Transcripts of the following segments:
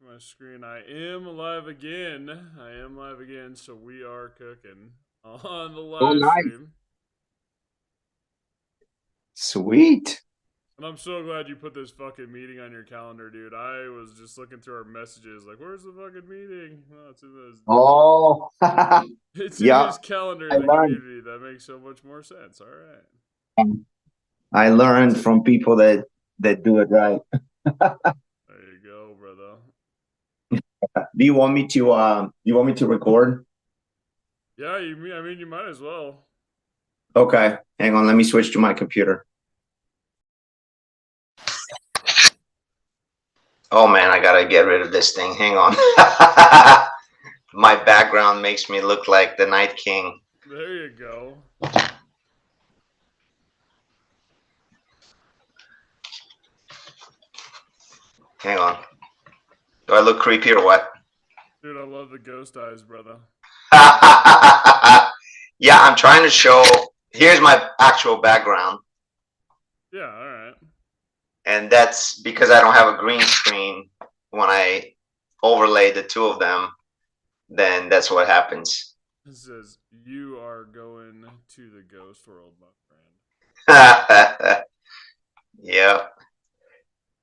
My screen. I am live again. I am live again, so we are cooking on the Oh, live nice. stream. Sweet. And I'm so glad you put this fucking meeting on your calendar, dude. I was just looking through our messages, like, where's the fucking meeting? Oh, Oh, it's in yeah. his calendar I in the learned. community. That makes so much more sense. All right. I learned from people that do it right. There you go, brother. You want me to record? Yeah, I mean, you might as well. Okay. Hang on, let me switch to my computer. Oh man, I gotta get rid of this thing. Hang on. My background makes me look like the Night King. There you go. Hang on. Do I look creepy or what? Dude, I love the ghost eyes, brother. Yeah, I'm trying to show. Here's my actual background. Yeah, all right. And that's because I don't have a green screen. When I overlay the two of them, then that's what happens. It says, you are going to the ghost world, my friend. Yeah.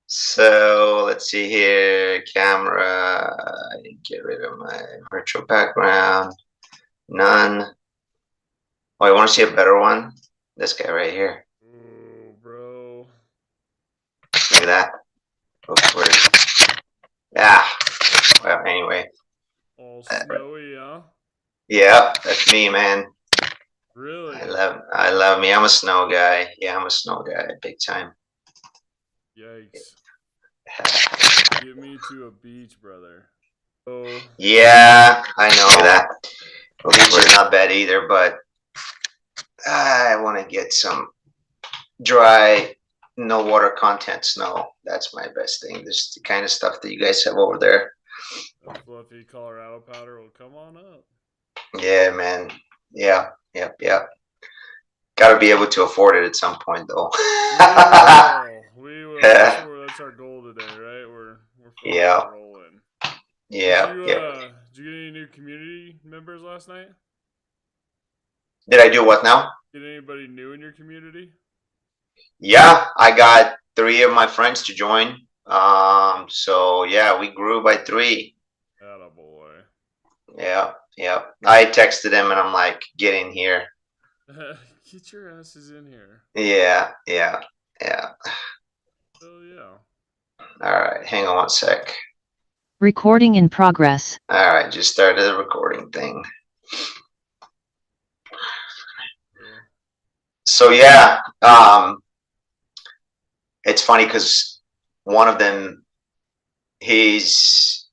So let's see here. Camera. Get rid of my virtual background. None. Oh, I want to see a better one? This guy right here. Oh, bro. Look at that. Oops, yeah. Well, anyway. All Uh, snowy, huh? yeah, that's me, man. Really? I love me. I'm a snow guy. Yeah, I'm a snow guy, big time. Yikes. Get me to a beach, brother. Oh, Yeah, I know that. Well, beach is not bad either, but I want to get some dry, no water content snow. That's my best thing. This is the kind of stuff that you guys have over there. that fluffy Colorado powder will come on up. Yeah, man. Yeah, yep, yep. Got to be able to afford it at some point, though. We will. We will. That's our goal today, right? We're fucking Yeah, rolling. yeah, yep. Did you get any new community members last night? Did I do what now? Get anybody new in your community? Yeah, I got three of my friends to join. So yeah, we grew by three. Atta boy. Yeah, yeah. I texted him and I'm like, get in here. Get your asses in here. Yeah, yeah, yeah. Hell yeah. All right, hang on one sec. Recording in progress. All right, just started the recording thing. So yeah, it's funny because one of them, he's.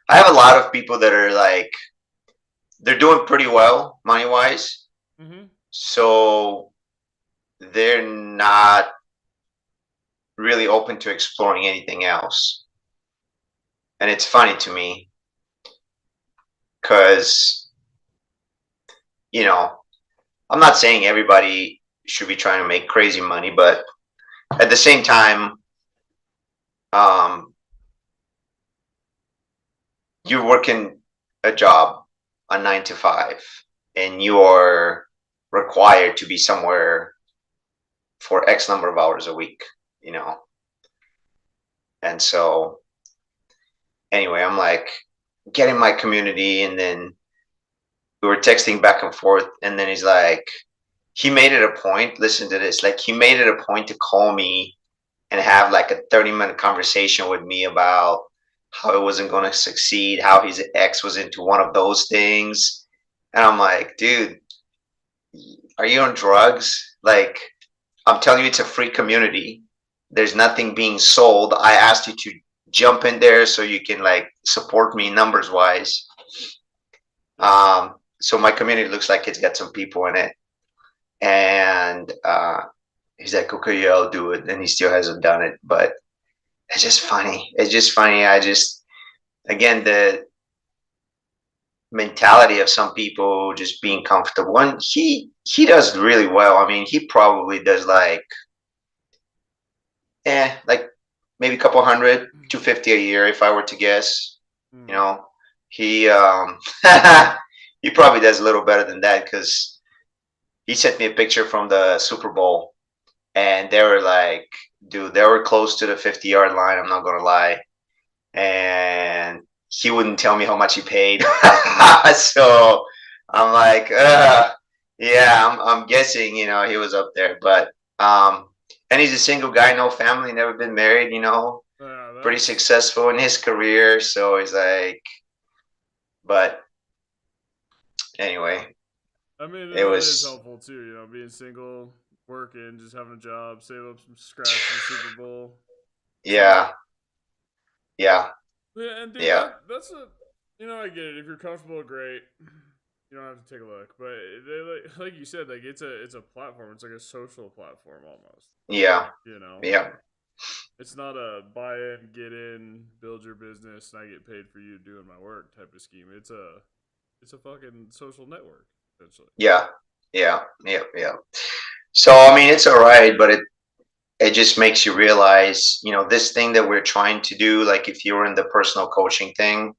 I have a lot of people that are like, they're doing pretty well money wise. Mm-hmm. So they're not really open to exploring anything else. And it's funny to me because, you know, I'm not saying everybody should be trying to make crazy money, but at the same time, um, you're working a job, a 9 to 5, and you are required to be somewhere for X number of hours a week, you know? And so, anyway, I'm like getting my community, and then we were texting back and forth, and then he's like, he made it a point, listen to this, like he made it a point to call me and have like a 30-minute conversation with me about how it wasn't going to succeed, how his ex was into one of those things. And I'm like, dude, are you on drugs? Like, I'm telling you, it's a free community. There's nothing being sold. I asked you to jump in there so you can like support me numbers wise. So my community looks like it's got some people in it. And he's like, okay, yeah, I'll do it. And he still hasn't done it. But it's just funny. It's just funny. Again, the mentality of some people just being comfortable. And he does really well. I mean, he probably does like maybe a couple hundred, 250 a year if I were to guess. You know, he he probably does a little better than that because he sent me a picture from the Super Bowl, and they were like, dude, they were close to the 50-yard line. I'm not gonna lie, and he wouldn't tell me how much he paid. So I'm like, yeah, I'm guessing, he was up there, but and he's a single guy, no family, never been married, Yeah, pretty that's. successful in his career. So he's like, but anyway, I mean, it that is was, helpful too. Being single, working, just having a job, save up some scratch for the Super Bowl. It's yeah, helpful. yeah, Yeah, and dude, yeah, that's a. I get it. If you're comfortable, great. You don't have to take a look, but like you said, like it's a platform. It's like a social platform almost. yeah, You know, yeah, it's not a buy in, get in, build your business, and I get paid for you doing my work type of scheme. It's a fucking social network essentially. yeah, yeah, yeah, yeah. So I mean, it's all right, but it just makes you realize, this thing that we're trying to do, like if you're in the personal coaching thing,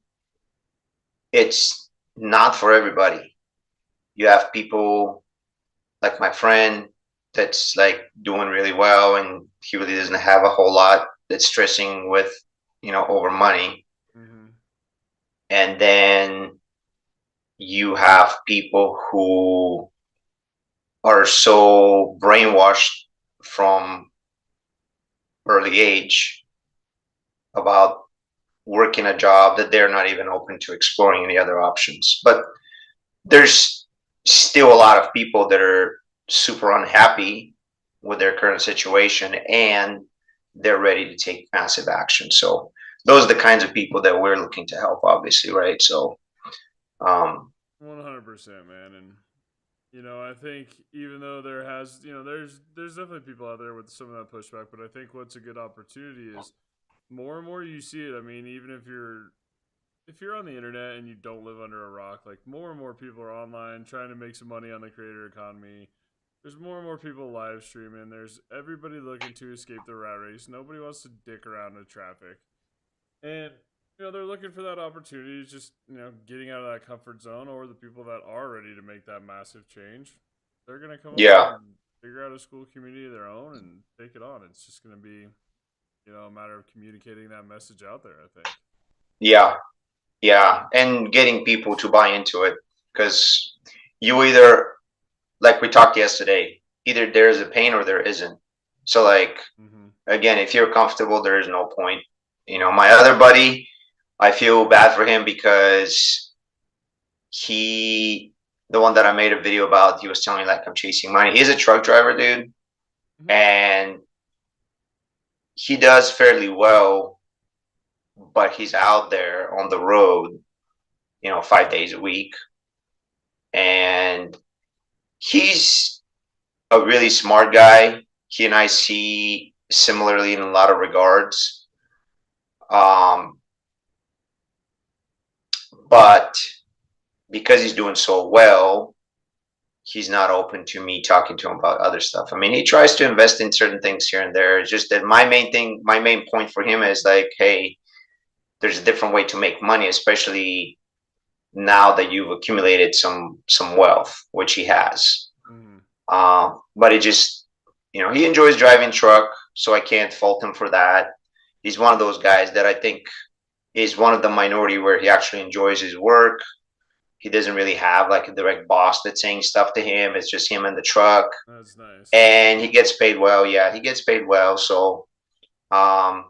it's not for everybody. You have people like my friend that's like doing really well, and he really doesn't have a whole lot that's stressing with, over money. Mm-hmm. And then you have people who are so brainwashed from early age about working a job that they're not even open to exploring any other options. But there's still a lot of people that are super unhappy with their current situation, and they're ready to take massive action. So those are the kinds of people that we're looking to help, obviously, right? So, 100%, man. And I think even though there's definitely people out there with some of that pushback, but I think what's a good opportunity is more and more you see it. I mean, even if you're on the internet and you don't live under a rock, like more and more people are online trying to make some money on the creator economy. There's more and more people live streaming. There's everybody looking to escape the rat race. Nobody wants to dick around in traffic. And they're looking for that opportunity, just getting out of that comfort zone, or the people that are ready to make that massive change, they're gonna come over yeah, and figure out a school community of their own and take it on. It's just gonna be a matter of communicating that message out there, I think. yeah, yeah, and getting people to buy into it, because you either, like we talked yesterday, either there is a pain or there isn't. So, like, Mm-hmm. again, if you're comfortable, there is no point. My other buddy, I feel bad for him because he, the one that I made a video about, he was telling me like I'm chasing money. He's a truck driver, dude, Mm-hmm. and he does fairly well, but he's out there on the road, 5 days a week, and he's a really smart guy. He and I see similarly in a lot of regards. Um, but because he's doing so well, he's not open to me talking to him about other stuff. I mean, he tries to invest in certain things here and there. It's just that my main point for him is like, hey, there's a different way to make money, especially now that you've accumulated some wealth, which he has. Mm-hmm. But it just, he enjoys driving truck, so I can't fault him for that. He's one of those guys that I think is one of the minority where he actually enjoys his work. He doesn't really have like a direct boss that's saying stuff to him. It's just him and the truck, That's nice. and he gets paid well. Yeah, he gets paid well. So um,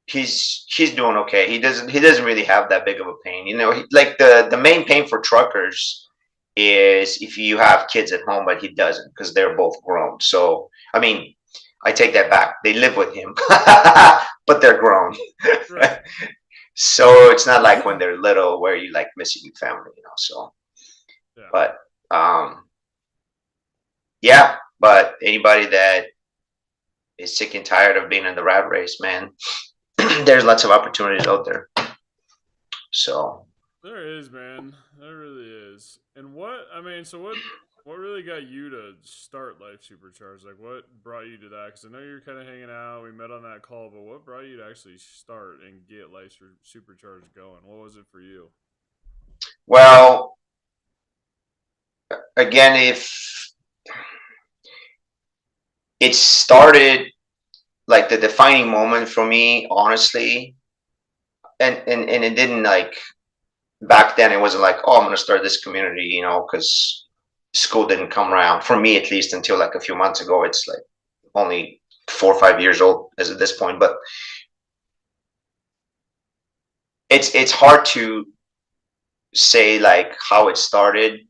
he's doing okay. He doesn't really have that big of a pain. Like the main pain for truckers is if you have kids at home, but he doesn't because they're both grown. So I mean, I take that back. They live with him, but they're grown. Right. So it's not like when they're little where you like missing your family, So, Yeah. but yeah. But anybody that is sick and tired of being in the rat race, man, there's lots of opportunities out there. So There is, man. There really is. And what I mean, so what really got you to start Life Supercharged? Like, what brought you to that? Because I know you're kind of hanging out. We met on that call, but what brought you to actually start and get Life Supercharged going? What was it for you? Well, again, if it started like the defining moment for me, honestly, and it didn't like back then. It wasn't like, oh, I'm gonna start this community, because school didn't come around for me at least until like a few months ago. It's like only 4 or 5 years old as at this point, but it's hard to say like how it started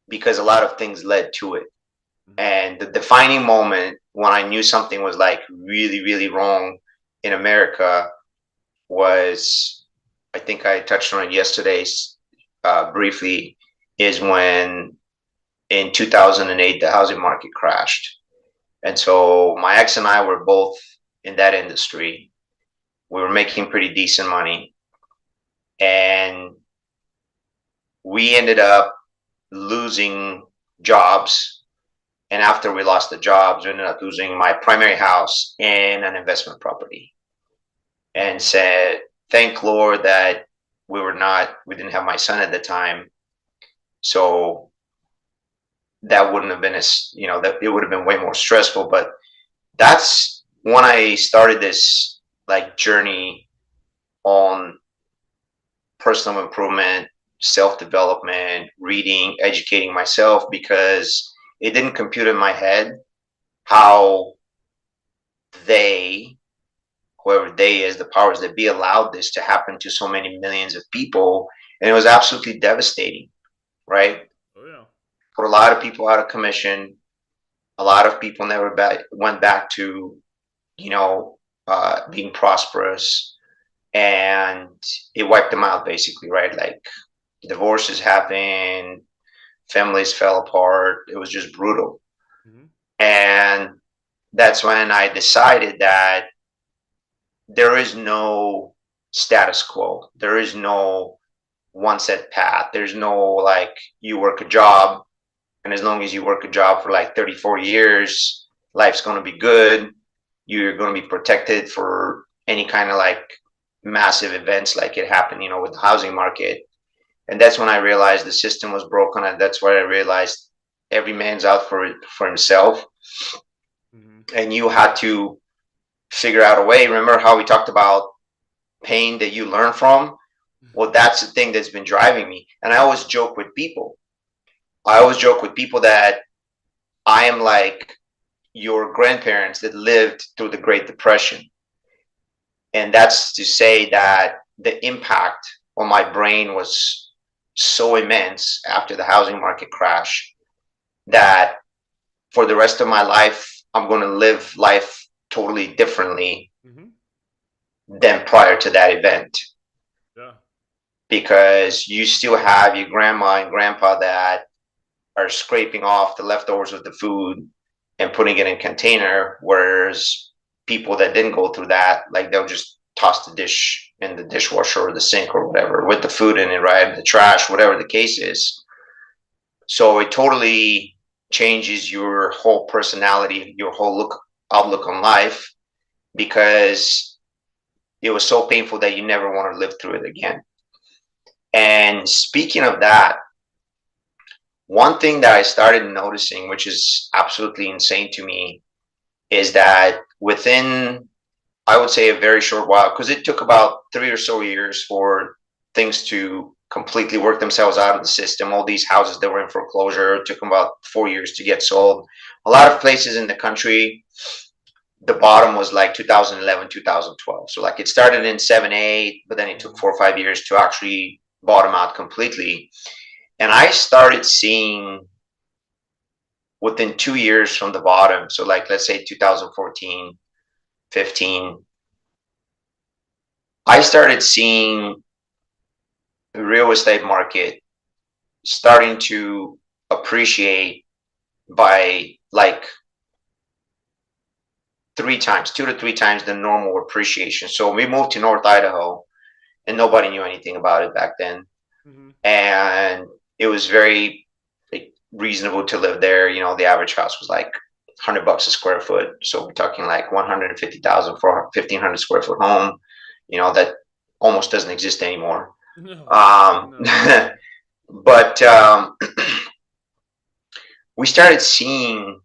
because a lot of things led to it. Mm-hmm. And the defining moment when I knew something was like really, really wrong in America was, I think I touched on it yesterday briefly, is when in 2008 the housing market crashed. And so my ex and I were both in that industry. We were making pretty decent money. And we ended up losing jobs. And after we lost the jobs, we ended up losing my primary house and an investment property. And said, thank Lord that we didn't have my son at the time. So that wouldn't have been that it would have been way more stressful. But that's when I started this like journey on personal improvement, self-development, reading, educating myself, because it didn't compute in my head how whoever they is, the powers that be, allowed this to happen to so many millions of people. And it was absolutely devastating, right? Oh yeah. Put a lot of people out of commission. A lot of people never went back to, being prosperous, and it wiped them out basically, right? Like divorces happened, families fell apart. It was just brutal. Mm-hmm. And that's when I decided that there is no status quo. There is no one set path. There's no like you work a job, and as long as you work a job for like 34 years, life's going to be good. You're going to be protected for any kind of like massive events like it happened, with the housing market. And that's when I realized the system was broken. And that's where I realized every man's out for himself. Mm-hmm. And you had to figure out a way. Remember how we talked about pain that you learn from? Well, that's the thing that's been driving me. And I always joke with people. That I am like your grandparents that lived through the Great Depression. And that's to say that the impact on my brain was so immense after the housing market crash that for the rest of my life, I'm going to live life totally differently Mm-hmm. than prior to that event. Yeah. Because you still have your grandma and grandpa that are scraping off the leftovers of the food and putting it in a container, whereas people that didn't go through that, like they'll just toss the dish in the dishwasher or the sink or whatever with the food in it, right? The trash, whatever the case is. So it totally changes your whole personality, your whole outlook on life, because it was so painful that you never want to live through it again. And speaking of that, one thing that I started noticing, which is absolutely insane to me, is that within, I would say, a very short while, because it took about 3 or so years for things to completely work themselves out of the system. All these houses that were in foreclosure, it took them about 4 years to get sold. A lot of places in the country, the bottom was like 2011, 2012. So like it started in 7, 8, but then it took 4 or 5 years to actually bottom out completely. And I started seeing within 2 years from the bottom, so like let's say 2014, 15, I started seeing the real estate market starting to appreciate by like 3 times, 2 to 3 times the normal appreciation. So we moved to North Idaho and nobody knew anything about it back then. Mm-hmm. And it was very, like, reasonable to live there. You know, the average house was like $100 a square foot. So we're talking like 150,000 for a 1,500 square foot home. You know, that almost doesn't exist anymore. No, Um, no. but we started seeing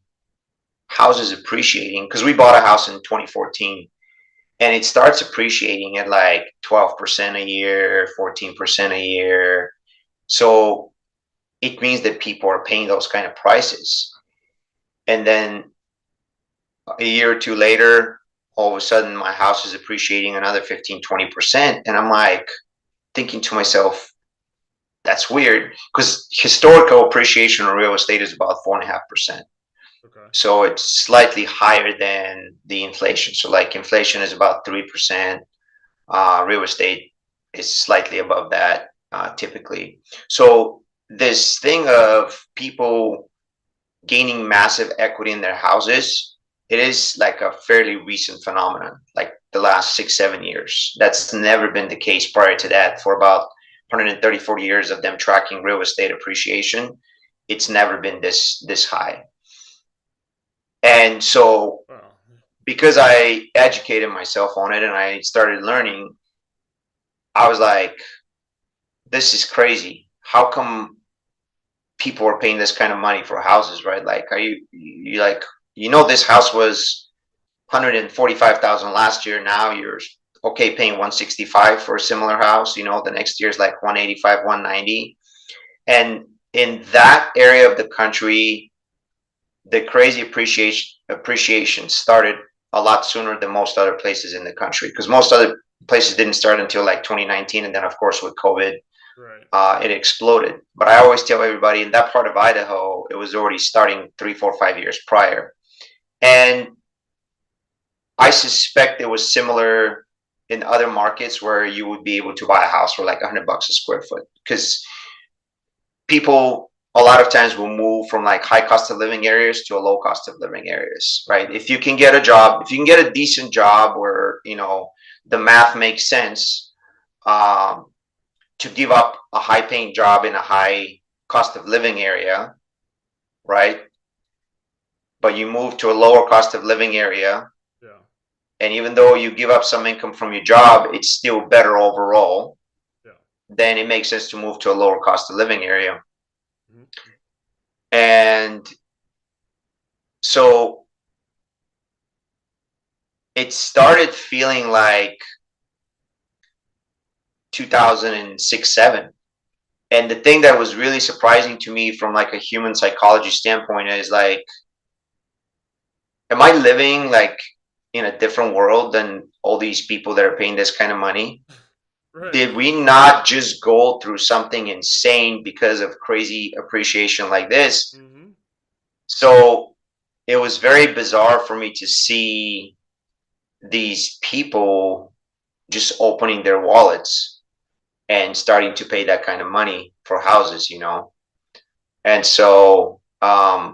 houses appreciating because we bought a house in 2014, and it starts appreciating at like 12% a year, 14% a year. So it means that people are paying those kind of prices. And then a year or two later, all of a sudden my house is appreciating another 15, 20%. And I'm like thinking to myself, that's weird because historical appreciation of real estate is about 4.5%. Okay. So it's slightly higher than the inflation. So like inflation is about 3%. Real estate is slightly above that typically. So this thing of people gaining massive equity in their houses, it is like a fairly recent phenomenon, like the last 6, 7 years. That's never been the case prior to that. For about 130, 40 years of them tracking real estate appreciation, it's never been this high. And so Wow. because I educated myself on it and I started learning, I was like, this is crazy. How come people are paying this kind of money for houses, right? Like, are you like, this house was 145,000 last year. Now you're okay paying 165 for a similar house. The next year is like 185, 190. And in that area of the country, the crazy appreciation started a lot sooner than most other places in the country, because most other places didn't start until like 2019, and then of course with COVID, Right. it exploded. But I always tell everybody in that part of Idaho, it was already starting 3, 4, 5 years prior, and I suspect it was similar in other markets where you would be able to buy a house for like $100 a square foot, because people a lot of times will move from like high cost of living areas to a low cost of living areas, right? If you can get a job, if you can get a decent job where the math makes sense, um, to give up a high paying job in a high cost of living area, right? But you move to a lower cost of living area, Yeah. and even though you give up some income from your job, it's still better overall. Yeah. Then it makes sense to move to a lower cost of living area. Mhm. And so it started feeling like 2006, 7. And the thing that was really surprising to me from like a human psychology standpoint is like, am I living like in a different world than all these people that are paying this kind of money? Right. Did we not just go through something insane because of crazy appreciation like this? Mm-hmm. So it was very bizarre for me to see these people just opening their wallets and starting to pay that kind of money for houses. And so I've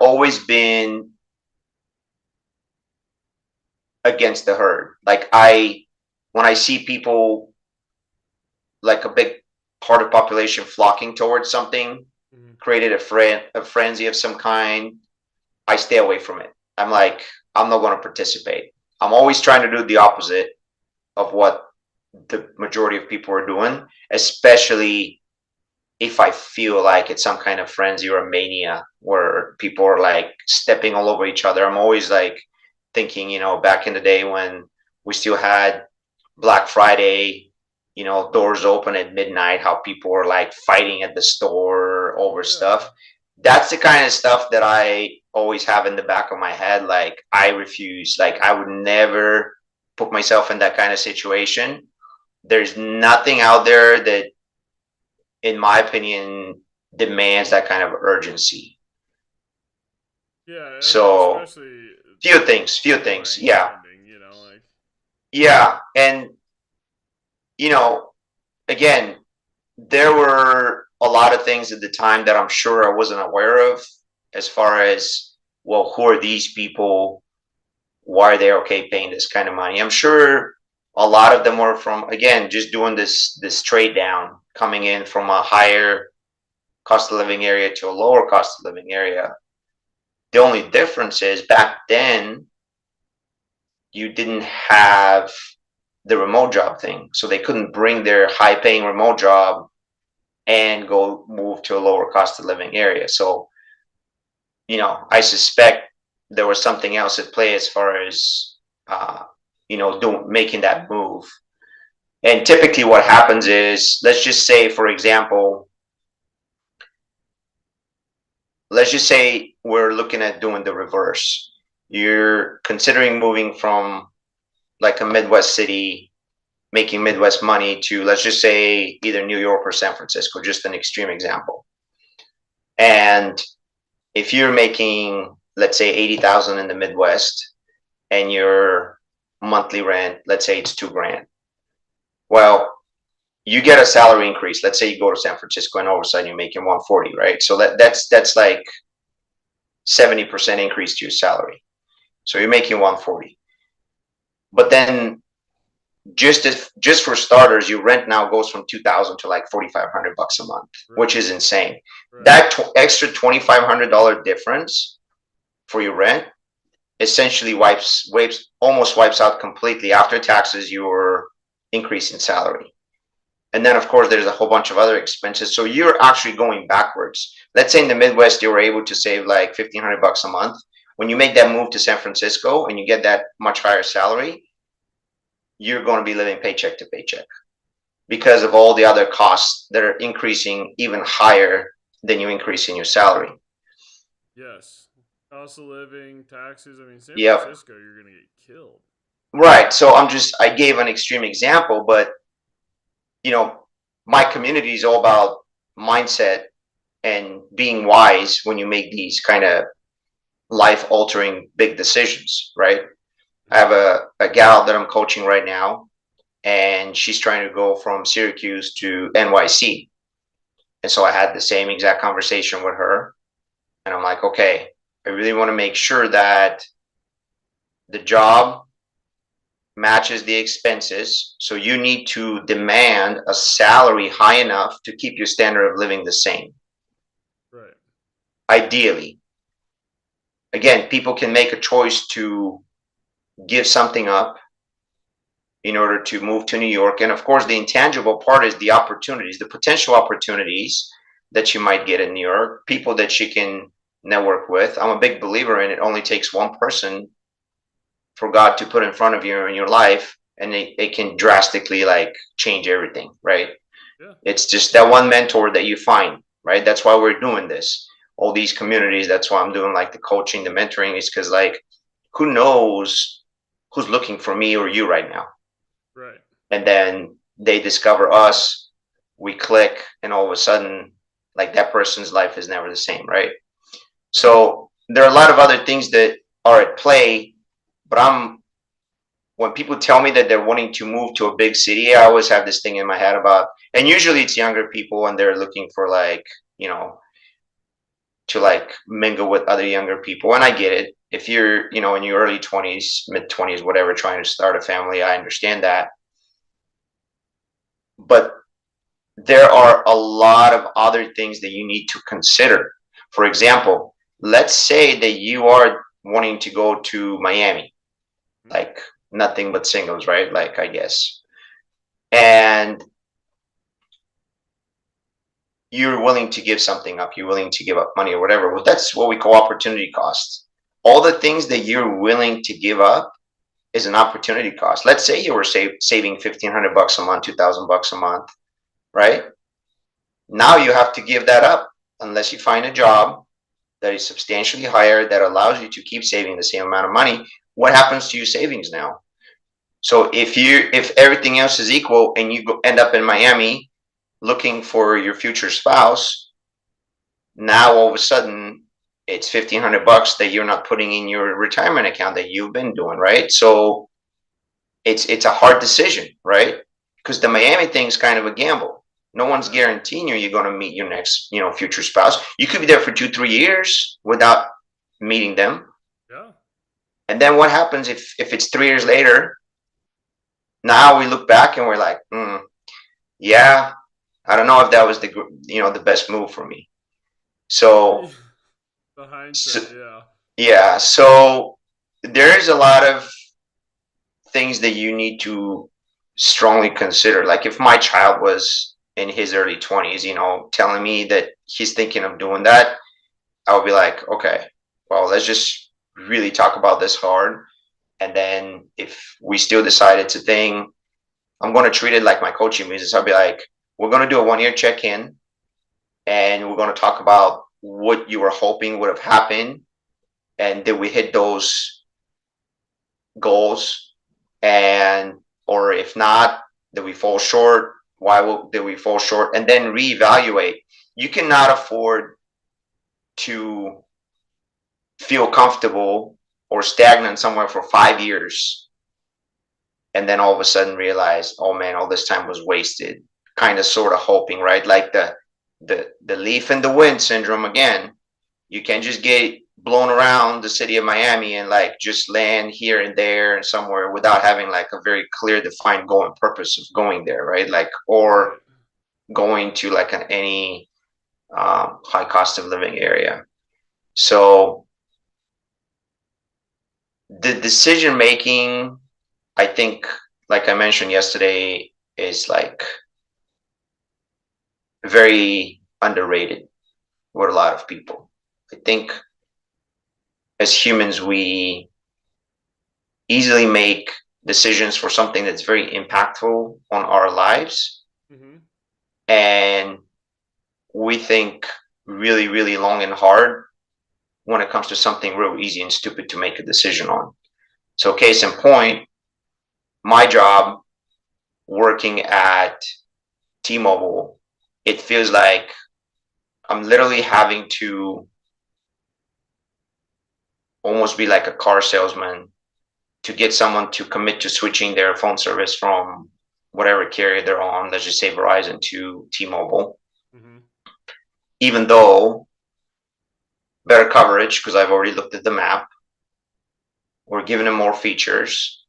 always been against the herd. Like when I see people, like a big part of population flocking towards something, Mm-hmm. created a frenzy of some kind, I stay away from it. I'm like, I'm not going to participate. I'm always trying to do the opposite of what the majority of people are doing, especially if I feel like it's some kind of frenzy or a mania where people are like stepping all over each other. I'm always like thinking, back in the day when we still had Black Friday, doors open at midnight, how people were like fighting at the store Oh over yeah. stuff. That's the kind of stuff that I always have in the back of my head. Like, I refuse, like, I would never put myself in that kind of situation. There's nothing out there that, in my opinion, demands that kind of urgency. Yeah. I mean, So, especially few things. boring Yeah. spending. Like. Yeah. And, you know, again, there were a lot of things at the time that I'm sure I wasn't aware of, as far as, well, who are these people? Why are they okay paying this kind of money? I'm sure a lot of them were from, again, just doing this trade down, coming in from a higher cost of living area to a lower cost of living area. The only difference is back then you didn't have the remote job thing. So they couldn't bring their high paying remote job and go move to a lower cost of living area. So, I suspect there was something else at play as far as, making that move. And typically what happens is, let's just say, for example, we're looking at doing the reverse. You're considering moving from like a Midwest city, making Midwest money, to, let's just say, either New York or San Francisco, just an extreme example. And if you're making, let's say, 80,000 in the Midwest and your monthly rent, let's say it's $2,000. Well, you get a salary increase. Let's say you go to San Francisco and all of a sudden you're making 140, right? So that's like 70% increase to your salary. So you're making 140. But then just for starters, your rent now goes from 2,000 to like 4,500 bucks a month, Right. which is insane. Right. That extra $2,500 difference for your rent essentially almost wipes out completely after taxes your increase in salary. And then, of course, there's a whole bunch of other expenses. So you're actually going backwards. Let's say in the Midwest, you were able to save like 1,500 bucks a month. When you make that move to San Francisco and you get that much higher salary, you're going to be living paycheck to paycheck because of all the other costs that are increasing even higher than you increase in your salary. Yes. Cost of living, taxes. I mean, San Yep. Francisco, you're going to get killed. Right. So I gave an extreme example, but my community is all about mindset and being wise when you make these kind of life altering big decisions, right? I have a gal that I'm coaching right now, and she's trying to go from Syracuse to NYC. And so I had the same exact conversation with her. And I'm like, okay, I really want to make sure that the job matches the expenses. So you need to demand a salary high enough to keep your standard of living the same. Right. Ideally. Again, people can make a choice to give something up in order to move to New York. And of course, the intangible part is the opportunities, the potential opportunities that you might get in New York, people that you can network with. I'm a big believer in it only takes one person for God to put in front of you in your life, and it can drastically like change everything, right? Yeah. It's just that one mentor that you find, right? That's why we're doing this. All these communities, that's why I'm doing like the coaching, the mentoring, is because like, who knows who's looking for me or you right now? Right. And then they discover us, we click, and all of a sudden, like that person's life is never the same, right? So there are a lot of other things that are at play, but when people tell me that they're wanting to move to a big city, I always have this thing in my head about, and usually it's younger people and they're looking for like, to like mingle with other younger people. And I get it. If you're, in your early 20s, mid 20s, whatever, trying to start a family, I understand that. But there are a lot of other things that you need to consider. For example, let's say that you are wanting to go to Miami, like nothing but singles, right? Like, I guess. And you're willing to give something up, you're willing to give up money or whatever. Well, that's what we call opportunity costs. All the things that you're willing to give up is an opportunity cost. Let's say you were saving 1,500 bucks a month, 2,000 bucks a month, right? Now you have to give that up unless you find a job that is substantially higher that allows you to keep saving the same amount of money. What happens to your savings now? So if everything else is equal and you end up in Miami looking for your future spouse, now all of a sudden it's 1,500 bucks that you're not putting in your retirement account that you've been doing, right? So it's a hard decision, right? Because the Miami thing is kind of a gamble. No one's guaranteeing you're going to meet your next, future spouse. You could be there for 2-3 years without meeting them. Yeah. And then what happens if it's 3 years later? Now we look back and we're like, yeah, I don't know if that was the best move for me. So, The so hindsight, yeah. yeah, so there's a lot of things that you need to strongly consider. Like if my child was in his early 20s, telling me that he's thinking of doing that, I would be like, okay, well, let's just really talk about this hard. And then if we still decide it's a thing, I'm going to treat it like my coaching business. I'll be like, we're going to do a 1 year check in, and we're going to talk about what you were hoping would have happened. And did we hit those goals? And, or if not, did we fall short? Did we fall short? And then reevaluate. You cannot afford to feel comfortable or stagnant somewhere for 5 years and then all of a sudden realize, oh man, all this time was wasted. Kind of sort of hoping, right? Like the leaf in the wind syndrome again. You can't just get blown around the city of Miami and like just land here and there and somewhere without having like a very clear defined goal and purpose of going there, right? Like, or Right. going to like any high cost of living area. So the decision making, I think, like I mentioned yesterday, is like very underrated with a lot of people. I think as humans, we easily make decisions for something that's very impactful on our lives. Mm-hmm. And we think really, really long and hard when it comes to something real easy and stupid to make a decision on. So, case in point, my job working at T-Mobile, it feels like I'm literally having to almost be like a car salesman to get someone to commit to switching their phone service from whatever carrier they're on, let's just say Verizon, to T-Mobile, Mm-hmm. even though better coverage, because I've already looked at the map, we're giving them more features,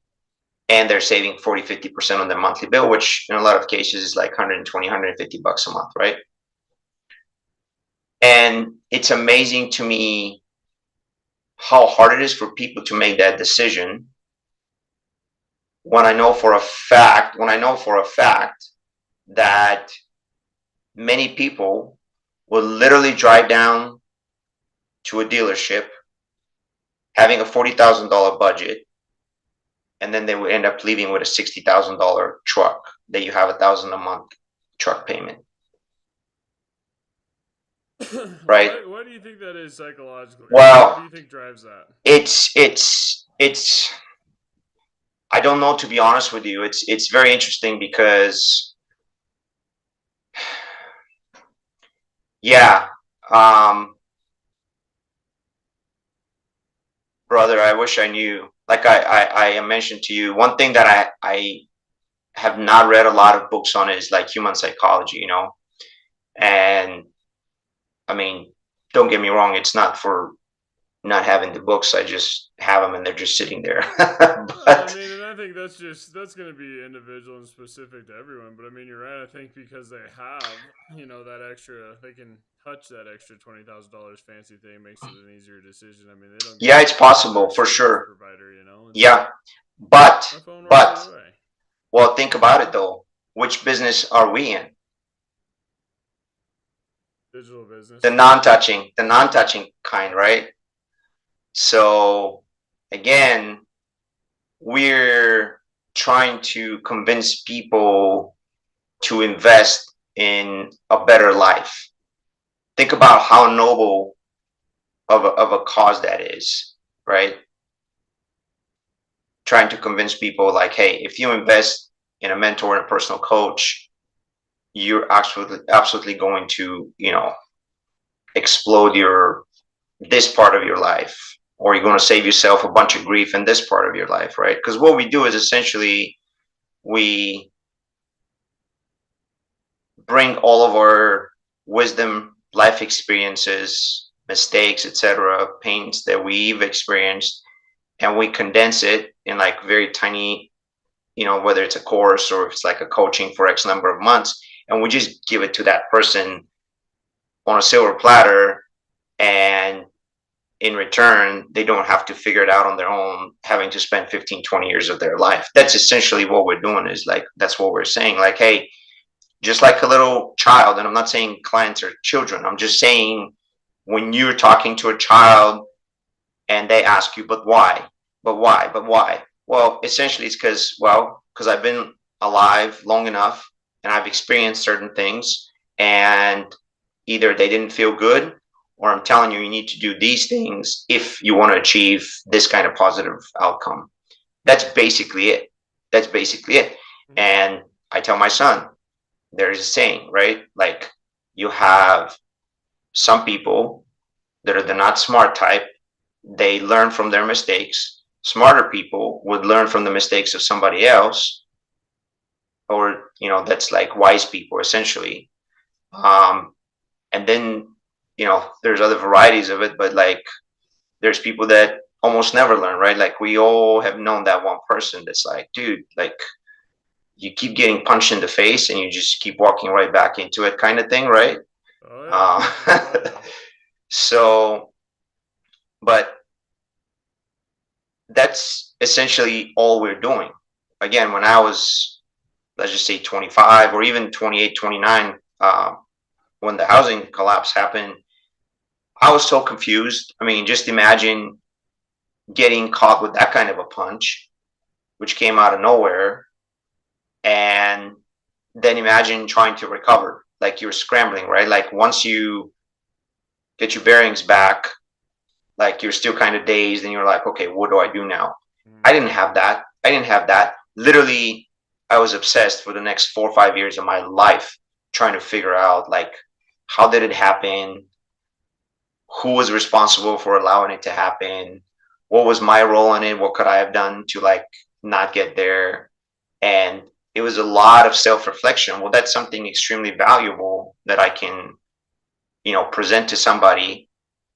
and they're saving 40-50% on their monthly bill, which in a lot of cases is like 120 $150 a month, right? And it's amazing to me how hard it is for people to make that decision when I know for a fact that many people will literally drive down to a dealership having a $40,000 budget, and then they will end up leaving with a $60,000 truck that you have $1,000 a month truck payment, right? Why do you think that is psychologically? What do Well, you think drives that? it's I don't know, to be honest with you. It's very interesting because yeah, um, brother, I wish I knew. Like I mentioned to you, one thing that I have not read a lot of books on is like human psychology. And I mean, don't get me wrong, it's not for not having the books. I just have them and they're just sitting there. Well, I But mean, and I think that's going to be individual and specific to everyone. But I mean, you're right. I think because they have, that extra, they can touch that extra $20,000 fancy thing makes it an easier decision. I mean, they don't get yeah, it's possible another for service sure. provider. It's like Yeah, but my phone works but either way. well, think about it though. Which business are we in? Digital The business. non-touching, the non-touching kind, right? So again, we're trying to convince people to invest in a better life. Think about how noble of a cause that is, right? Trying to convince people like, hey, if you invest in a mentor and a personal coach, you're absolutely going to, explode your this part of your life, or you're going to save yourself a bunch of grief in this part of your life, right? Because what we do is essentially we bring all of our wisdom, life experiences, mistakes, etc., pains that we've experienced, and we condense it in like very tiny, whether it's a course or if it's like a coaching for X number of months, and we just give it to that person on a silver platter, and in return, they don't have to figure it out on their own, having to spend 15, 20 years of their life. That's essentially what we're doing, is like, that's what we're saying. Like, hey, just like a little child, and I'm not saying clients are children, I'm just saying when you're talking to a child and they ask you, but why? But why? But why? Well, essentially it's because I've been alive long enough and I've experienced certain things, and either they didn't feel good, or I'm telling you, you need to do these things if you want to achieve this kind of positive outcome. That's basically it. That's basically it. Mhm. And I tell my son, there's a saying, right? Like, you have some people that are the not smart type, they learn from their mistakes. Smarter people would learn from the mistakes of somebody else, or, that's like wise people, essentially. Um, and then, there's other varieties of it, but like, there's people that almost never learn, right? Like, we all have known that one person that's like, dude, like, you keep getting punched in the face and you just keep walking right back into it, kind of thing, right? Oh yeah. Uh, Oh yeah. so, but that's essentially all we're doing. Again, when I was, let's just say 25 or even 28, 29, when the housing collapse happened, I was so confused. I mean, just imagine getting caught with that kind of a punch, which came out of nowhere, and then imagine trying to recover. Like, you're scrambling, right? Like, once you get your bearings back, like, you're still kind of dazed and you're like, okay, what do I do now? I Mhm. didn't have that. I didn't have that. Literally, I was obsessed for the next 4 or 5 years of my life trying to figure out, like, how did it happen? Who was responsible for allowing it to happen? What was my role in it? What could I have done to, like, not get there? And it was a lot of self-reflection. Well, that's something extremely valuable that I can, present to somebody,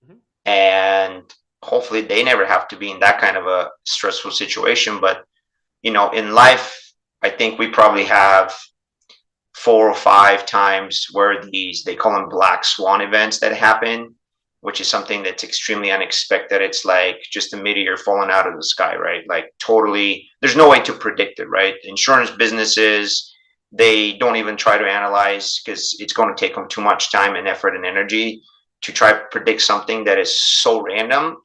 Mhm. and hopefully they never have to be in that kind of a stressful situation. But, in life, I think we probably have 4 or 5 times where they call them black swan events that happen, which is something that's extremely unexpected. It's like just a meteor falling out of the sky, right? Like, totally, there's no way to predict it, right? Insurance businesses, they don't even try to analyze, because it's going to take them too much time and effort and energy to try to predict something that is so random.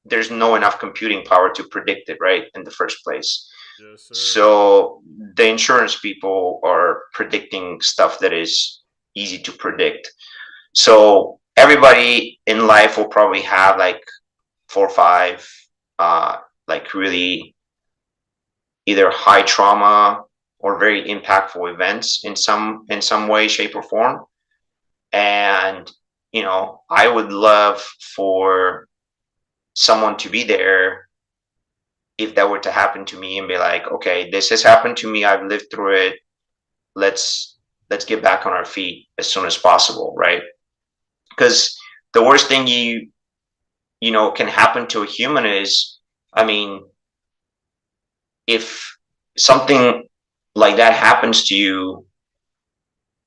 There's no enough computing power to predict it, right, in the first place. Yes, sir. So the insurance people are predicting stuff that is easy to predict. So everybody in life will probably have like 4 or 5, like, really either high trauma or very impactful events in some way, shape, or form. And, I would love for someone to be there if that were to happen to me, and be like, okay, this has happened to me, I've lived through it, let's get back on our feet as soon as possible, right? Because the worst thing can happen to a human is, I mean, if something like that happens to you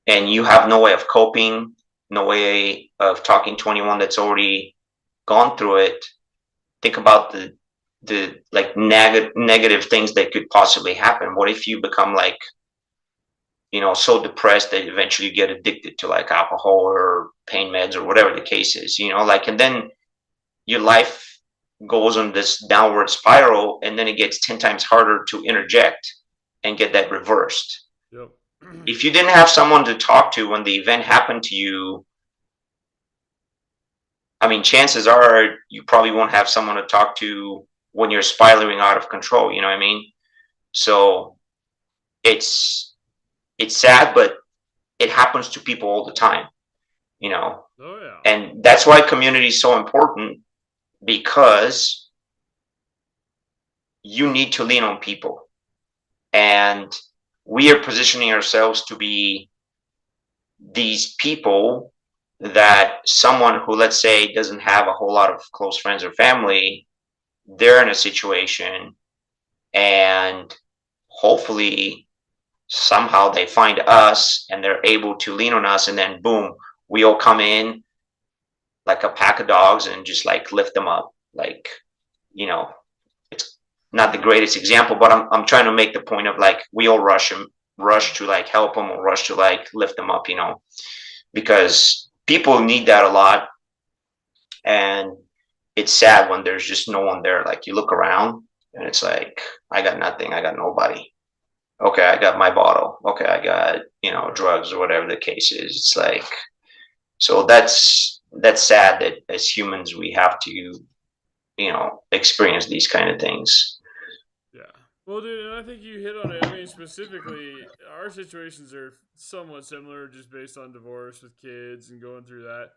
and you have no way of coping, no way of talking to anyone that's already gone through it, think about the like negative things that could possibly happen. What if you become like, so depressed that eventually you get addicted to like alcohol or pain meds or whatever the case is, like, and then your life goes on this downward spiral, and then it gets 10 times harder to interject and get that reversed. Yep. If you didn't have someone to talk to when the event happened to you, I mean, chances are you probably won't have someone to talk to when you're spiraling out of control. You know what I mean? So it's it's sad, but it happens to people all the time. You know, Oh yeah. and that's why community is so important, because you need to lean on people, and we are positioning ourselves to be these people that someone who, let's say, doesn't have a whole lot of close friends or family, they're in a situation, and hopefully somehow they find us and they're able to lean on us, and then boom, we all come in like a pack of dogs and just like lift them up. Like, you know, it's not the greatest example, but I'm trying to make the point of like we all rush to like help them or rush to like lift them up, because people need that a lot. And it's sad when there's just no one there. Like you look around and it's like, I got nothing, I got nobody. Okay, I got my bottle. Okay, I got, Right. drugs or whatever the case is. It's like, so that's sad that as humans we have to, experience these kind of things. Yeah. Well, dude, and I think you hit on it. I mean, specifically, our situations are somewhat similar just based on divorce with kids and going through that.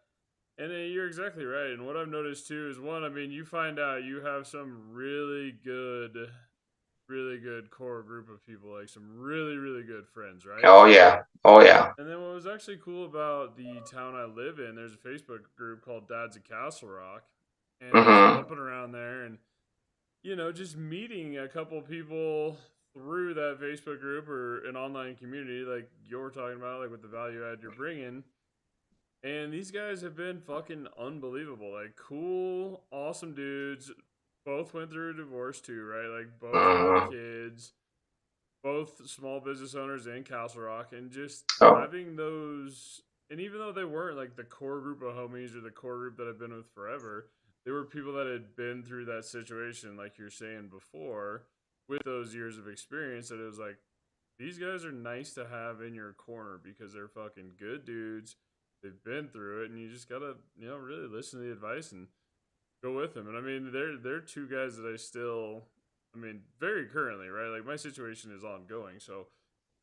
And you're exactly right. And what I've noticed too is one, I mean, you find out you have some really good core group of people, like some really, really good friends, right? Oh yeah. Oh yeah. And then what was actually cool about the town I live in, there's a Facebook group called Dads of Castle Rock. And I was Mm-hmm. bumping around there and just meeting a couple people through that Facebook group or an online community like you're talking about, like with the value add you're bringing. And these guys have been fucking unbelievable. Like, cool, awesome dudes. Both went through a divorce too, right? Like, both have Mm-hmm. kids, both small business owners in Castle Rock. And just Oh. having those, and even though they weren't like the core group of homies or the core group that I've been with forever, they were people that had been through that situation, like you're saying before, with those years of experience. That it was like, these guys are nice to have in your corner because they're fucking good dudes. They've been through it, and you just gotta, really listen to the advice and go with them. And I mean, they're two guys that I still, I mean, very currently, right? Like my situation is ongoing, so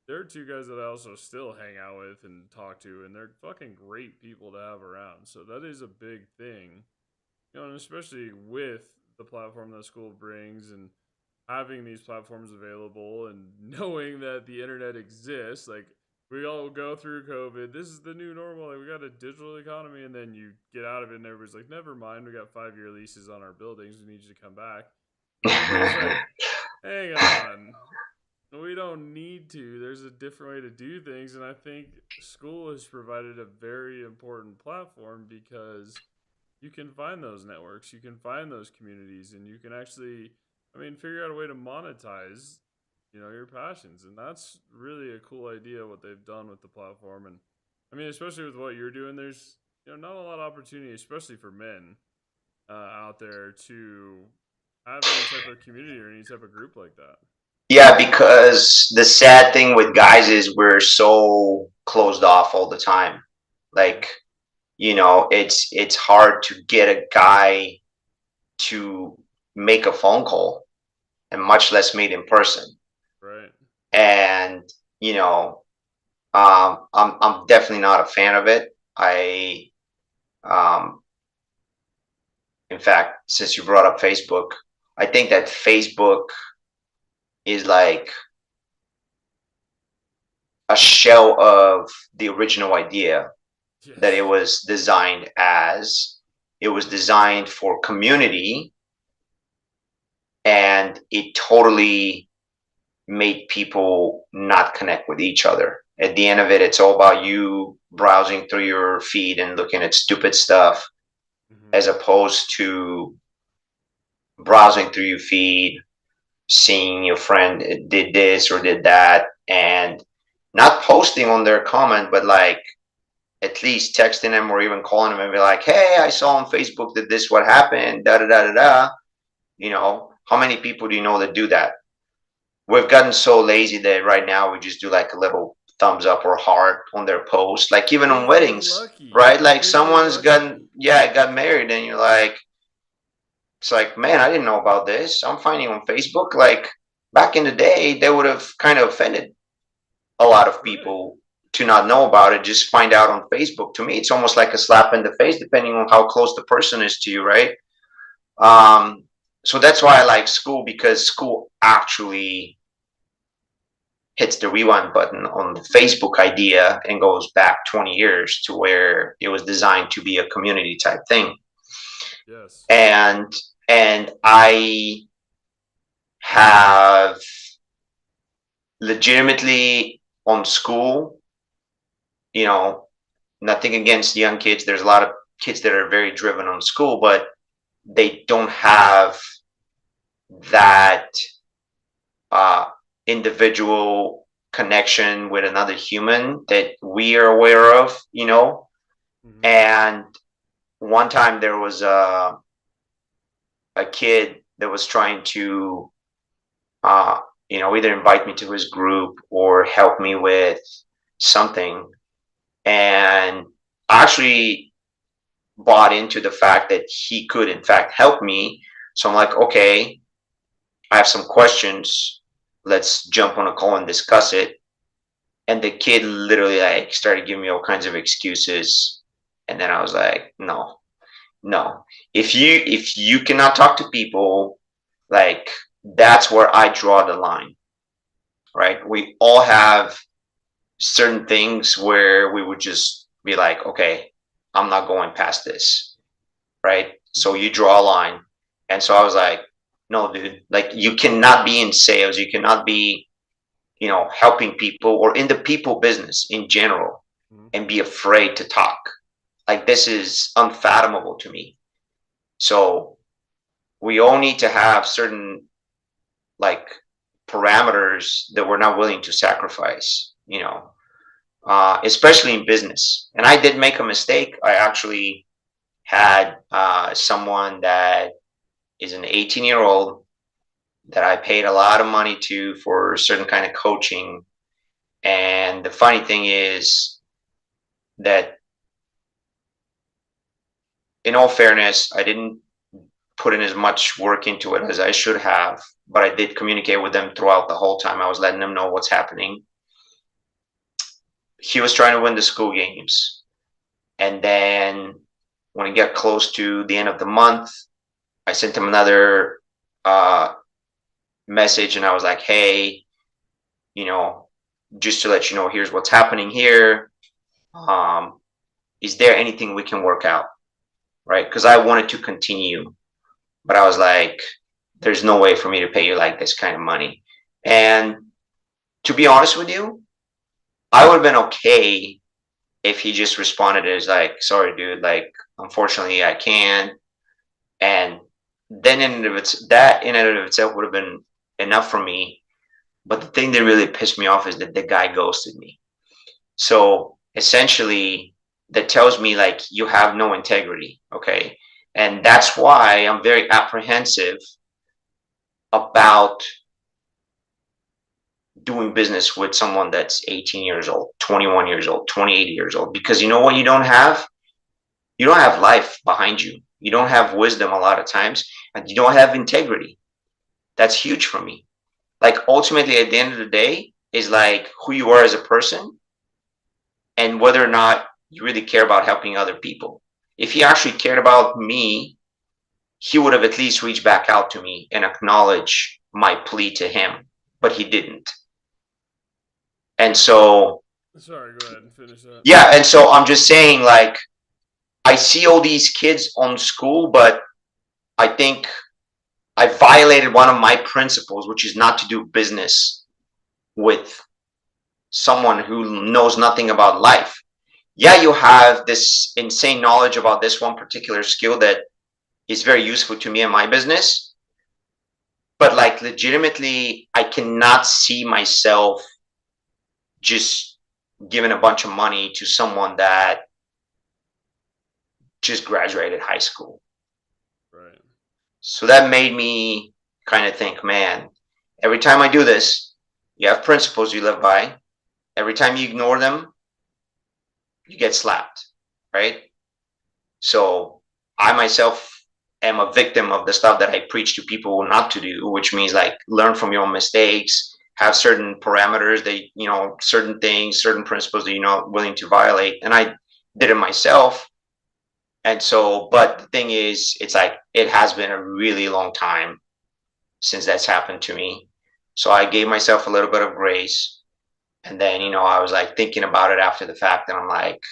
they're two guys that I also still hang out with and talk to, and they're fucking great people to have around. So that is a big thing, and especially with the platform that school brings and having these platforms available and knowing that the internet exists. Like, we all go through COVID. This is the new normal. Like, we got a digital economy, and then you get out of it, and everybody's like, never mind. We got 5-year leases on our buildings. We need you to come back. And it's like, hang on. We don't need to. There's a different way to do things. And I think school has provided a very important platform because you can find those networks, you can find those communities, and you can actually, I mean, figure out a way to monetize, your passions. And that's really a cool idea what they've done with the platform. And I mean, especially with what you're doing, there's, not a lot of opportunity, especially for men out there to have any type of community or any type of group like that. Yeah, because the sad thing with guys is we're so closed off all the time. Mm-hmm. Like, it's hard to get a guy to make a phone call and much less meet in person. Right. And, you know, I'm definitely not a fan of it. Um, in fact, since you brought up Facebook, I think that Facebook is like a shell of the original idea that it Yes. was designed as. It was designed for community, and it totally made people not connect with each other. At the end of it, it's all about you browsing through your feed and looking at stupid stuff, Mm-hmm. as opposed to browsing through your feed, seeing your friend did this or did that, and not posting on their comment, but like at least texting them or even calling them and be like, "Hey, I saw on Facebook that this what happened." Da da da da da. How many people do you know that do that? We've gotten so lazy that right now we just do like a little thumbs up or heart on their post, like even on If you're weddings, lucky. right? Like If you're someone's lucky. gotten, yeah, got married, and you're like, it's like, man, I didn't know about this. I'm finding on Facebook. Like back in the day, they would have kind of offended a lot of Right. people to not know about it. Just find out on Facebook. To me, it's almost like a slap in the face, depending on how close the person is to you, right? Um, so that's why I like school, because school actually hits the rewind button on the Facebook idea and goes back 20 years to where it was designed to be a community type thing. Yes. And I have legitimately on school, you know, nothing against young kids. There's a lot of kids that are very driven on school, but they don't have that uh, individual connection with another human that we are aware of, you know. Mm-hmm. And one time there was a kid that was trying to, uh, either invite me to his group or help me with something. And I actually bought into the fact that he could, in fact, help me. So I'm like, okay, I have some questions. Let's jump on a call and discuss it. And the kid literally like started giving me all kinds of excuses. And then I was like, no, no. If you cannot talk to people, like that's where I draw the line, right? We all have certain things where we would just be like, okay, I'm not going past this, right? So you draw a line. And so I was like, no, dude, like you cannot be in sales, you cannot be, helping people or in the people business in general Mm-hmm. and be afraid to talk. Like this is unfathomable to me. So we all need to have certain like parameters that we're not willing to sacrifice, especially in business. And I did make a mistake. I actually had someone that is an 18-year-old that I paid a lot of money to for a certain kind of coaching. And the funny thing is that, in all fairness, I didn't put in as much work into it as I should have, but I did communicate with them throughout the whole time. I was letting them know what's happening. He was trying to win the school games. And then when it got close to the end of the month, I sent him another message and I was like, hey, just to let you know, here's what's happening here. Is there anything we can work out? Right? Because I wanted to continue, but I was like, there's no way for me to pay you like this kind of money. And to be honest with you, I would have been okay if he just responded as like, sorry, dude, like, unfortunately, I can't. And then that in and of itself would have been enough for me. But the thing that really pissed me off is that the guy ghosted me. So essentially, that tells me like you have no integrity. Okay. And that's why I'm very apprehensive about doing business with someone that's 18 years old, 21 years old, 28 years old, because you know what you don't have? You don't have life behind you. You don't have wisdom a lot of times, and you don't have integrity. That's huge for me. Like ultimately at the end of the day is like who you are as a person and whether or not you really care about helping other people. If he actually cared about me, he would have at least reached back out to me and acknowledged my plea to him, but he didn't. And so, Sorry, go ahead and finish that. yeah, and so I'm just saying, like, I see all these kids on school, but I think I violated one of my principles, which is not to do business with someone who knows nothing about life. Yeah, you have this insane knowledge about this one particular skill that is very useful to me in my business, but like legitimately, I cannot see myself just giving a bunch of money to someone that just graduated high school. Right. So that made me kind of think, man, every time I do this, you have principles you live by. Every time you ignore them, you get slapped, right? So I myself am a victim of the stuff that I preach to people not to do, which means like learn from your own mistakes, have certain parameters that, certain things, certain principles that you're not willing to violate. And I did it myself. And so, but the thing is, it's like, it has been a really long time since that's happened to me. So I gave myself a little bit of grace. And then, I was like thinking about it after the fact. And I'm like,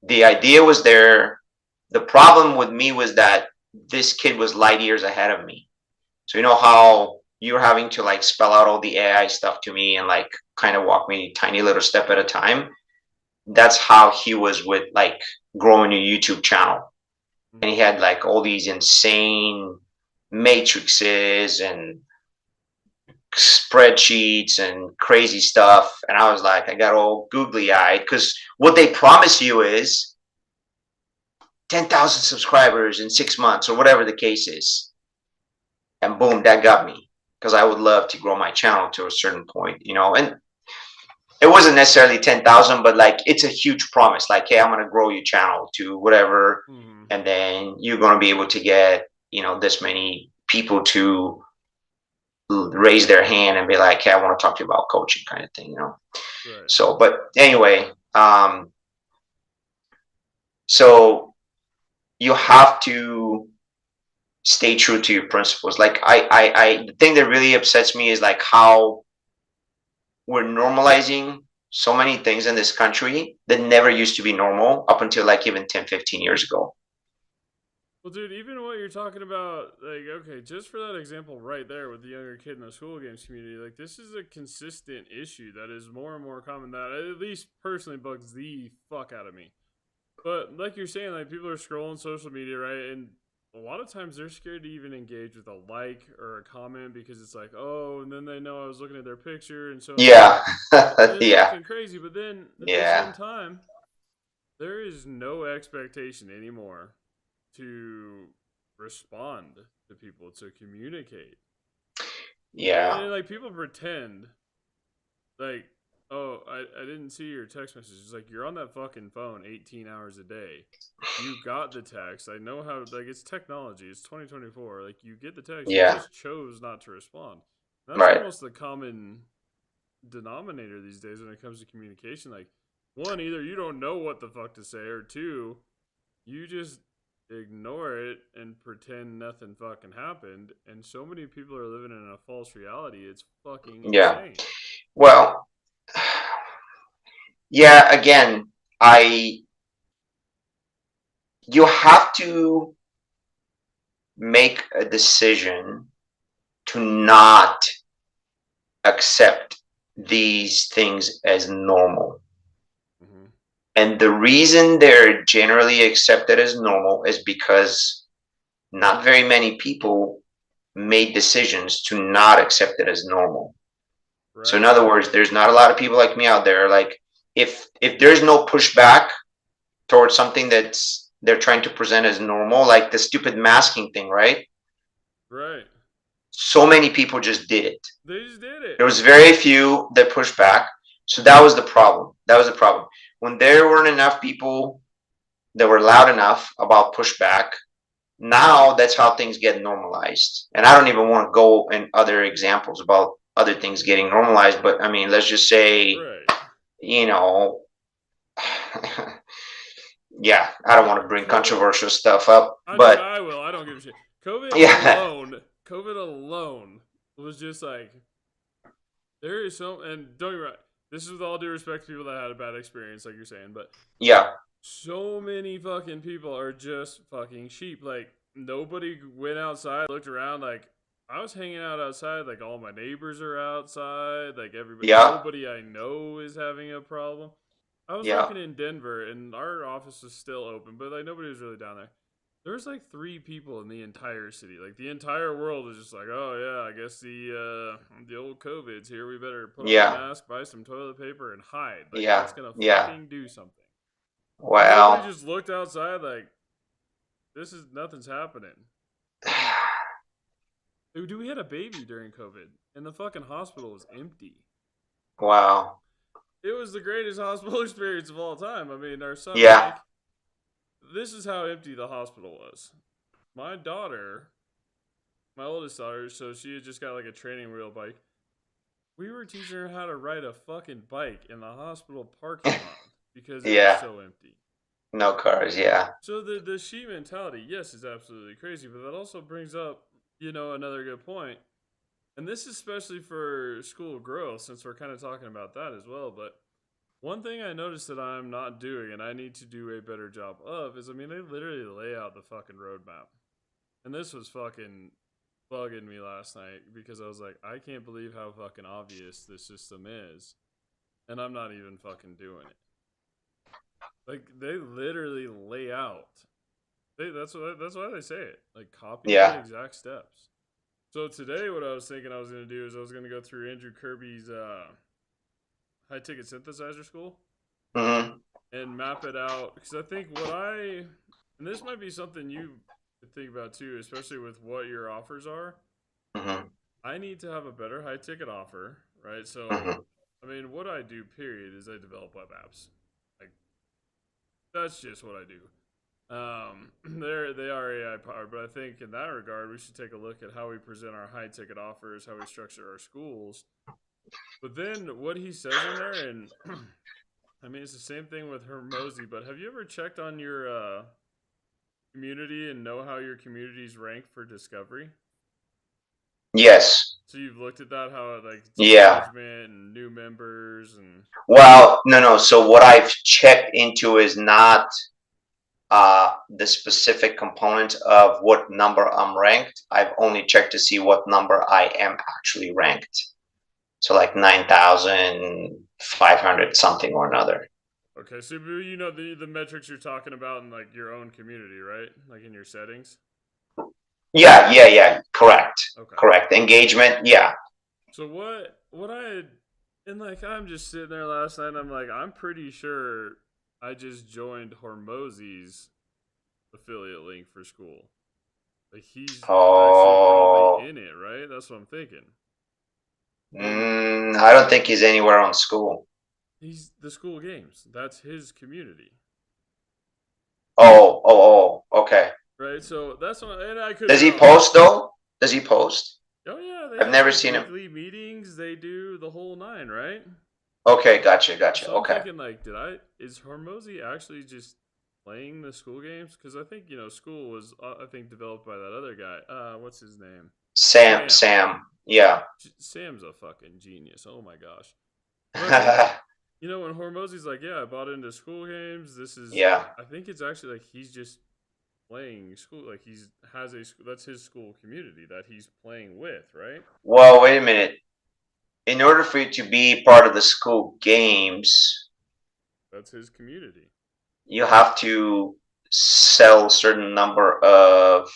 the idea was there. The problem with me was that this kid was light years ahead of me. So, how you're having to like spell out all the AI stuff to me and like kind of walk me tiny little step at a time. that's how he was with like growing a YouTube channel. And he Mm-hmm. had like all these insane matrices and spreadsheets and crazy stuff. And I was like, I got all googly eyed because what they promise you is 10,000 subscribers in 6 months or whatever the case is. And boom, that got me because I would love to grow my channel to a certain point, you know. And it wasn't necessarily 10,000, but like it's a huge promise. Like, hey, I'm going to grow your channel to whatever. Mm-hmm. And then you're going to be able to get, you know, this many people to raise their hand and be like, hey, I want to talk to you about coaching kind of thing, you know. Right. So, but anyway, so you have to stay true to your principles. Like the thing that really upsets me is like how we're normalizing so many things in this country that never used to be normal up until like even 10, 15 years ago. Well, dude, even what you're talking about, like, okay, just for that example right there with the younger kid in the school games community, like, this is a consistent issue that is more and more common that at least personally bugs the fuck out of me. But like you're saying, like, people are scrolling social media, right? And a lot of times they're scared to even engage with a like or a comment because it's like, oh, and then they know I was looking at their picture and so and so. Yeah. It's Yeah. fucking crazy. But then at the Yeah. same time, there is no expectation anymore to respond to people, to communicate. Yeah. And like people pretend like, oh, I didn't see your text message. It's like you're on that fucking phone 18 hours a day. You got the text. I know how, like, it's technology. It's 2024. Like, you get the text. You Yeah. just chose not to respond. That's Right. almost the common denominator these days when it comes to communication. Like, one, either you don't know what the fuck to say, or two, you just ignore it and pretend nothing fucking happened. And so many people are living in a false reality. It's fucking Yeah. insane. Well, yeah, again, I you have to make a decision to not accept these things as normal. Mm-hmm. And the reason they're generally accepted as normal is because not very many people made decisions to not accept it as normal. So in Right. other words, there's not a lot of people like me out there. Like if there's no pushback towards something that's they're trying to present as normal, like the stupid masking thing, right? Right. So many people just did it. They just did it. There was very few that pushed back. So that was the problem. That was the problem. When there weren't enough people that were loud enough about pushback, now that's how things get normalized. And I don't even want to go in other examples about other things getting normalized, but I mean, let's just say, Right. you know, yeah, I don't want to bring COVID. controversial stuff up, I mean, but I will. I don't give a shit. COVID yeah, alone. COVID alone was just like there is so. And don't get me wrong. This is with all due respect to people that had a bad experience, like you're saying, but yeah, so many fucking people are just fucking sheep. Like nobody went outside, looked around. Like I was hanging out outside. Like all my neighbors are outside. Like everybody, yeah, nobody I know is having a problem. I was yeah, working in Denver, and our office was still open, but like nobody was really down there. There was like 3 people in the entire city. Like the entire world was just like, oh yeah, I guess the old COVID's here. We better put on a yeah, mask, buy some toilet paper, and hide. Like yeah, that's gonna yeah. fucking do something. And nobody Well, just looked outside like this is nothing's happening. Dude, we had a baby during COVID, and the fucking hospital was empty. wow, It was the greatest hospital experience of all time. I mean, our son yeah, Mike. This is how empty the hospital was. My daughter, my oldest daughter, so she had just got like a training wheel bike. We were teaching her how to ride a fucking bike in the hospital parking lot because it was yeah, so empty. no cars, yeah, So the sheep mentality, yes, is absolutely crazy, but that also brings up, another good point. And this is especially for school growth, since we're kind of talking about that as well. But one thing I noticed that I'm not doing, and I need to do a better job of, is I mean, they literally lay out the fucking roadmap. And this was fucking bugging me last night because I was like, I can't believe how fucking obvious this system is. And I'm not even fucking doing it. Like they literally lay out. That's why they say it. Like copy the Yeah. exact steps. So today, what I was thinking I was gonna do is I was gonna go through Andrew Kirby's high ticket synthesizer school Hmm. and map it out because I think and this might be something you could think about too, especially with what your offers are. Hmm. I need to have a better high ticket offer, right? So, Hmm. I mean, what I do, period, is I develop web apps. Like that's just what I do. They are AI powered, but I think in that regard, we should take a look at how we present our high ticket offers, how we structure our schools. But then what he says in there, and I mean, it's the same thing with Hermosi. But have you ever checked on your community and know how your communities rank for discovery? Yes. So you've looked at that, how like it's Yeah. engagement and new members and Well, no, no. So what I've checked into is not the specific component of what number I'm ranked. I've only checked to see what number I am actually ranked. So like 9,500 something or another. okay. So you know the metrics you're talking about in like your own community, right? Like in your settings. Yeah, yeah, yeah. Correct. Okay. Correct. Engagement. Yeah. So what I had, and like I'm just sitting there last night and I'm like I'm pretty sure I just joined Hormozzi's affiliate link for school. Like he's actually probably Oh, in it, right? That's what I'm thinking. And I don't think he's anywhere on school. he's the school games. That's his community. Oh, oh, oh. Okay. Right? So that's what and I could be Does he wrong. post though? Does he post? Oh yeah, they I've have never like seen him. weekly meetings, they do the whole nine, right? Okay, gotcha, gotcha. So I'm Okay. thinking like, is Hormozy actually just playing the school games? Because I think school was I think developed by that other guy. What's his name? Sam, Sam. Sam. Yeah. Sam's a fucking genius. Oh my gosh. But I think Yeah. when Hormozy's like, yeah, I bought into school games. This is, Yeah. I think it's actually like he's just playing school. Like that's his school community that he's playing with, right? Well, wait a minute. In order for you to be part of the school games, That's his community. you have to sell a certain number of,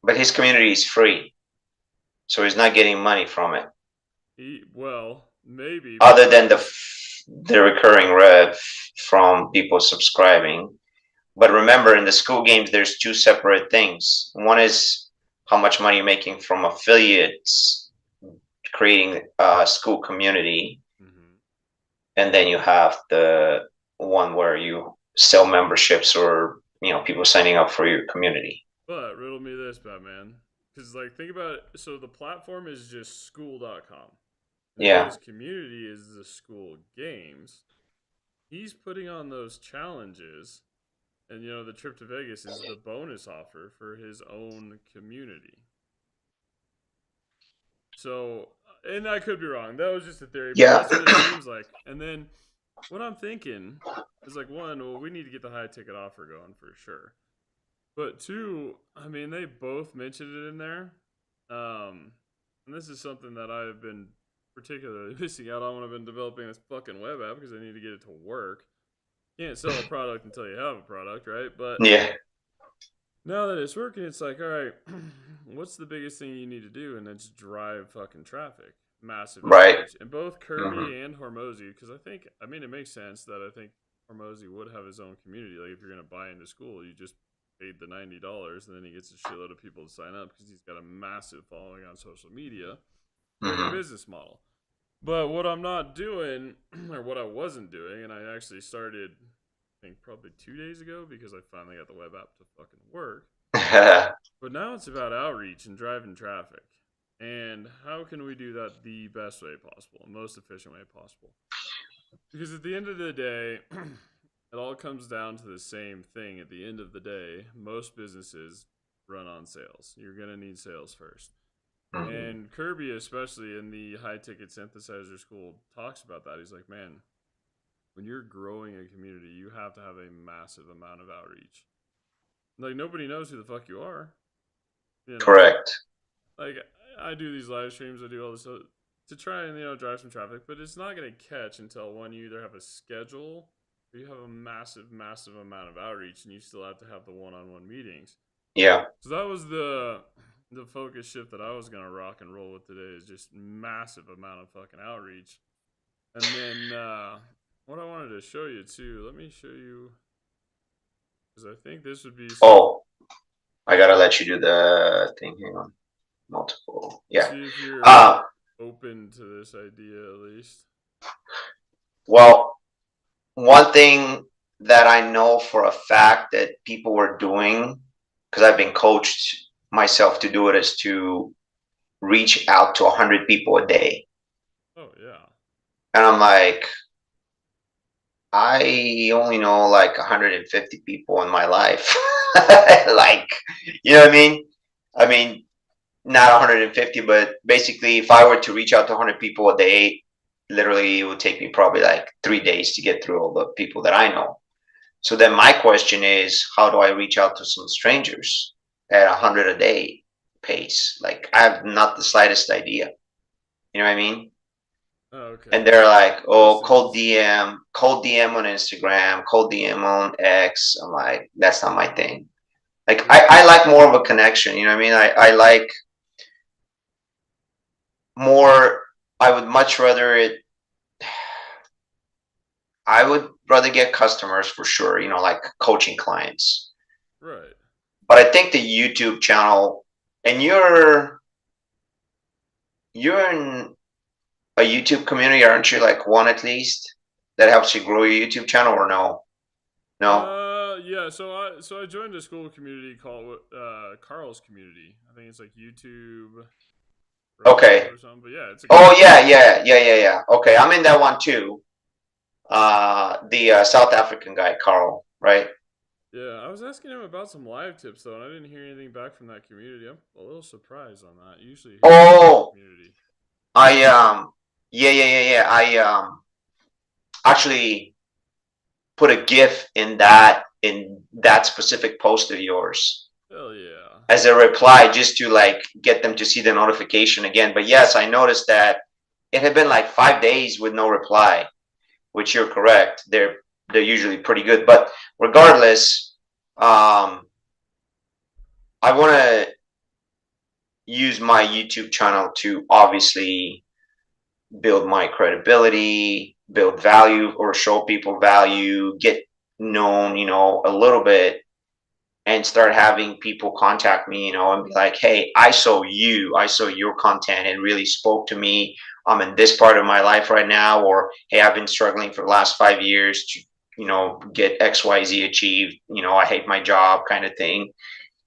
but his community is free, so he's not getting money from it, Well, maybe, but other than the recurring rev from people subscribing. But remember, in the school games, there's two separate things. One is how much money you're making from affiliates, creating a school community, mm-hmm. and then you have the one where you sell memberships or people signing up for your community. But riddle me this, Batman. Because, like, think about it. So the platform is just school.com. And if Yeah. his community is the school games, he's putting on those challenges. And, the trip to Vegas is the bonus offer for his own community. So, and I could be wrong. That was just a theory, but Yeah. that's what it seems like. And then what I'm thinking is like, one, well, we need to get the high ticket offer going for sure. But two, I mean, they both mentioned it in there. And this is something that I've been particularly missing out on when I've been developing this fucking web app because I need to get it to work. Can't sell a product until you have a product, right? But Yeah. now that it's working, it's like, all right, what's the biggest thing you need to do? And it's drive fucking traffic, massive Right. outreach. And both Kirby Mhm. and Hormozy, because I mean, it makes sense that I think Hormozy would have his own community. Like, if you're going to buy into school, you just paid the $90 and then he gets a shitload of people to sign up because he's got a massive following on social media. Great Mhm. business model. But what I'm not doing, or what I wasn't doing, and I actually started, I think probably 2 days ago because I finally got the web app to fucking work. But now it's about outreach and driving traffic. And how can we do that the best way possible, most efficient way possible? Because at the end of the day, it all comes down to the same thing. At the end of the day, most businesses run on sales. You're going to need sales first. Mhm. And Kirby, especially in the high ticket synthesizer school, talks about that. He's like, man, when you're growing a community, you have to have a massive amount of outreach. Like, nobody knows who the fuck you are. Correct. Like, I do these live streams, I do all this to try and drive some traffic, but it's not going to catch until when you either have a schedule or you have a massive, massive amount of outreach, and you still have to have the one-on-one meetings. Yeah. So that was the focus shift that I was gonna rock and roll with today, is just massive amount of fucking outreach. And then what I wanted to show you too, let me show you, because I think this would be Oh, I gotta let you do the thing. Hang on. Multiple. Yeah. see if you're open to this idea at least. Well, one thing that I know for a fact that people were doing, because I've been coached myself to do it, is to reach out to 100 people a day. Oh yeah. And I'm like, I only know like 150 people in my life. Like, you know what I mean? I mean, not 150, but basically, if I were to reach out to 100 people a day, literally, it would take me probably like 3 days to get through all the people that I know. So then my question is, how do I reach out to some strangers at 100 a day pace? Like, I have not the slightest idea. You know what I mean? Oh, okay. And they're like, oh, cold This DM on Instagram, cold DM on X. I'm like, that's not my thing. Like, Yeah. I like more of a connection. You know what I mean? I like more, I would much rather it, I would rather get customers for sure, like coaching clients. Right. But I think the YouTube channel, and you're in a YouTube community, aren't you? Like one at least that helps you grow your YouTube channel, or no? No. Yeah. So I joined a school community called Carl's Community. I think it's like YouTube Okay. or something. But yeah, it's a Oh yeah. Okay, I'm in that one too. The South African guy, Carl, right? Yeah, I was asking him about some live tips though, and I didn't hear anything back from that community. I'm a little surprised on that. Usually, hear from the Oh, community. yeah. I actually put a GIF in that specific post of yours Hell yeah. as a reply, just to like get them to see the notification again. But yes, I noticed that it had been like 5 days with no reply, which you're correct. They're usually pretty good. But regardless, I want to use my YouTube channel to obviously build my credibility, build value, or show people value, get known, a little bit, and start having people contact me, and be like, hey, I saw your content. It really spoke to me. I'm in this part of my life right now, or hey, I've been struggling for the last 5 years to, get XYZ achieved. I hate my job, kind of thing.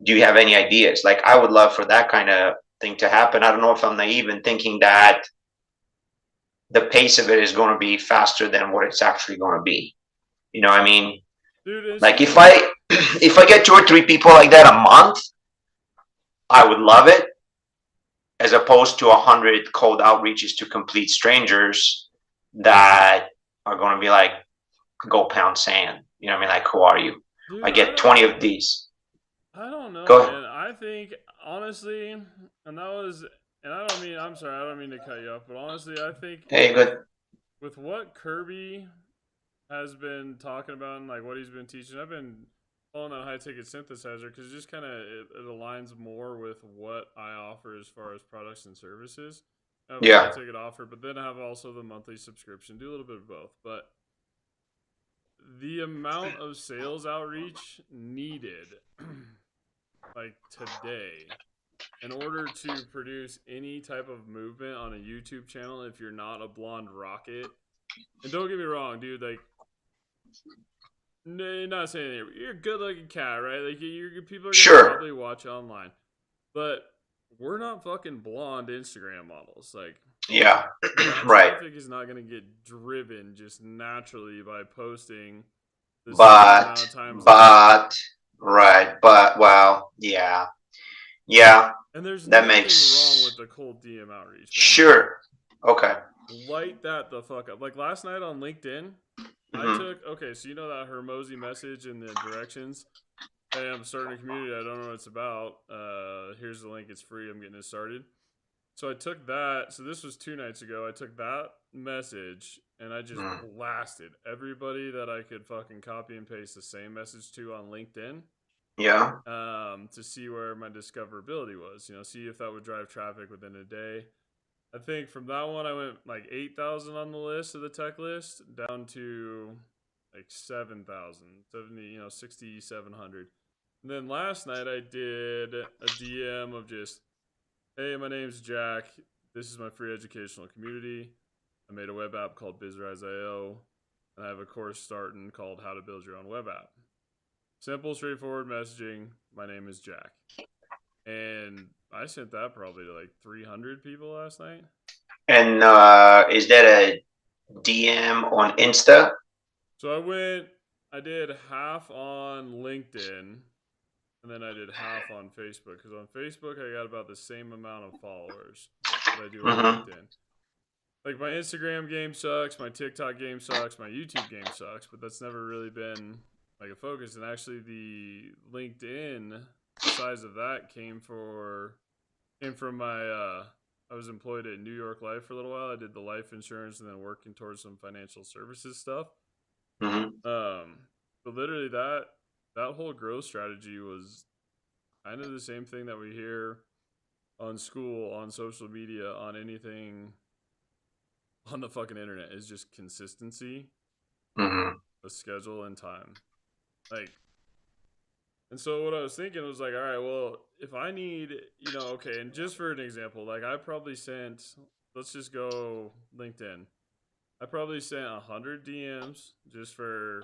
Do you have any ideas? Like, I would love for that kind of thing to happen. I don't know if I'm naive in thinking that the pace of it is going to be faster than what it's actually going to be. You know what I mean? Dude, Like, if I get 2 or 3 people like that a month, I would love it, as opposed to 100 cold outreaches to complete strangers that are going to be like, go pound sand. You know what I mean? Like, who are you? dude, I get 20 of these. I don't know, Go ahead. man. I think honestly, and I don't mean, I'm sorry, I don't mean to cut you off, but honestly, I think Hey, good. with what Kirby has been talking about and like what he's been teaching, I've been following that high ticket synthesizer because it just kind of it aligns more with what I offer as far as products and services. I have a high Yeah. ticket offer, but then I have also the monthly subscription. Do a little bit of both, but the amount of sales outreach needed, like today, in order to produce any type of movement on a YouTube channel, if you're not a blonde rocket, and don't get me wrong, dude, like, no, you're not saying anything. You're a good-looking cat, right? Like, people are gonna Sure. probably watch you online, but we're not fucking blonde Instagram models. Like, Yeah. that Right. traffic is not gonna get driven just naturally by posting the same But, amount of times a day. right. But, well, yeah. Yeah. And there's That nothing wrong with makes, the cold DM outreach, man. sure. Okay. Light that the fuck up. Like last night on LinkedIn, I Mhm. took, okay, so you know that Hermosi message in the directions? Hey, I'm starting a community. I don't know what it's about. Here's the link. It's free. I'm getting it started. So I took that. So this was 2 nights ago. I took that message and I just Mm. blasted everybody that I could fucking copy and paste the same message to on LinkedIn. Yeah. To see where my discoverability was. See if that would drive traffic within a day. I think from that one I went like 8,000 on the list of the tech list down to like 7,000, 6,700. And then last night I did a DM of just, hey, my name's Jack. This is my free educational community. I made a web app called BizRise.io, and I have a course starting called How to Build Your Own Web App. Simple, straightforward messaging. My name is Jack. And I sent that probably to like 300 people last night. And is that a DM on Insta? So I did half on LinkedIn, and then I did half on Facebook. Because on Facebook, I got about the same amount of followers that I do on Mm-hmm. LinkedIn. Like my Instagram game sucks, my TikTok game sucks, my YouTube game sucks, but that's never really been like a focus. And actually, the LinkedIn, the size of that came from my. I was employed at New York Life for a little while. I did the life insurance and then working towards some financial services stuff. Mm-hmm. But literally that whole growth strategy was kind of the same thing that we hear on school, on social media, on anything on the fucking internet is just consistency, Mm-hmm. a schedule, and time. Like, and so what I was thinking was like, all right, well, if I need, okay, and just for an example, like I probably sent, let's just go LinkedIn. I probably sent 100 DMs just for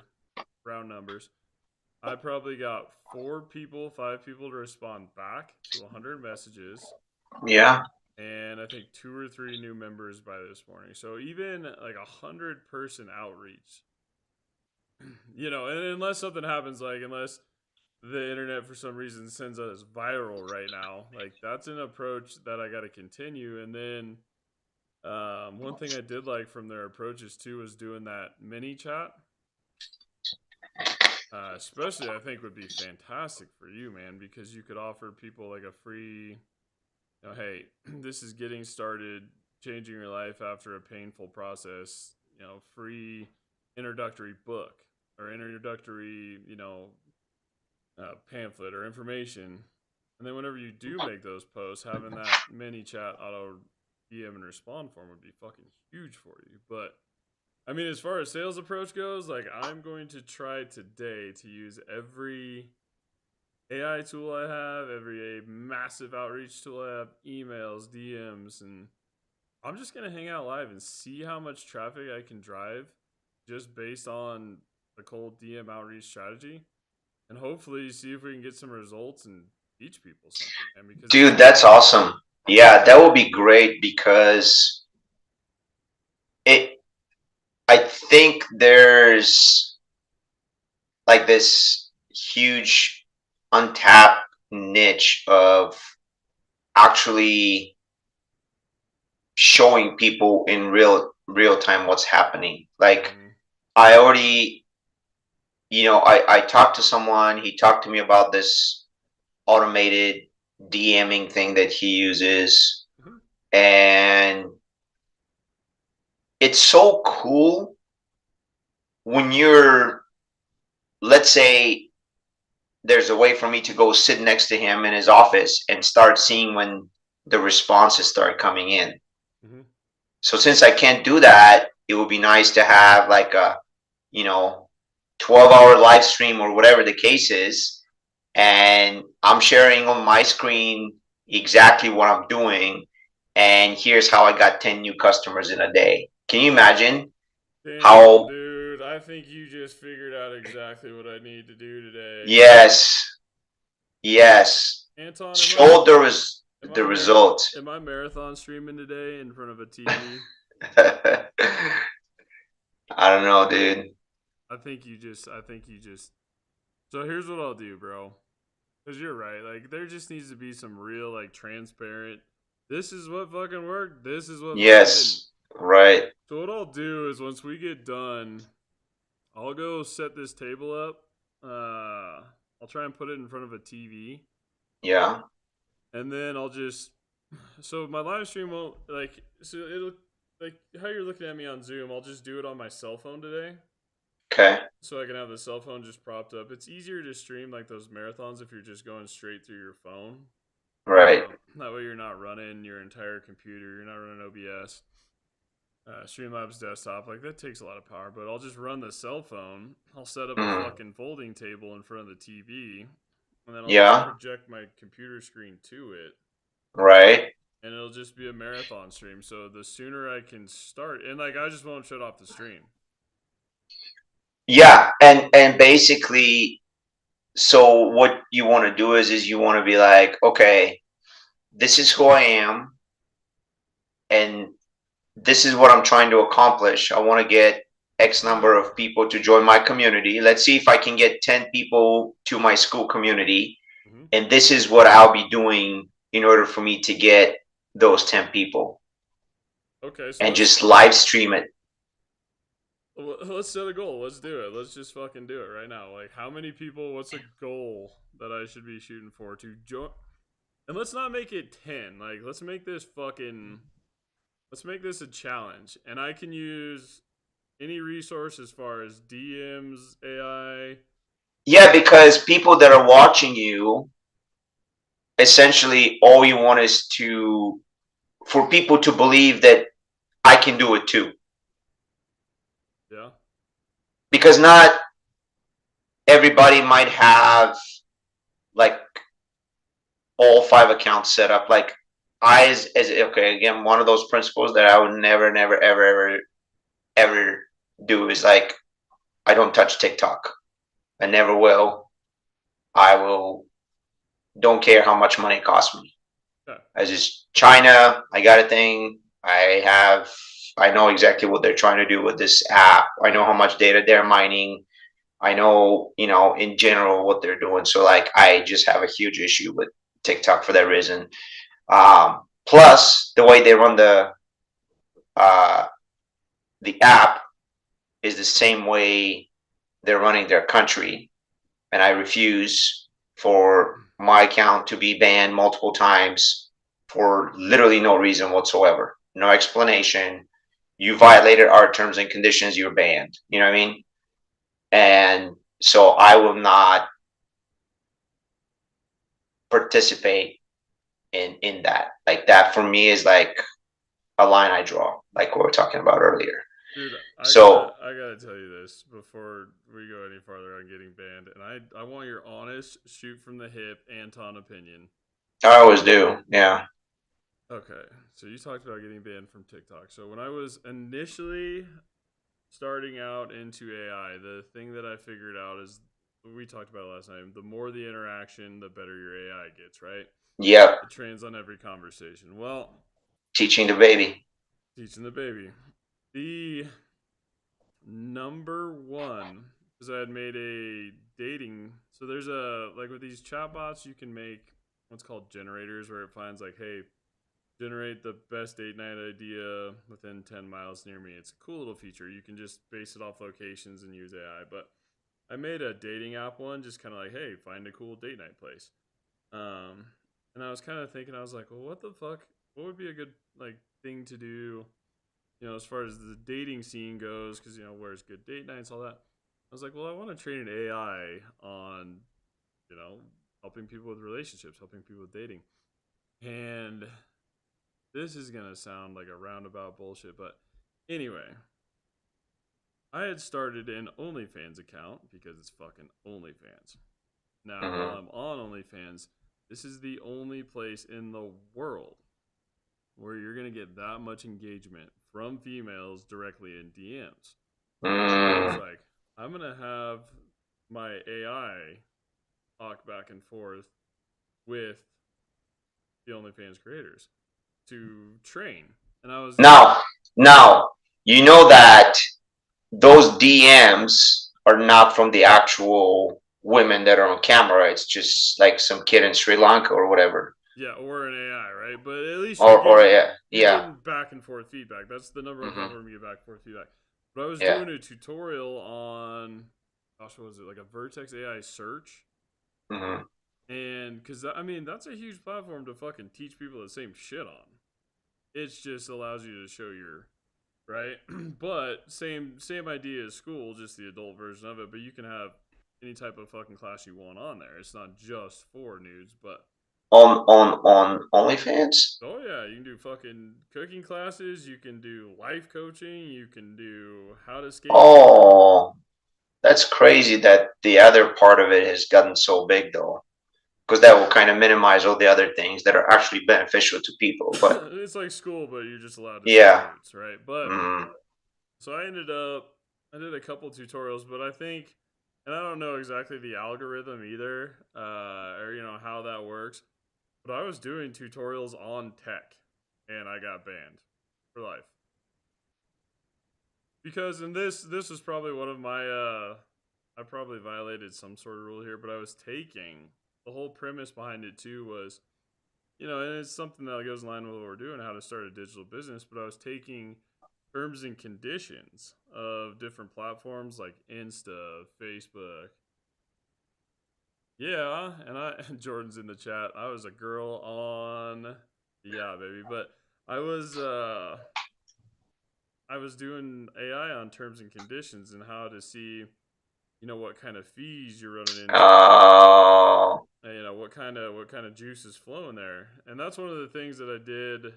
round numbers. I probably got 5 people to respond back to 100 messages. Yeah. And I think 2 or 3 new members by this morning. So even like 100-person outreach, and unless something happens, like unless the internet for some reason sends us viral right now, like that's an approach that I got to continue. And then one thing I did like from their approaches too was doing that mini chat. Especially, I think would be fantastic for you, man, because you could offer people like a free, hey, this is getting started, changing your life after a painful process, free introductory book or introductory, pamphlet or information. And then whenever you do make those posts, having that mini chat auto DM and respond form would be fucking huge for you. But I mean, as far as sales approach goes, like I'm going to try today to use every AI tool I have, every massive outreach tool I have, emails, DMs, and I'm just gonna hang out live and see how much traffic I can drive just based on the cold DM outreach strategy, and hopefully see if we can get some results and teach people something. Man, because Dude, that's awesome. Yeah, that would be great because I think there's like this huge untapped niche of actually showing people in real time what's happening. Like I already, I talked to someone, he talked to me about this automated DMing thing that he uses, and it's so cool when you're, let's say there's a way for me to go sit next to him in his office and start seeing when the responses start coming in. So since I can't do that, it would be nice to have like a 12-hour live stream or whatever the case is, and I'm sharing on my screen exactly what I'm doing, and here's how I got 10 new customers in a day. Can you imagine? Damn, how dude, I think you just figured out exactly what I need to do today. Yes, Anton, show the result. Am I marathon streaming today in front of a TV? I don't know, dude. I think you just. So here's what I'll do, bro. Because you're right. Like, there just needs to be some real, like, transparent. This is what fucking worked. This is what Yes, fucking didn't. right. So what I'll do is once we get done, I'll go set this table up. I'll try and put it in front of a TV. Yeah. And then I'll just So my live stream won't like. So it'll like how you're looking at me on Zoom. I'll just do it on my cell phone today, Okay. so I can have the cell phone just propped up. It's easier to stream like those marathons if you're just going straight through your phone. Right. That way you're not running your entire computer. You're not running OBS. Streamlabs desktop, like that takes a lot of power, but I'll just run the cell phone. I'll set up a Mm. fucking folding table in front of the TV, and then I'll just Yeah. project my computer screen to it, Right. and it'll just be a marathon stream. So the sooner I can start, and like I just won't shut off the stream. Yeah. And basically, so what you want to do is you want to be like, okay, this is who I am, and this is what I'm trying to accomplish. I want to get X number of people to join my community. Let's see if I can get 10 people to my school community. Mm-hmm. And this is what I'll be doing in order for me to get those 10 people. Okay, so and just live stream it. let's set a goal. Let's do it. Let's just fucking do it right now. Like, how many people? What's a goal that I should be shooting for to join? And let's not make it 10. Like, let's make this fucking. Let's make this a challenge. And I can use any resource as far as DMs, AI. Yeah, because people that are watching you, essentially, all you want is for people to believe that I can do it too. Yeah. Because not everybody might have like all 5 accounts set up. Like I as okay, again, one of those principles that I would never, never, ever, ever, ever do is like I don't touch TikTok. I never will. I will don't care how much money it costs me. Yeah. I just China, I got a thing. I know exactly what they're trying to do with this app. I know how much data they're mining. I know, in general what they're doing. So like I just have a huge issue with TikTok for that reason. Plus the way they run uh, the app is the same way they're running their country. And I refuse for my account to be banned multiple times for literally no reason whatsoever. No explanation. You violated our terms and conditions, you're banned. You know what I mean? And so I will not participate in that. Like that for me is like a line I draw, like what we were talking about earlier. Dude, I gotta tell you this before we go any farther on getting banned, and I want your honest, shoot from the hip, Anton opinion. I always do, yeah. Okay, so you talked about getting banned from TikTok. So when I was initially starting out into AI, the thing that I figured out is we talked about it last night. The more the interaction, the better your AI gets, right? Yep. It trains on every conversation. Well, teaching the baby. Teaching the baby. The number one is I had made a dating. So there's like with these chatbots, you can make what's called generators, where it finds like, hey, generate the best date night idea within 10 miles near me. It's a cool little feature. You can just base it off locations and use AI. But I made a dating app one, just kind of like, hey, find a cool date night place. And I was kind of thinking, I was like, well, what the fuck? What would be a good like thing to do? As far as the dating scene goes, because where's good date nights, all that. I was like, well, I want to train an AI on, helping people with relationships, helping people with dating. And this is gonna sound like a roundabout bullshit, but anyway, I had started an OnlyFans account because it's fucking OnlyFans. Now, while I'm on OnlyFans, this is the only place in the world where you're going to get that much engagement from females directly in DMs. I was like, I'm going to have my AI talk back and forth with the OnlyFans creators to train. And I was now, you know that those DMs are not from the actual women that are on camera. It's just like some kid in Sri Lanka or whatever. Yeah, or an AI, right? But at least you're getting back and forth feedback. That's the number one problem to get back and forth feedback. But I was doing a tutorial on, gosh, what was it? Like a Vertex AI search. And because I mean, that's a huge platform to fucking teach people the same shit on. It just allows you to show your right, but same idea as school, just the adult version of it. But you can have any type of fucking class you want on there. It's not just for nudes, but On OnlyFans? oh yeah, you can do fucking cooking classes. You can do life coaching. You can do how to skateboard. Oh, that's crazy that the other part of it has gotten so big though, because that will kind of minimize all the other things that are actually beneficial to people. But It's like school, but you're just allowed to see yeah, nudes, right? But mm, so I did a couple tutorials, but I think, and I don't know exactly the algorithm either, or how that works. But I was doing tutorials on tech, and I got banned for life because in this was probably one of my I probably violated some sort of rule here, but I was taking the whole premise behind it too was and it's something that goes in line with what we're doing, how to start a digital business. But I was taking terms and conditions of different platforms like Insta, Facebook. Yeah, and Jordan's in the chat. I was a girl on yeah, baby. But I was uh I was doing AI on terms and conditions and how to see, what kind of fees you're running into, oh, and, what kind of juice is flowing there. And that's one of the things that I did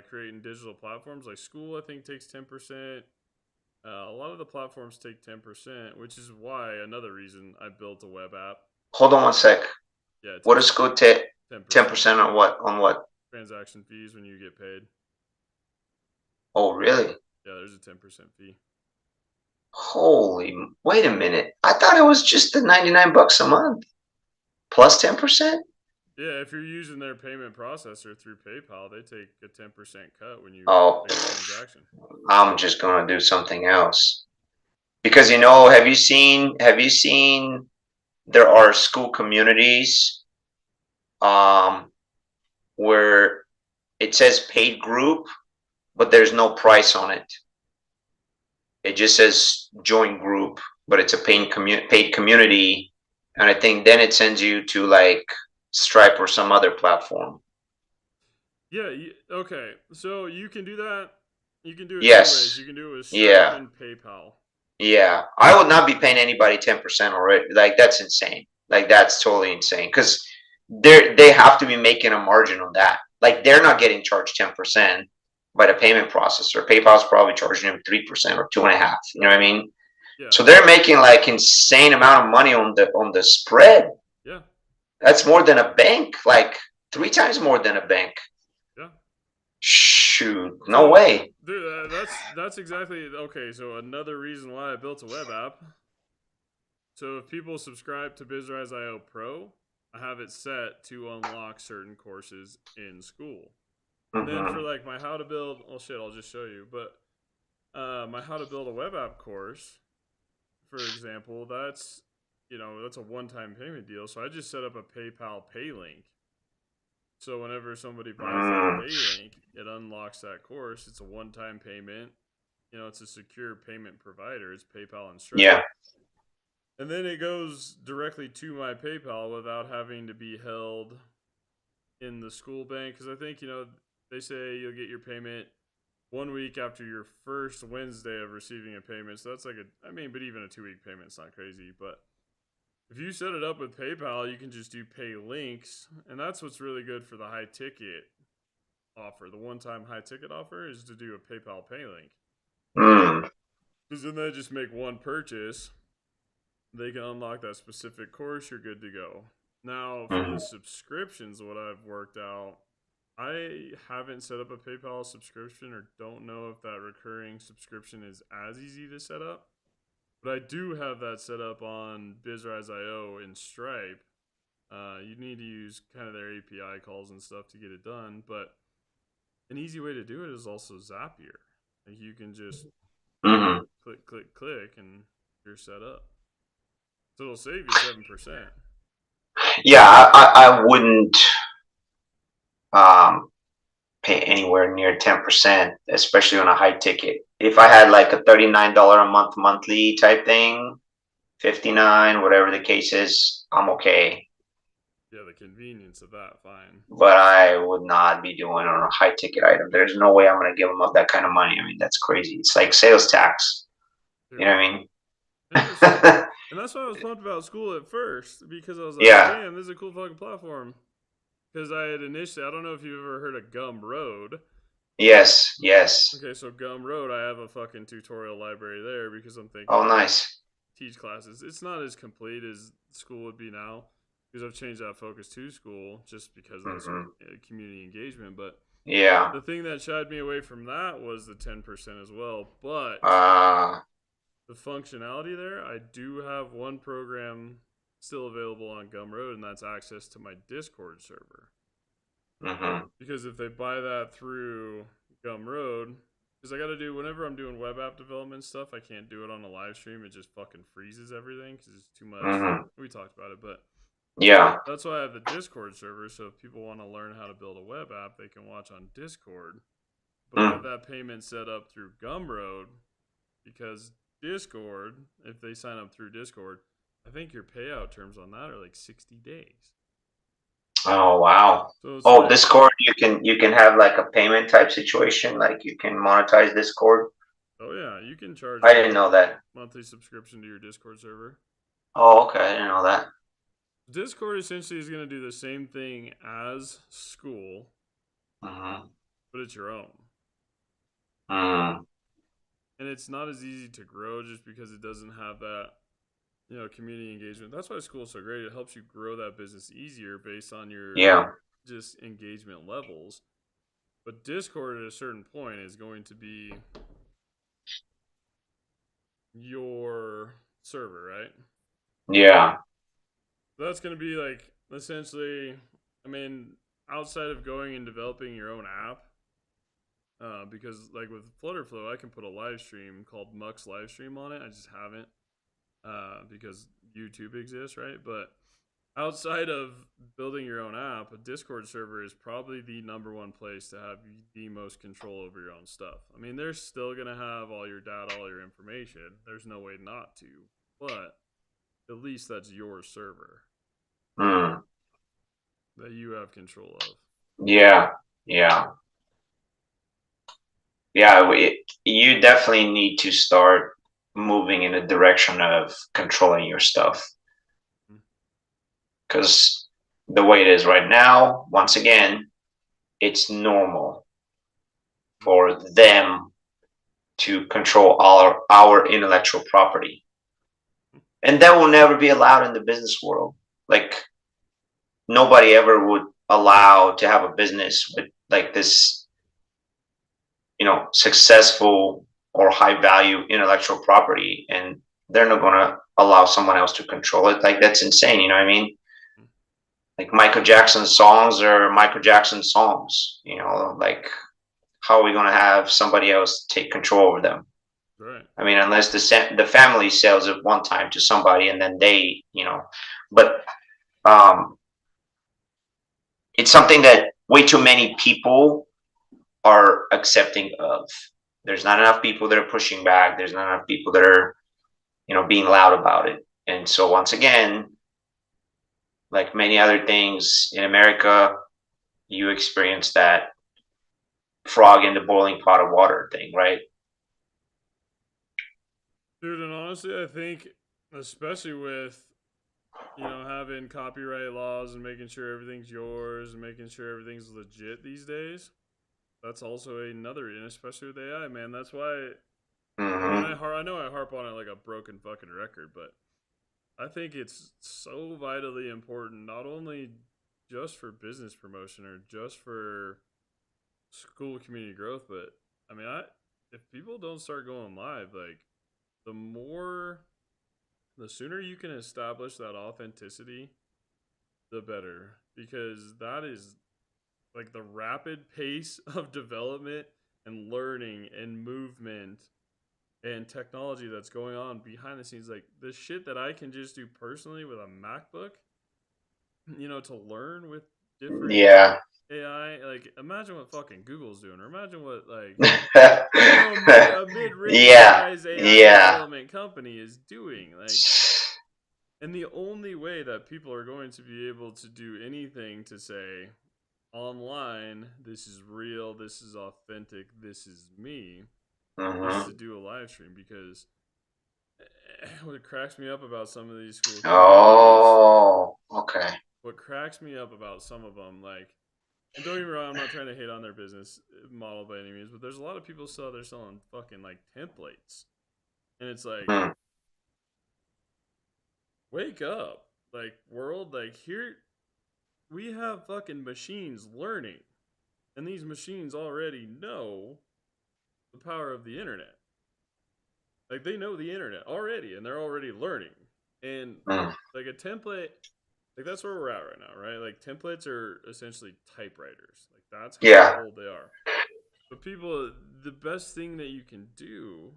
creating digital platforms like school. I think takes 10%. A lot of the platforms take 10%, which is why another reason I built a web app. hold on one sec. Yeah, it What takes is good? 10% 10% on what? On what? transaction fees when you get paid. Oh, really? Yeah, there's a 10% fee. Holy, wait a minute. I thought it was just the $99 a month plus 10%. Yeah, if you're using their payment processor through PayPal, they take a 10% cut when you Oh, make a transaction. I'm just gonna do something else because have you seen there are school communities um where it says paid group, but there's no price on it. It just says join group, but it's a paid community, and I think then it sends you to like Stripe or some other platform. Yeah, okay. So you can do that. You can do it two ways. Yes. You can do it with Stripe Yeah. and PayPal. Yeah. I would not be paying anybody 10% already. Like that's insane. Like that's totally insane because they have to be making a margin on that. Like they're not getting charged 10% by the payment processor. PayPal's probably charging them 3% or 2.5%. You know what I mean? Yeah. So they're making like insane amount of money on the spread. Yeah. That's more than a bank, like 3 times more than a bank. Yeah. Shoot, no So, way. dude, that's exactly okay. So another reason why I built a web app. So if people subscribe to BizRise.io Pro, I have it set to unlock certain courses in school. And then for like my how to build, well, shit, I'll just show you. But my how to build a web app course, for example, that's a one-time payment deal. So I just set up a PayPal pay link. So whenever somebody buys that pay link, it unlocks that course. It's a one-time payment. It's a secure payment provider. It's PayPal and Stripe. Yeah. And then it goes directly to my PayPal without having to be held in the school bank. Because I think, they say you'll get your payment 1 week after your first Wednesday of receiving a payment. So that's but even a 2-week payment's not crazy. But if you set it up with PayPal, you can just do pay links. And that's what's really good for the high ticket offer. The one-time high ticket offer is to do a PayPal pay link. Because then they just make one purchase. They can unlock that specific course. You're good to go. Now, for the subscriptions, what I've worked out, I haven't set up a PayPal subscription or don't know if that recurring subscription is as easy to set up. But I do have that set up on BizRise.io in Stripe. You need to use kind of their API calls and stuff to get it done. But an easy way to do it is also Zapier. Like you can just click, click, click, and you're set up. So it'll save you 7%. Yeah, I wouldn't pay anywhere near 10%, especially on a high ticket. If I had like a $39 a month monthly type thing, 59, whatever the case is, I'm okay. Yeah, the convenience of that, fine. But I would not be doing on a high ticket item. There's no way I'm going to give them up that kind of money. I mean, that's crazy. It's like sales tax. You Dude, know what I mean? 100%. And that's why I was pumped about school at first, because I was like, Yeah. damn, this is a cool fucking platform. Because I had initially, I don't know if you've ever heard of Gumroad. Yes. Yes. Okay, so Gumroad, I have a fucking tutorial library there because I'm thinking, Oh, nice. teach classes. It's not as complete as school would be now because I've changed that focus to school just because that's community engagement. But Yeah. the thing that shied me away from that was the 10% as well. But the functionality there, I do have one program still available on Gumroad, and that's access to my Discord server. Because if they buy that through Gumroad, because I got to do, whenever I'm doing web app development stuff, I can't do it on a live stream. It just fucking freezes everything because it's too much. We talked about it, but yeah, that's why I have the Discord server. So if people want to learn how to build a web app, they can watch on Discord. But I have that payment set up through Gumroad because Discord, if they sign up through Discord, I think your payout terms on that are like 60 days. Oh wow. So like, Discord, you can have like a payment type situation, like you can monetize Discord. Oh yeah, you can charge. I didn't know that. Monthly subscription to your Discord server. Oh, okay, I didn't know that. Discord essentially is going to do the same thing as school, but it's your own. And it's not as easy to grow just because it doesn't have that, community engagement. That's why school is so great. It helps you grow that business easier based on your just engagement levels. But Discord at a certain point is going to be your server, right? Yeah. That's going to be like essentially, I mean, outside of going and developing your own app, because like with Flutterflow, I can put a live stream called Mux Live Stream on it. I just haven't because YouTube exists, right? But outside of building your own app, a Discord server is probably the number one place to have the most control over your own stuff. I mean, they're still going to have all your data, all your information. There's no way not to. But at least that's your server that you have control of. Yeah. You definitely need to start moving in the direction of controlling your stuff. Because the way it is right now, once again, it's normal for them to control our intellectual property. And that will never be allowed in the business world. Like, nobody ever would allow to have a business with like this, successful or high value intellectual property, and they're not going to allow someone else to control it. Like, that's insane. You know what I mean? Like, Michael Jackson's songs are Michael Jackson's songs, like, how are we going to have somebody else take control over them? Right. I mean, unless the family sells it one time to somebody and then they, but it's something that way too many people are accepting of. There's not enough people that are pushing back. There's not enough people that are, being loud about it. And so once again, like many other things in America, you experience that frog in the boiling pot of water thing, right? Dude, and honestly, I think, especially with, having copyright laws and making sure everything's yours and making sure everything's legit these days, that's also another, and especially with AI, man. That's why I know I harp on it like a broken fucking record, but I think it's so vitally important, not only just for business promotion or just for school community growth, but I mean, if people don't start going live, like the sooner you can establish that authenticity, the better, because that is like the rapid pace of development and learning and movement and technology that's going on behind the scenes. Like the shit that I can just do personally with a MacBook, to learn with different AI. Like, imagine what fucking Google's doing, or imagine what like a mid-range size AI development company is doing. Like, And the only way that people are going to be able to do anything to say online, this is real, this is authentic, this is me, is Mm-hmm. to do a live stream. Because what cracks me up about some of these school communities, Oh, okay. what cracks me up about some of them, like, and don't get me wrong, I'm not trying to hate on their business model by any means, but there's a lot of people still out there selling fucking like templates. And it's like, Mm, wake up. Like, world, like, here, we have fucking machines learning. And these machines already know the power of the internet. Like, they know the internet already, and they're already learning. And, mm. like, a template, like, that's where we're at right now, right? Like, templates are essentially typewriters. Like, that's how Yeah. old they are. But people, the best thing that you can do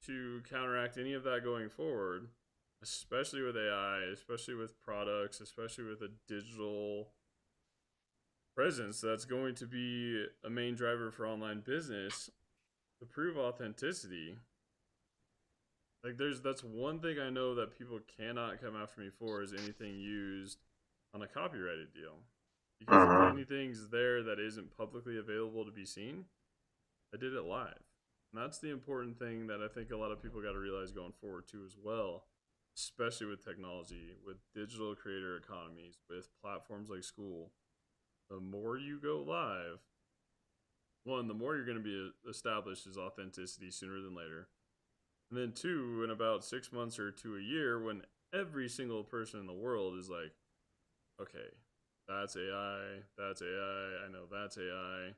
to counteract any of that going forward, especially with AI, especially with products, especially with a digital presence that's going to be a main driver for online business, to prove authenticity. Like, that's one thing I know that people cannot come after me for, is anything used on a copyrighted deal. Because if Mm-hmm. anything's there that isn't publicly available to be seen, I did it live. And that's the important thing that I think a lot of people got to realize going forward too as well, especially with technology, with digital creator economies, with platforms like School. The more you go live, one, the more you're going to be established as authenticity sooner than later. And then two, in about 6 months or to a year, when every single person in the world is like, okay, that's AI, that's AI, I know that's AI.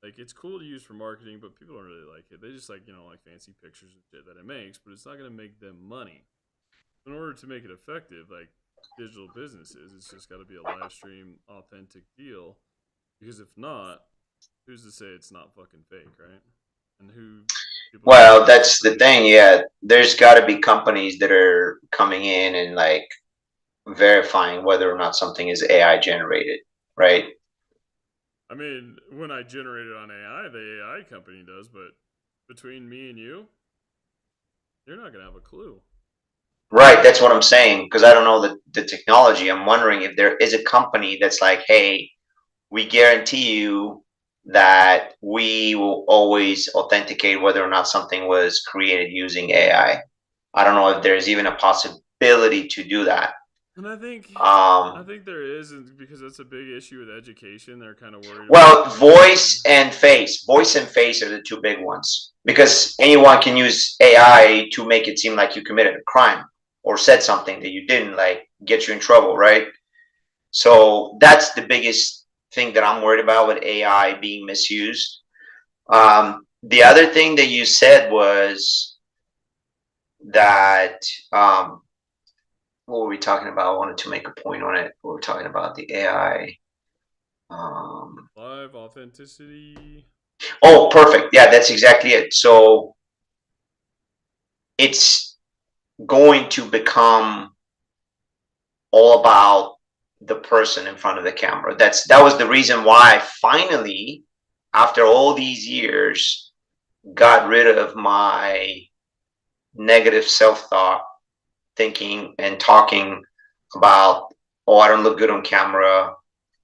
Like, it's cool to use for marketing, but people don't really like it. They just like, like fancy pictures and shit that it makes, but it's not going to make them money. In order to make it effective, like digital businesses, it's just got to be a live stream, authentic deal. Because if not, who's to say it's not fucking fake, right? And who people are going to Well, fall that's for the these thing. things. Yeah, there's got to be companies that are coming in and like verifying whether or not something is AI generated, right? I mean, when I generate it on AI, the AI company does, but between me and you, you're not going to have a clue. Right. That's what I'm saying because I don't know the technology. I'm wondering if there is a company that's like, hey, we guarantee you that we will always authenticate whether or not something was created using AI. I don't know if there's even a possibility to do that. And I Um, think there is, because that's a big issue with education. They're kind of worried about well, education. voice and face are the two big ones because anyone can use AI to make it seem like you committed a crime or said something that you didn't, like get you in trouble, right? So that's the biggest thing that I'm worried about with AI being misused. The other thing that you said was that what were we talking about? I wanted to make a point on it. We were talking about the AI. Um, Live authenticity. oh, perfect. Yeah, that's exactly it. So it's going to become all about the person in front of the camera. That was the reason why I finally, after all these years, got rid of my negative self-thought, thinking and talking about, oh, I don't look good on camera.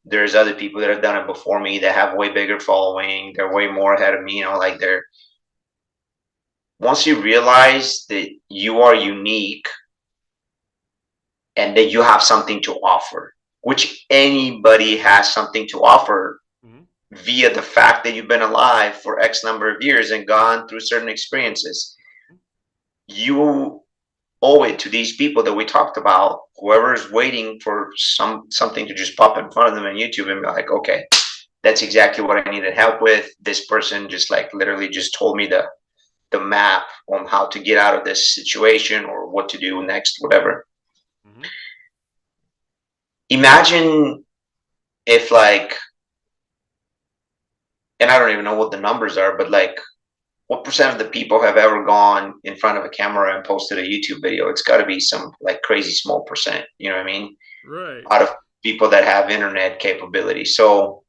There's other people that have done it before me that have way bigger following. They're way more ahead of me. Like they're, once you realize that you are unique and that you have something to offer, which anybody has something to offer Mm-hmm. via the fact that you've been alive for X number of years and gone through certain experiences. You owe it to these people that we talked about, whoever is waiting for something to just pop in front of them on YouTube and be like, okay, that's exactly what I needed help with. This person just like literally just told me the map on how to get out of this situation or what to do next, whatever. Mm-hmm. Imagine if like, and I don't even know what the numbers are, but like what percent of the people have ever gone in front of a camera and posted a YouTube video? It's got to be some like crazy small percent. You know what I mean? Right. Out of people that have internet capability. So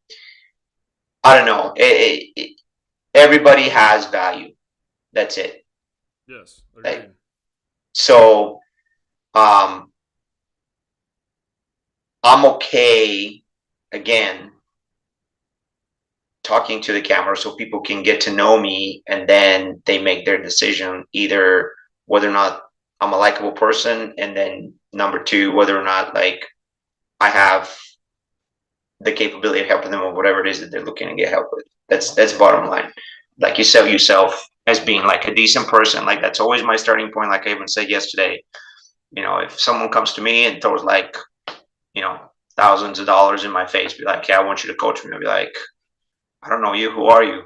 I don't know. Everybody has value. That's it. Yes. Like Agreed. so. I'm okay, again, talking to the camera so people can get to know me, and then they make their decision, either whether or not I'm a likable person, and then number two, whether or not like I have the capability of helping them with whatever it is that they're looking to get help with. That's bottom line. Like, you sell yourself as being like a decent person. Like, that's always my starting point. Like I even said yesterday, if someone comes to me and throws like, thousands of dollars in my face, be like, yeah, I want you to coach me. I'll be like, I don't know you. Who are you?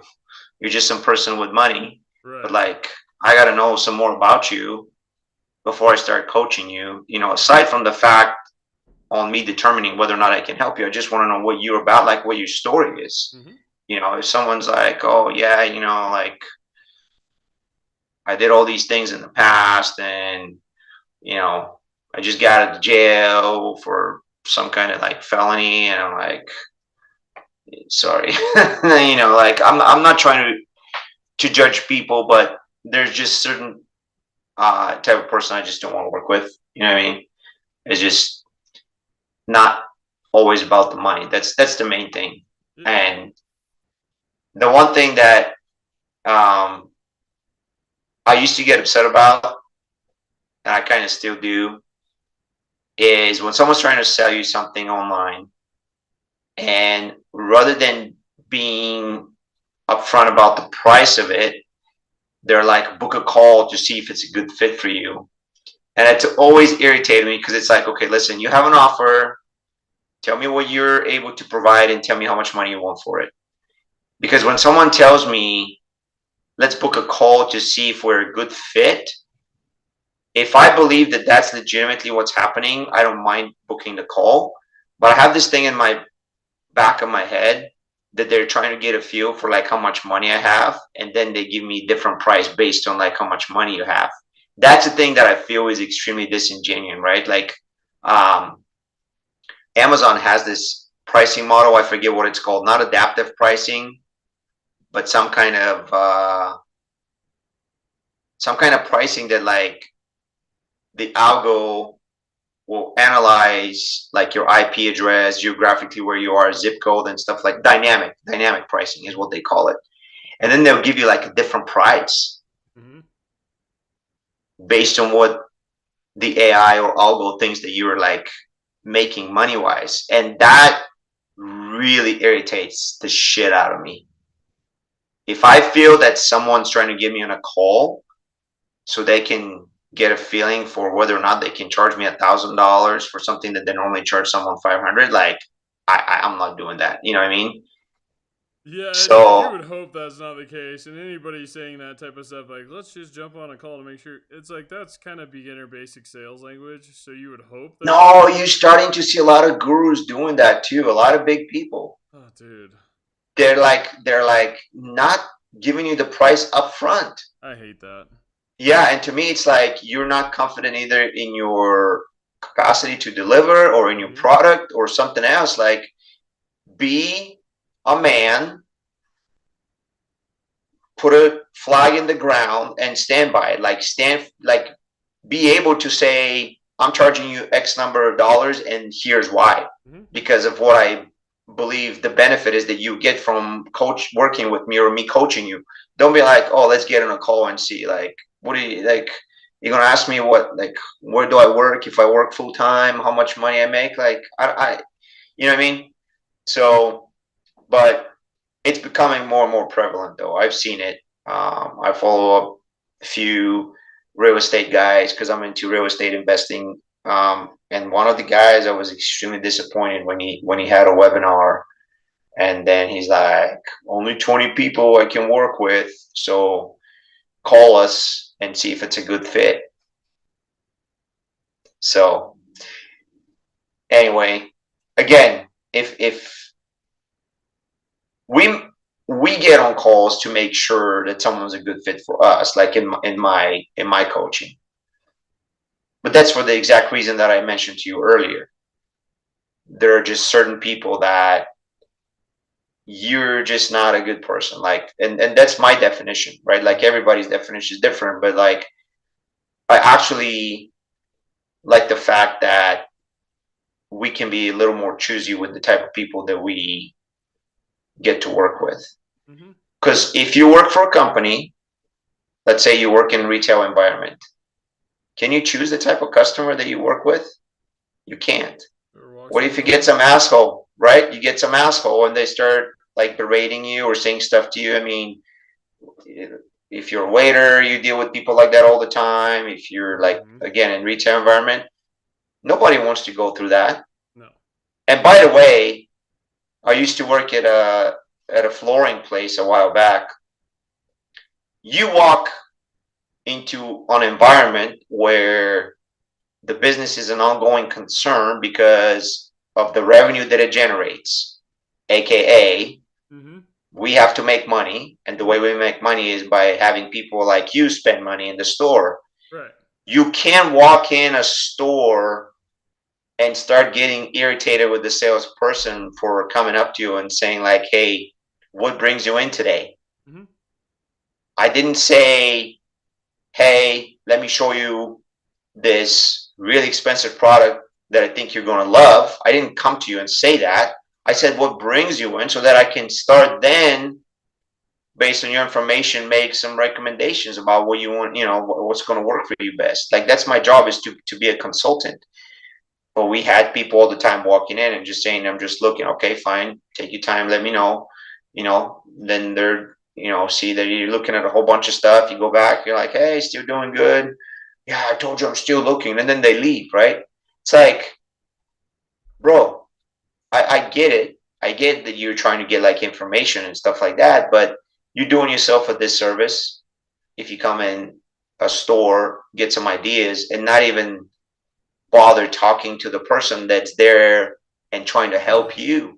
You're just some person with money. But Right. like, I got to know some more about you before I start coaching you. Aside from the fact on me determining whether or not I can help you, I just want to know what you're about, like what your story is. Mm-hmm. If someone's like, oh yeah, like I did all these things in the past, and I just got out of jail for some kind of like felony, and I'm like, sorry. Like, I'm not trying to judge people, but there's just certain type of person I just don't want to work with. You know what I mean? It's just not always about the money. That's the main thing. Yeah. And the one thing that um, I used to get upset about, and I kind of still do, is when someone's trying to sell you something online, and rather than being upfront about the price of it, they're like, book a call to see if it's a good fit for you. And it's always irritated me, because it's like, okay, listen, you have an offer. Tell me what you're able to provide, and tell me how much money you want for it. Because when someone tells me, let's book a call to see if we're a good fit, if I believe that that's legitimately what's happening, I don't mind booking the call. But I have this thing in my back of my head that they're trying to get a feel for like how much money I have, and then they give me different price based on like how much money you have. That's the thing that I feel is extremely disingenuous, right? Like, Amazon has this pricing model. I forget what it's called. Not adaptive pricing, but some kind of pricing that like the algo will analyze like your IP address, geographically where you are, zip code, and stuff, like dynamic pricing is what they call it. And then they'll give you like a different price Mm-hmm. based on what the AI or algo thinks that you're like making money wise. And that really irritates the shit out of me. If I feel that someone's trying to get me on a call so they can get a feeling for whether or not they can charge me $1,000 for something that they normally charge someone 500, like I'm not doing that. You know what I mean? Yeah, you So would hope that's not the case. And anybody saying that type of stuff, like, let's just jump on a call to make sure, it's like, that's kind of beginner basic sales language. So you would hope that it's no, not. you're starting to see a lot of gurus doing that too. A lot of big people. Oh, dude. They're like not giving you the price up front. I hate that. Yeah, and to me, it's like you're not confident either in your capacity to deliver or in your Mm-hmm. product or something else. Like, be a man, put a flag in the ground, and stand by it. Like, be able to say, I'm charging you X number of dollars, and here's why. Mm-hmm. Because of what I believe the benefit is that you get from coach working with me or me coaching you. Don't be like, oh, let's get on a call and see. Like, what do you like? You're gonna ask me like, where do I work? If I work full time, how much money I make? Like, you know what I mean? So, but it's becoming more and more prevalent, though. I've seen it. I follow up a few real estate guys because I'm into real estate investing. And one of the guys, I was extremely disappointed when he had a webinar, and then he's like, "Only 20 people I can work with, so call us and see if it's a good fit." So anyway, again, if we we get on calls to make sure that someone's a good fit for us, like in my coaching. But that's for the exact reason that I mentioned to you earlier. There are just certain people that you're just not a good person. Like, and that's my definition, right? Like, everybody's definition is different, but like, I actually like the fact that we can be a little more choosy with the type of people that we get to work with. Mm-hmm. Because if you work for a company, let's say you work in a retail environment, can you choose the type of customer that you work with? You can't. What if you get some asshole, right? You get some asshole and they start like berating you or saying stuff to you. I mean, if you're a waiter, you deal with people like that all the time. If you're like, again, in retail environment, nobody wants to go through that. No. And by the way, I used to work at a flooring place a while back. You walk into an environment where the business is an ongoing concern because of the revenue that it generates, aka we have to make money, and the way we make money is by having people like you spend money in the store. Right. You can't walk in a store and start getting irritated with the salesperson for coming up to you and saying like, hey, what brings you in today? I didn't say, hey, let me show you this really expensive product that I think you're going to love. I didn't come to you and say that. I said, what brings you in, so that I can start then, based on your information, make some recommendations about what you want, what's going to work for you best. Like, that's my job, is to be a consultant. But we had people all the time walking in and just saying, I'm just looking. Okay, fine. Take your time. Let me know. Then they're, see that you're looking at a whole bunch of stuff. You go back. You're like, hey, still doing good. Yeah, I told you I'm still looking. And then they leave, right? It's like, bro, I get it. I get that you're trying to get like information and stuff like that, but you're doing yourself a disservice if you come in a store, get some ideas, and not even bother talking to the person that's there and trying to help you,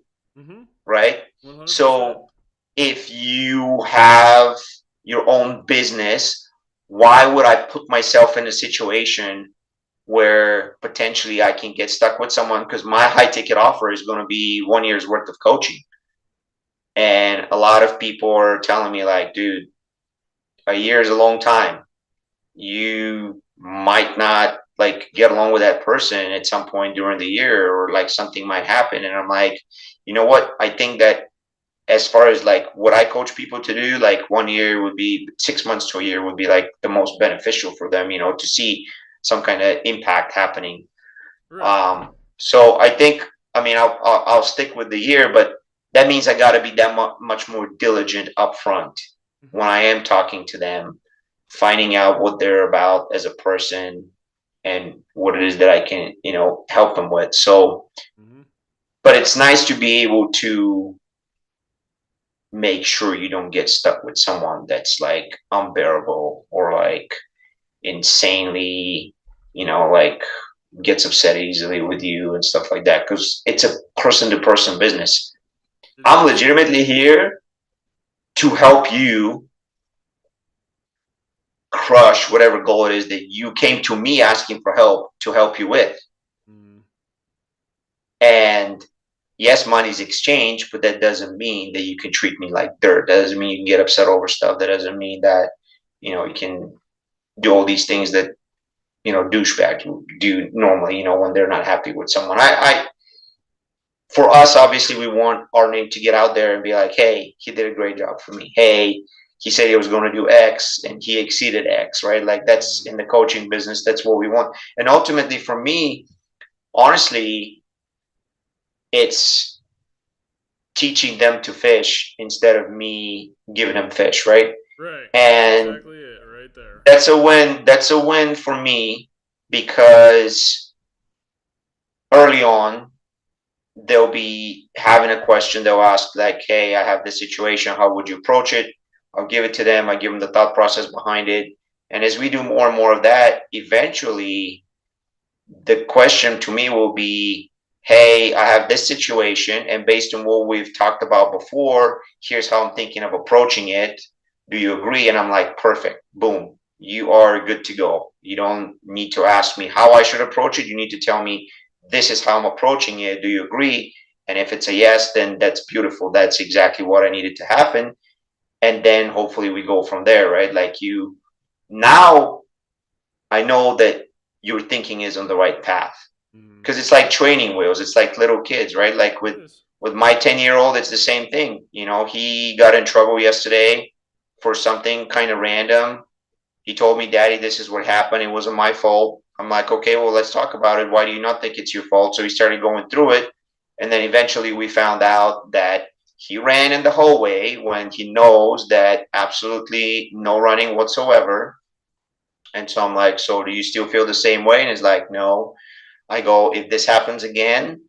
right? 100%. So if you have your own business, why would I put myself in a situation where potentially I can get stuck with someone? Because my high ticket offer is going to be 1 year's worth of coaching. And a lot of people are telling me like, dude, a year is a long time. You might not like get along with that person at some point during the year, or like something might happen. And I'm like, you know what? I think that as far as like what I coach people to do, like 1 year would be, 6 months to a year would be like the most beneficial for them, to see some kind of impact happening. Right. So I think, I mean, I'll stick with the year, but that means I got to be that much more diligent upfront when I am talking to them, finding out what they're about as a person and what it is that I can, help them with. So, but it's nice to be able to make sure you don't get stuck with someone that's like unbearable or like insanely, like gets upset easily with you and stuff like that, because it's a person to person business. I'm legitimately here to help you crush whatever goal it is that you came to me asking for help to help you with. And yes, money's exchanged, but that doesn't mean that you can treat me like dirt. That doesn't mean you can get upset over stuff. That doesn't mean that, you can do all these things that, douchebags do normally, when they're not happy with someone. For us, obviously, we want our name to get out there and be like, hey, he did a great job for me. Hey, he said he was going to do X and he exceeded X, right? Like, that's in the coaching business. That's what we want. And ultimately, for me, honestly, it's teaching them to fish instead of me giving them fish, right? Right. And that's exactly it right there. That's a win. That's a win for me, because early on, they'll be having a question. They'll ask like, hey, I have this situation. How would you approach it? I'll give it to them. I give them the thought process behind it. And as we do more and more of that, eventually the question to me will be, hey, I have this situation, and based on what we've talked about before, here's how I'm thinking of approaching it. Do you agree? And I'm like, perfect. Boom. You are good to go. You don't need to ask me how I should approach it. You need to tell me, this is how I'm approaching it. Do you agree? And if it's a yes, then that's beautiful. That's exactly what I needed to happen. And then hopefully we go from there, right? Like, now I know that your thinking is on the right path. because it's like training wheels. It's like little kids, right? Like with my 10-year-old, it's the same thing. You know, he got in trouble yesterday for something kind of random. He told me, Daddy, this is what happened. It wasn't my fault. I'm like, okay, well, let's talk about it. Why do you not think it's your fault? So he started going through it. And then eventually we found out that he ran in the hallway when he knows that absolutely no running whatsoever. And so I'm like, so do you still feel the same way? And he's like, no. I go, if this happens again,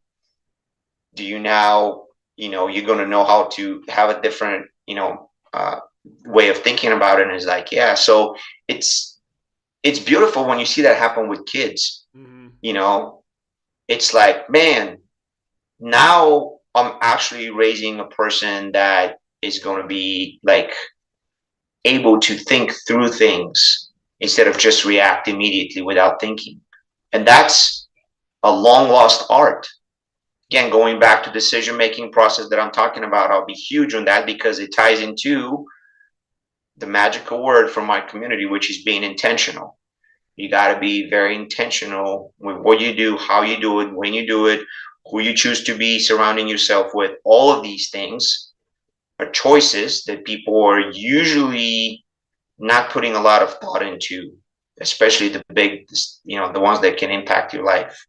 do you now, you're going to know how to have a different, way of thinking about it? And it's like, yeah. So it's beautiful when you see that happen with kids. You know, it's like, man, now I'm actually raising a person that is going to be like able to think through things instead of just react immediately without thinking. And that's a long lost art. Again, going back to decision making process that I'm talking about, I'll be huge on that because it ties into the magical word from my community, which is being intentional. You got to be very intentional with what you do, how you do it, when you do it, who you choose to be surrounding yourself with. All of these things are choices that people are usually not putting a lot of thought into, especially the big, the ones that can impact your life.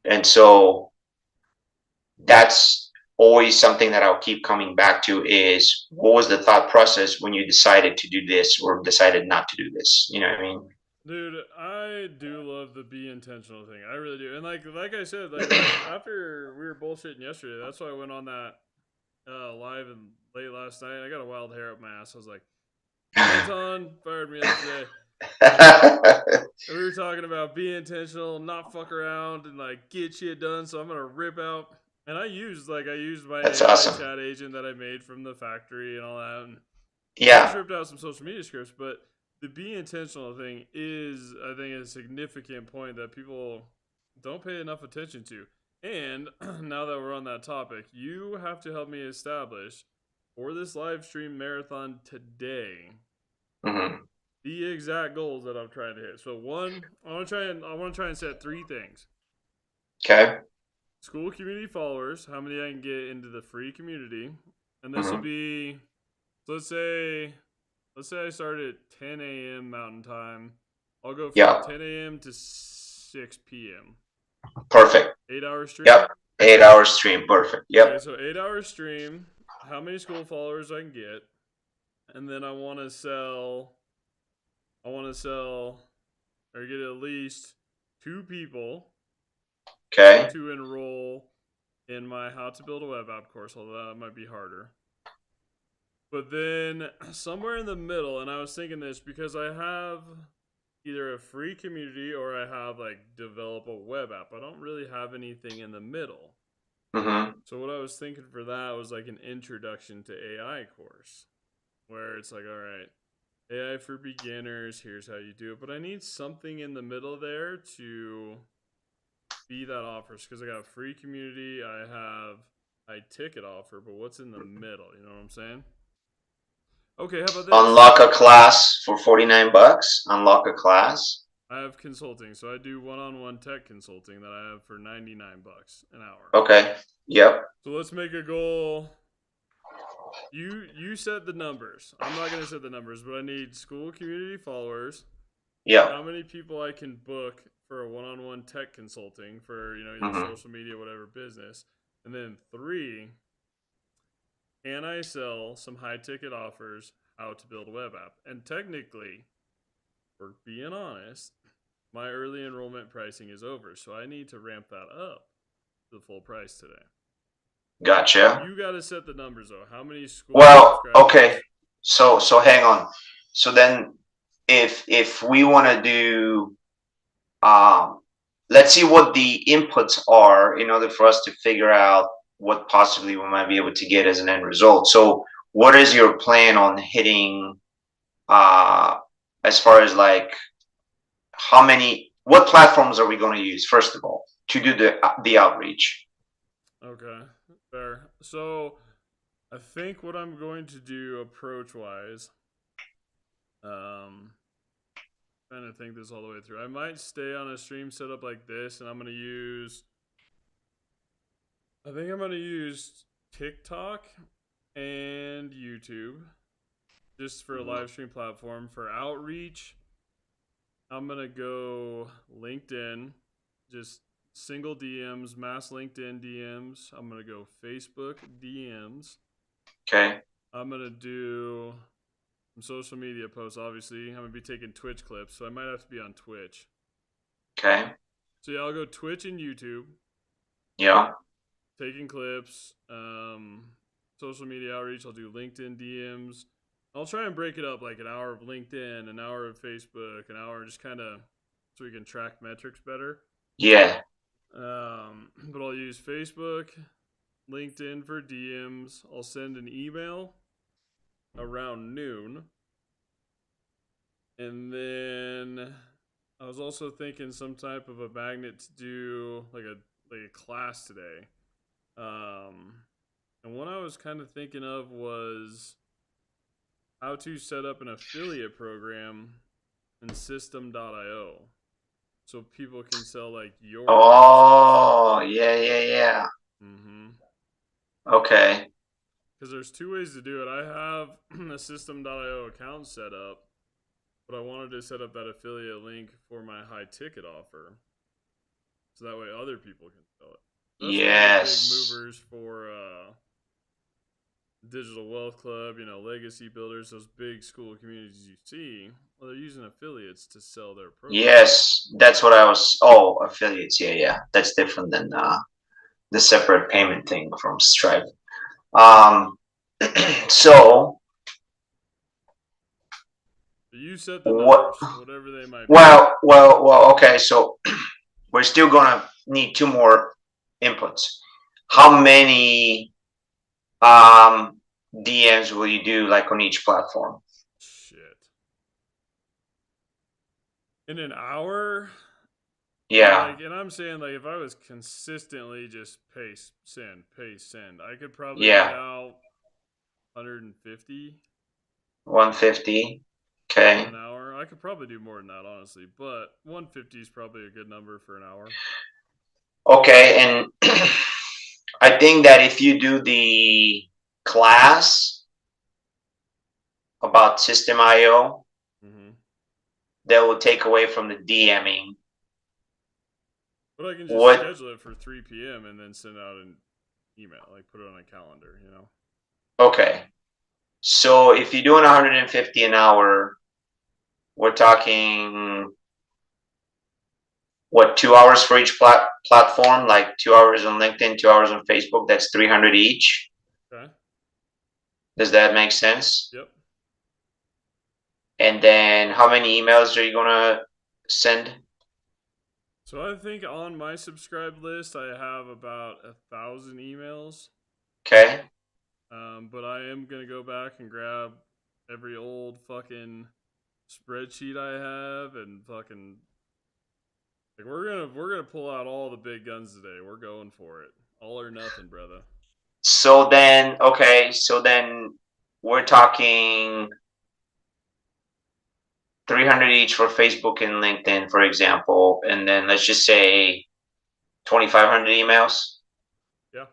And so that's always something that I'll keep coming back to is what was the thought process when you decided to do this or decided not to do this? You know what I mean? Dude, I do love the be intentional thing. I really do. And like I said, after we were bullshitting yesterday, that's why I went on that live and late last night. I got a wild hair up my ass. I was like, Anton fired me up today. We were talking about be intentional, not fuck around, and like get shit done. So I'm gonna rip out. And I used my That's AI awesome. chat agent that I made from the factory and all that. And I Yeah. just ripped out some social media scripts, but the be intentional thing is, I think, a significant point that people don't pay enough attention to. And now that we're on that topic, you have to help me establish for this live stream marathon today the exact goals that I'm trying to hit. So one, I want to try and set three things. Okay. School community followers, how many I can get into the free community, and this will be, let's say I start at 10 a.m. Mountain Time. I'll go from 10 a.m. to 6 p.m. Perfect. 8-hour stream? Yep. 8-hour stream. Perfect. Yep. Okay, so 8-hour stream. How many school followers I can get. And then I want to sell or get at least 2 people to enroll in my How to Build a Web App course, although that might be harder. But then somewhere in the middle, and I was thinking this because I have either a free community or I have like develop a web app. I don't really have anything in the middle. So what I was thinking for that was like an introduction to AI course where it's like, all right, AI for beginners, here's how you do it. But I need something in the middle there to be that offers because I got a free community, I have a ticket offer, but what's in the middle? You know what I'm saying? Okay, how about this? Unlock a class for $49. Unlock a class. I have consulting, so I do one-on-one tech consulting that I have for $99 an hour. Okay. Yep. So let's make a goal. You set the numbers. I'm not gonna set the numbers, but I need school community followers. Yeah. How many people I can book for a one-on-one tech consulting for either social media, whatever business, and then 3. Can I sell some high-ticket offers? How to build a web app? And technically, for being honest, my early enrollment pricing is over, so I need to ramp that up to the full price today. Gotcha. You got to set the numbers though. How many schools? Well, okay. So hang on. So then, if we want to do, let's see what the inputs are in order for us to figure out what possibly we might be able to get as an end result. So, what is your plan on hitting? As far as like what platforms are we going to use first of all to do the outreach? Okay, fair. So I think what I'm going to do approach wise, trying to think this all the way through. I might stay on a stream setup like this, and I'm gonna use. I think I'm gonna use TikTok and YouTube just for a live stream platform. For outreach, I'm gonna go LinkedIn, just single DMs, mass LinkedIn DMs. I'm gonna go Facebook DMs. Okay. I'm gonna do some social media posts. Obviously, I'm gonna be taking Twitch clips, so I might have to be on Twitch. Okay. So yeah, I'll go Twitch and YouTube, Yeah. taking clips. Social media outreach. I'll do LinkedIn DMs. I'll try and break it up like an hour of LinkedIn, an hour of Facebook, an hour just kind of so we can track metrics better. Yeah. But I'll use Facebook, LinkedIn for DMs. I'll send an email around noon. And then I was also thinking some type of a magnet to do like a class today. And what I was kind of thinking of was how to set up an affiliate program in system.io so people can sell like your Oh, yeah. Mm-hmm. Okay. Because there's two ways to do it. I have a system.io account set up, but I wanted to set up that affiliate link for my high ticket offer, so that way other people can sell it. That's one of the big movers for Digital Wealth Club, legacy builders, those big school communities you see. Well, they're using affiliates to sell their programs. Yes, that's what I was. Oh, affiliates. Yeah. That's different than the separate payment thing from Stripe. So you set the numbers, whatever they might be. Well. Okay, so we're still gonna need two more inputs. How many DMs will you do like on each platform? Shit. In an hour? Yeah. And I'm saying like if I was consistently just paste, send, I could probably get out 150. 150. Okay. In an hour. I could probably do more than that, honestly, but 150 is probably a good number for an hour. Okay, and I think that if you do the class about System.io, that will take away from the DMing. But I can just schedule it for 3 p.m. and then send out an email, like put it on a calendar, Okay. So if you're doing 150 an hour, we're talking, what, 2 hours for each platform? Like 2 hours on LinkedIn, 2 hours on Facebook. That's 300 each. Okay. Does that make sense? Yep. And then how many emails are you going to send? So I think on my subscribed list, I have about 1,000 emails. Okay. But I am going to go back and grab every old fucking spreadsheet I have and fucking like we're gonna pull out all the big guns today. We're going for it. All or nothing, brother. So then we're talking 300 each for Facebook and LinkedIn, for example, and then let's just say 2,500 emails. Yeah.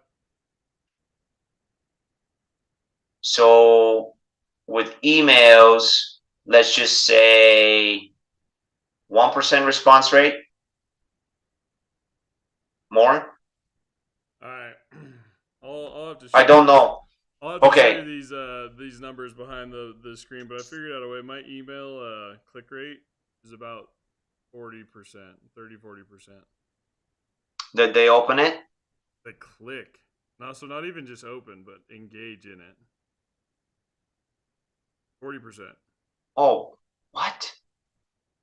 So with emails, let's just say 1% response rate. More? All right. I'll have to. I don't know. I'll have to show you these numbers behind the screen, but I figured out a way. My email click rate is about 40%, 30-40%. Did they open it? They click. No, so not even just open, but engage in it. 40%. Oh, what?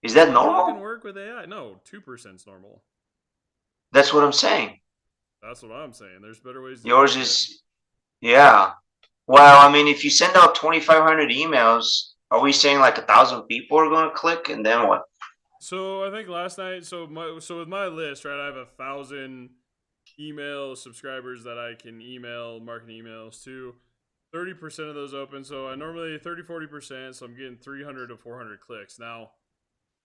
Is that normal? Fucking work with AI? No, 2% is normal. That's what I'm saying. That's what I'm saying. There's better ways to Yours is, yeah. Well, I mean, if you send out 2,500 emails, are we saying like 1,000 people are going to click, and then what? So I think last night, so with my list, right, I have 1,000 email subscribers that I can email marketing emails to. 30% of those open, so I normally 30-40%, so I'm getting 300 to 400 clicks. Now,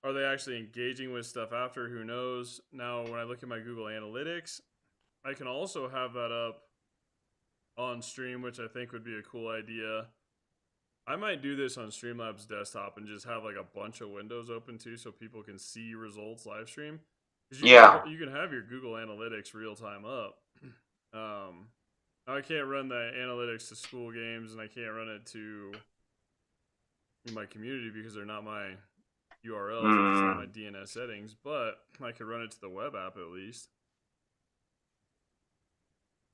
are they actually engaging with stuff after? Who knows? Now, when I look at my Google Analytics, I can also have that up on stream, which I think would be a cool idea. I might do this on Streamlabs desktop and just have like a bunch of windows open too, so people can see results live stream. Because you can have your Google Analytics real time up. Now I can't run the analytics to school games, and I can't run it to my community because they're not my URLs, it's not my DNS settings. But I could run it to the web app at least.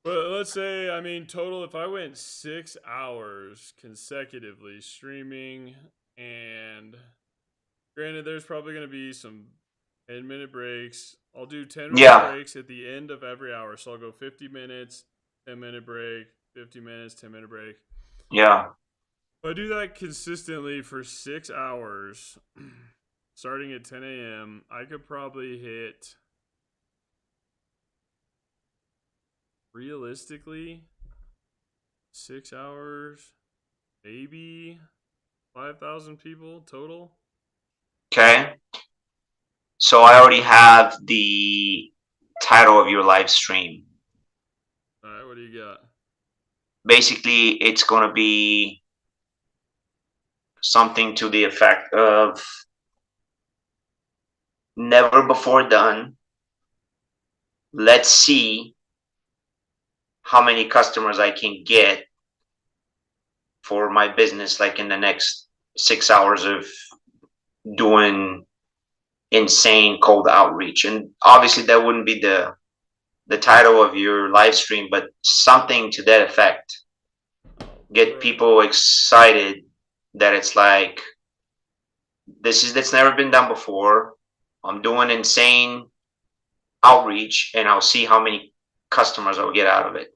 But let's say, I mean, total, if I went 6 hours consecutively streaming, and granted, there's probably going to be some 10-minute breaks. I'll do 10-minute breaks at the end of every hour. So I'll go 50 minutes, 10-minute break, 50 minutes, 10-minute break. Yeah. If I do that consistently for 6 hours, starting at 10 a.m., I could probably hit, realistically, 6 hours, maybe 5,000 people total. Okay. So I already have the title of your live stream. All right, what do you got? Basically, it's going to be something to the effect of never before done. Let's see how many customers I can get for my business, like in the next 6 hours of doing insane cold outreach. And obviously that wouldn't be the title of your live stream, but something to that effect. Get people excited that it's like, that's never been done before. I'm doing insane outreach, and I'll see how many customers I'll get out of it.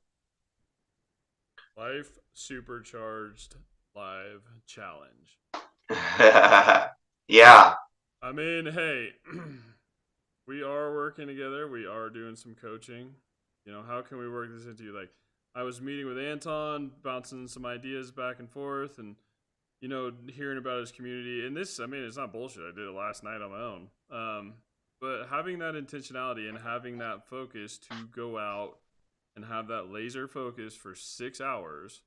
Life Supercharged Live Challenge. Yeah. I mean, hey, we are working together. We are doing some coaching. You know, how can we work this into, like, I was meeting with Anton, bouncing some ideas back and forth, and, you know, hearing about his community. And this, I mean, it's not bullshit. I did it last night on my own. But having that intentionality and having that focus to go out and have that laser focus for 6 hours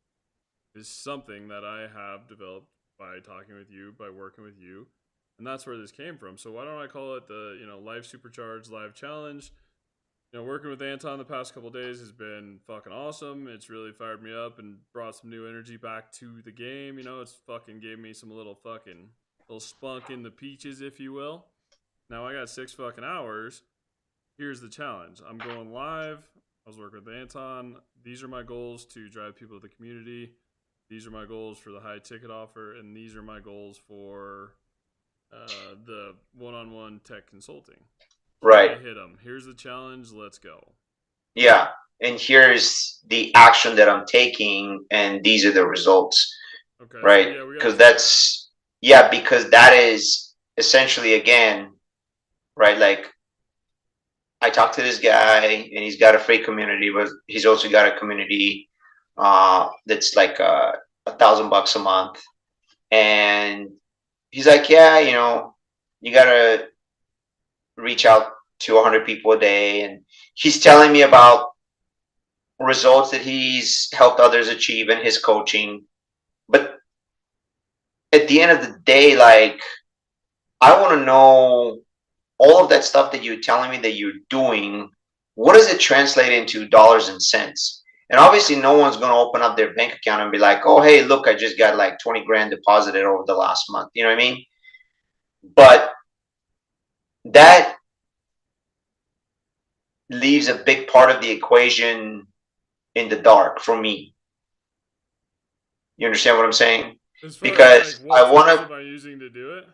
is something that I have developed by talking with you, by working with you. And that's where this came from. So why don't I call it the, you know, Life Supercharged Live Challenge? You know, working with Anton the past couple of days has been fucking awesome. It's really fired me up and brought some new energy back to the game. You know, it's fucking gave me some little spunk in the peaches, if you will. Now I got 6 fucking hours. Here's the challenge. I'm going live. I was working with Anton. These are my goals to drive people to the community. These are my goals for the high ticket offer. And these are my goals for the one-on-one tech consulting. Right. I hit them. Here's the challenge. Let's go. Yeah. And here's the action that I'm taking, and these are the results. Okay. Right. So yeah, because that is essentially, again, right, like, I talked to this guy, and he's got a free community, but he's also got a community that's like $1,000 a month. And he's like, yeah, you know, you gotta reach out to 100 people a day. And he's telling me about results that he's helped others achieve in his coaching. But at the end of the day, like, I want to know all of that stuff that you're telling me that you're doing. What does it translate into dollars and cents? And obviously no one's going to open up their bank account and be like, oh, hey, look, I just got like 20 grand deposited over the last month. You know what I mean? But that leaves a big part of the equation in the dark for me. You understand what I'm saying? Because like, I want to. What am I using to do it?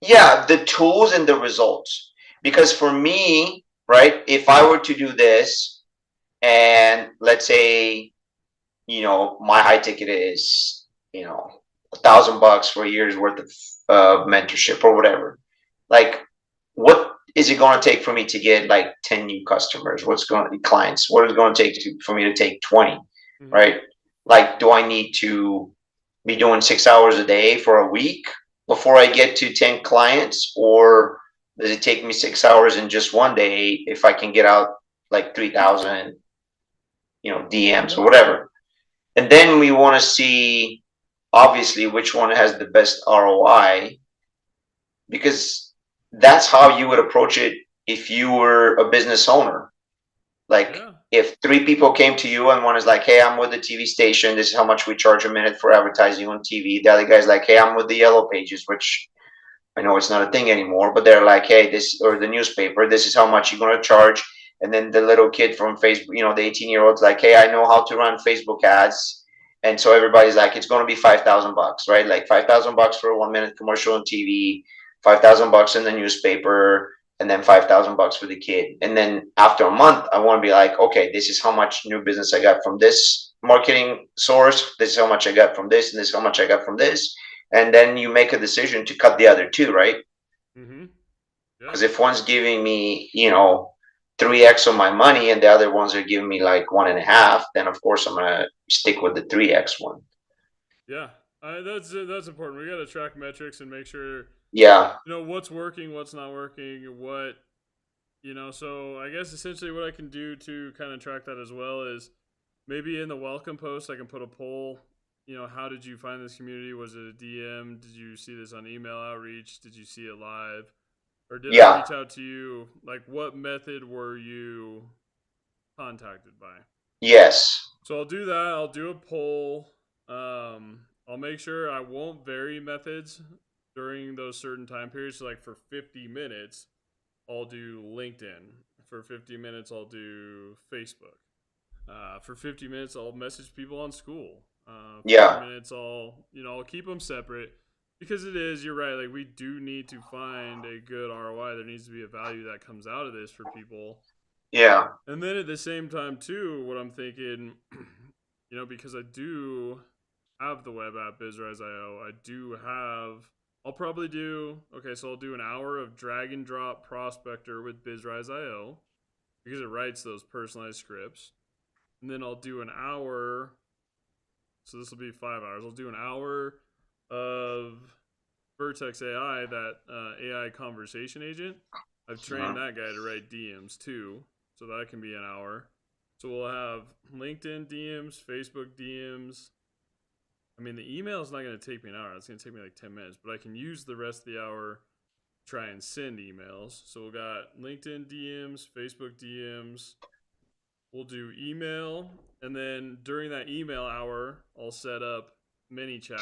Yeah, the tools and the results. Because for me, right, if I were to do this, and let's say, you know, my high ticket is, you know, $1,000 for a year's worth of mentorship or whatever. Like, what is it going to take for me to get like 10 new customers? What's going to be clients? What is it going to take for me to take 20? Right? Like, do I need to be doing 6 hours a day for a week? before I get to 10 clients, or does it take me 6 hours in just one day if I can get out like 3,000, DMs or whatever? And then we want to see, obviously, which one has the best ROI, because that's how you would approach it if you were a business owner. Like, Yeah. if three people came to you and one is like, hey, I'm with the TV station, this is how much we charge a minute for advertising on TV. The other guy's like, hey, I'm with the Yellow Pages, which I know it's not a thing anymore, but they're like, hey, this, or the newspaper, this is how much you're going to charge. And then the little kid from Facebook, the 18-year-old's like, hey, I know how to run Facebook ads. And so everybody's like, it's going to be $5,000, right? Like $5,000 for a 1 minute commercial on TV, $5,000 in the newspaper, and then $5,000 for the kid. And then after a month, I want to be like, okay, this is how much new business I got from this marketing source. This is how much I got from this, and this is how much I got from this. And then you make a decision to cut the other two, right? Mm-hmm. Yeah. Because if one's giving me, 3x on my money and the other ones are giving me like 1.5, then of course I'm gonna stick with the 3x one. Yeah. That's important. We got to track metrics and make sure, Yeah, what's working, what's not working, what, so I guess essentially what I can do to kind of track that as well is maybe in the welcome post, I can put a poll. How did you find this community? Was it a DM? Did you see this on email outreach? Did you see it live? Or did I yeah, reach out to you? Like, what method were you contacted by? yes, So I'll do that. I'll do a poll. I'll make sure I won't vary methods during those certain time periods. So like for 50 minutes, I'll do LinkedIn. For 50 minutes, I'll do Facebook. For 50 minutes, I'll message people on school. 50 yeah, minutes, I'll keep them separate because it is, you're right. Like, we do need to find a good ROI. There needs to be a value that comes out of this for people. yeah, And then at the same time, too, what I'm thinking, because I do have the web app BizRise.io, I'll probably do, so I'll do an hour of drag and drop prospector with BizRise.io because it writes those personalized scripts. And then I'll do an hour, so this will be 5 hours. I'll do an hour of Vertex AI, that AI conversation agent. I've trained that guy to write DMs too, so that can be an hour. So we'll have LinkedIn DMs, Facebook DMs. I mean, the email is not going to take me an hour. It's going to take me like 10 minutes, but I can use the rest of the hour to try and send emails. So we'll got LinkedIn DMs, Facebook DMs. We'll do email, and then during that email hour, I'll set up mini chat.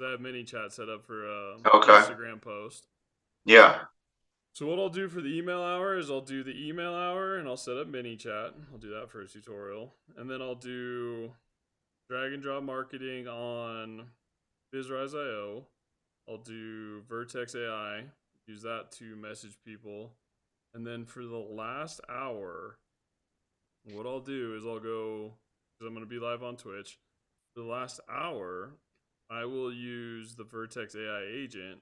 I have mini chat set up for okay, Instagram post. yeah, So what I'll do for the email hour is I'll do the email hour and I'll set up mini chat. I'll do that for a tutorial, and then I'll do drag and drop marketing on BizRise.io. I'll do Vertex AI, use that to message people, and then for the last hour, what I'll do is I'll go, because I'm going to be live on Twitch. For the last hour, I will use the Vertex AI agent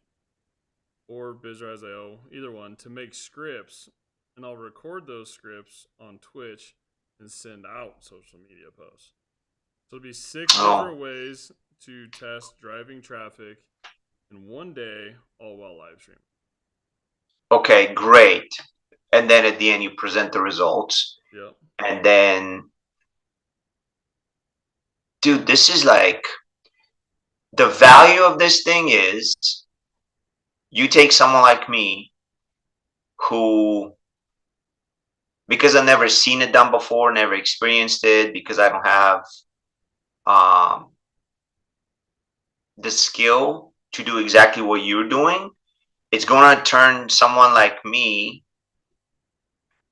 or BizRise.io, either one, to make scripts, and I'll record those scripts on Twitch and send out social media posts. So it'll be 6 different ways to test driving traffic in one day, all while live streaming. okay, great. And then at the end, you present the results. Yep. And then, dude, this is like, the value of this thing is, you take someone like me who, because I've never seen it done before, never experienced it, because I don't have the skill to do exactly what you're doing, it's going to turn someone like me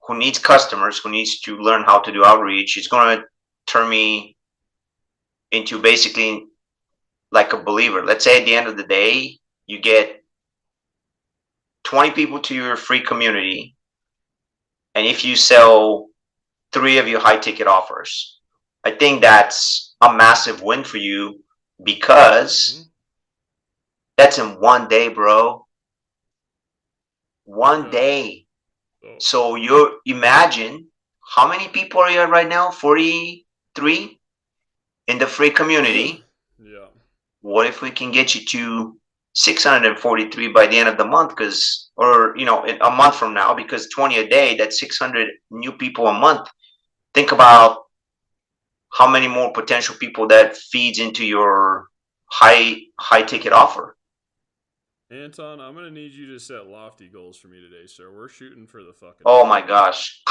who needs customers, who needs to learn how to do outreach, it's going to turn me into basically like a believer. Let's say at the end of the day, you get 20 people to your free community, and if you sell 3 of your high ticket offers, I think that's a massive win for you, because that's in one day, bro. One day. So you imagine how many people are you at right now? 43 in the free community. Yeah. what if we can get you to 643 by the end of the month? Because, or, you know, in a month from now, because 20 a day, that's 600 new people a month. Think about how many more potential people that feeds into your high ticket offer. Anton, I'm gonna need you to set lofty goals for me today, sir. We're shooting for the fucking Oh moon. my gosh.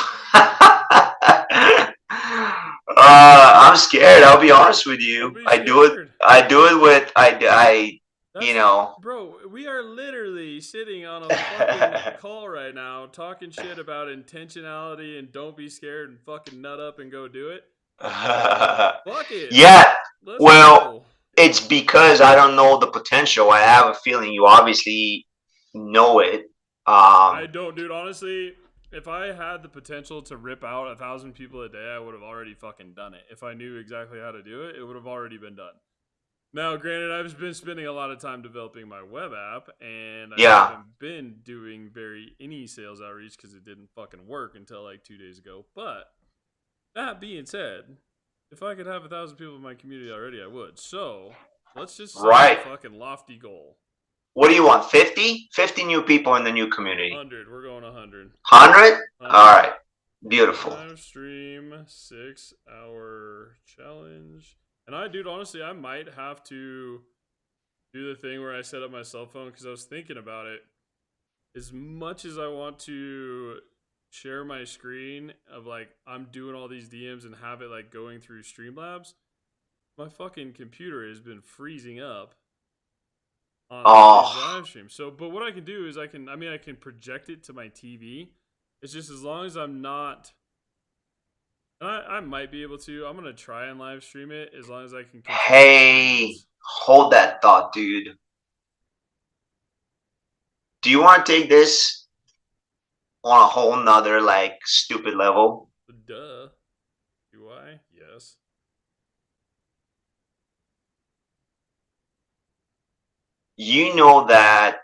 I'm scared. I'll be honest with Don't you. be scared. I do it with you That's know. bro, we are literally sitting on a fucking call right now talking shit about intentionality and don't be scared and fucking nut up and go do it. Fuck it. Yeah. Let's Well, go. it's because I don't know the potential. I have a feeling you obviously know it. I don't, dude. Honestly, if I had the potential to rip out 1,000 people a day, I would have already fucking done it. If I knew exactly how to do it, it would have already been done. Now, granted, I've been spending a lot of time developing my web app, and I Yeah. haven't been doing any sales outreach because it didn't fucking work until like 2 days ago. But that being said, if I could have 1,000 people in my community already, I would. So let's just set a Right. fucking lofty goal. What do you want? 50? 50 new people in the new community. 100. We're going 100. 100? All right. Beautiful. Live stream 6-hour challenge. And dude, honestly, I might have to do the thing where I set up my cell phone because I was thinking about it. As much as I want to share my screen of like I'm doing all these DMs and have it like going through Streamlabs, my fucking computer has been freezing up on today's live stream. So, but what I can do is I can project it to my TV. It's just as long as I'm not. I might be able to. I'm gonna try and live stream it as long as I can. Hey, hold that thought, dude. Do you want to take this on a whole nother like stupid level? Duh. Do I? Yes. You know that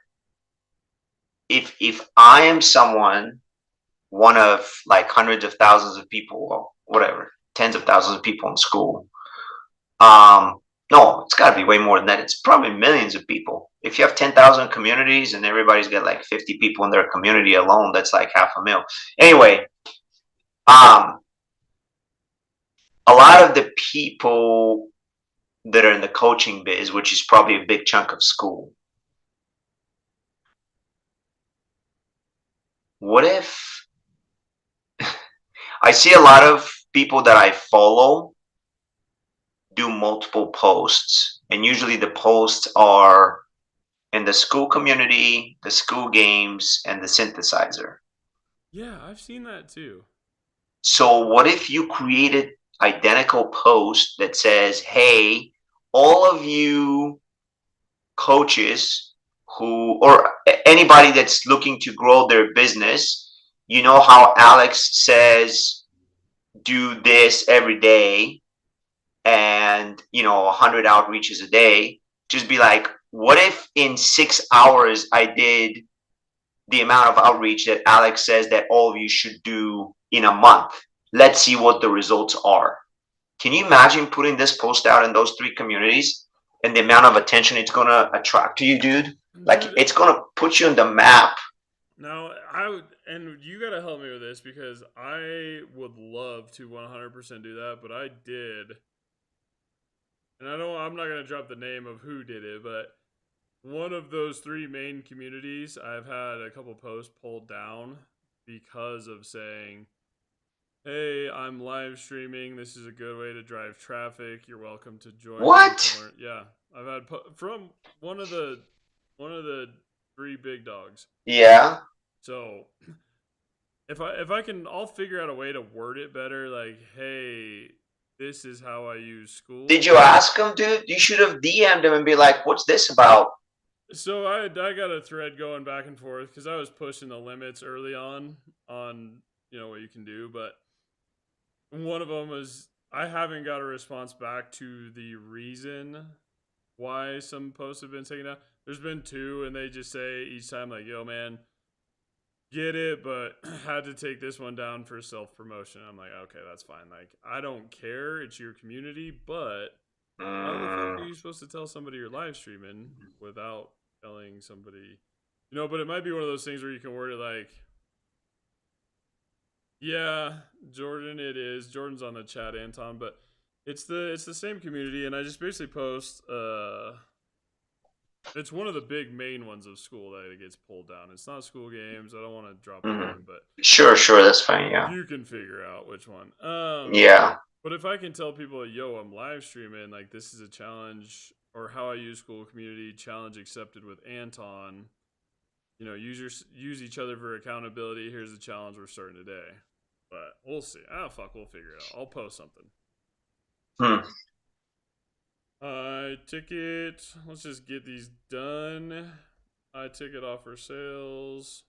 if I am someone, one of like hundreds of thousands of people, or whatever, tens of thousands of people in school, no, it's got to be way more than that. It's probably millions of people. If you have 10,000 communities and everybody's got like 50 people in their community alone, that's like 500,000. Anyway, a lot of the people that are in the coaching biz, which is probably a big chunk of school, what if I see a lot of people that I follow do multiple posts, and usually the posts are in the school community, the school games, and the synthesizer. Yeah, I've seen that too. So what if you created identical post that says, hey, all of you coaches who, or anybody that's looking to grow their business, you know how Alex says, do this every day and, 100 outreaches a day. Just be like, what if in 6 hours I did the amount of outreach that Alex says that all of you should do in a month? Let's see what the results are. Can you imagine putting this post out in those 3 communities and the amount of attention it's going to attract to you, dude? Like, it's going to put you on the map. Now, and you got to help me with this because I would love to 100% do that, but I did. And I'm not going to drop the name of who did it, but one of those 3 main communities, I've had a couple posts pulled down because of saying, hey, I'm live streaming. This is a good way to drive traffic. You're welcome to join. What? Yeah, I've had from one of the 3 big dogs. Yeah. So if I can, I'll figure out a way to word it better. Like, hey, this is how I use school. Did you ask him, dude? You should have DM'd him and be like, what's this about? So I got a thread going back and forth because I was pushing the limits early on what you can do, but one of them was I haven't got a response back to the reason why some posts have been taken down. There's been 2, and they just say each time like, "Yo, man, get it, but had to take this one down for self-promotion." I'm like, okay, that's fine. Like, I don't care. It's your community, but How the fuck are Mm, you supposed to tell somebody you're live streaming without telling somebody? But it might be one of those things where you can word it like, yeah, Jordan, it is. Jordan's on the chat, Anton, but it's the same community, and I just basically post. It's one of the big main ones of school that it gets pulled down. It's not school games. I don't want to drop the mhm. name, but Sure, that's fine. Yeah, you can figure out which one. yeah. But if I can tell people, yo, I'm live streaming, like this is a challenge, or how I use school community challenge accepted with Anton. Use each other for accountability. Here's the challenge we're starting today. But we'll see. Fuck, we'll figure it out. I'll post something. Hmm. Ticket. Let's just get these done. Ticket offer sales.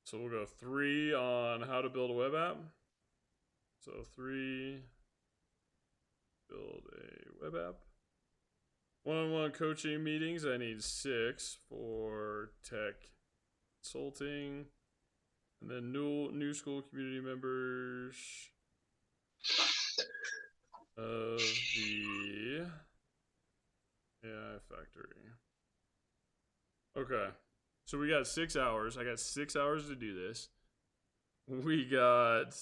So we'll go 3 on how to build a web app. So 3, build a web app. One-on-one coaching meetings. I need 6 for tech consulting. And then new school community members of the AI factory. Okay. So we got 6 hours. I got 6 hours to do this. We got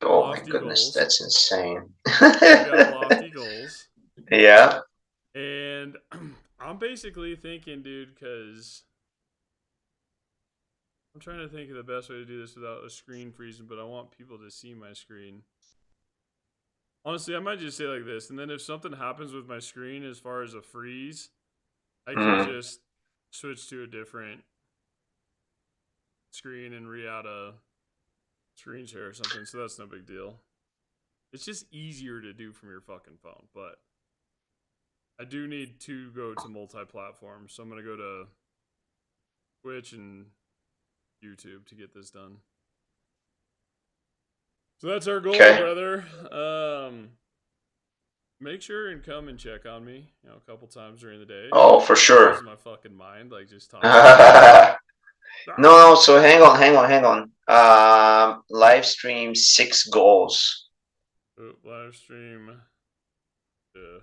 Oh my lofty goodness, goals. that's insane. We got lofty goals. Yeah. And I'm basically thinking, dude, because I'm trying to think of the best way to do this without a screen freezing, but I want people to see my screen. Honestly, I might just say like this, and then if something happens with my screen as far as a freeze, I can Mhm. just switch to a different screen and re-add a screen share or something, so that's no big deal. It's just easier to do from your fucking phone, but I do need to go to multi-platform, so I'm going to go to Twitch and YouTube to get this done. So that's our goal, Okay. brother. Make sure and come and check on me, a couple times during the day. Oh, Otherwise, for I'm gonna lose sure. my fucking mind, like just talking. No, so hang on. Live stream 6 goals. Live stream. Yeah.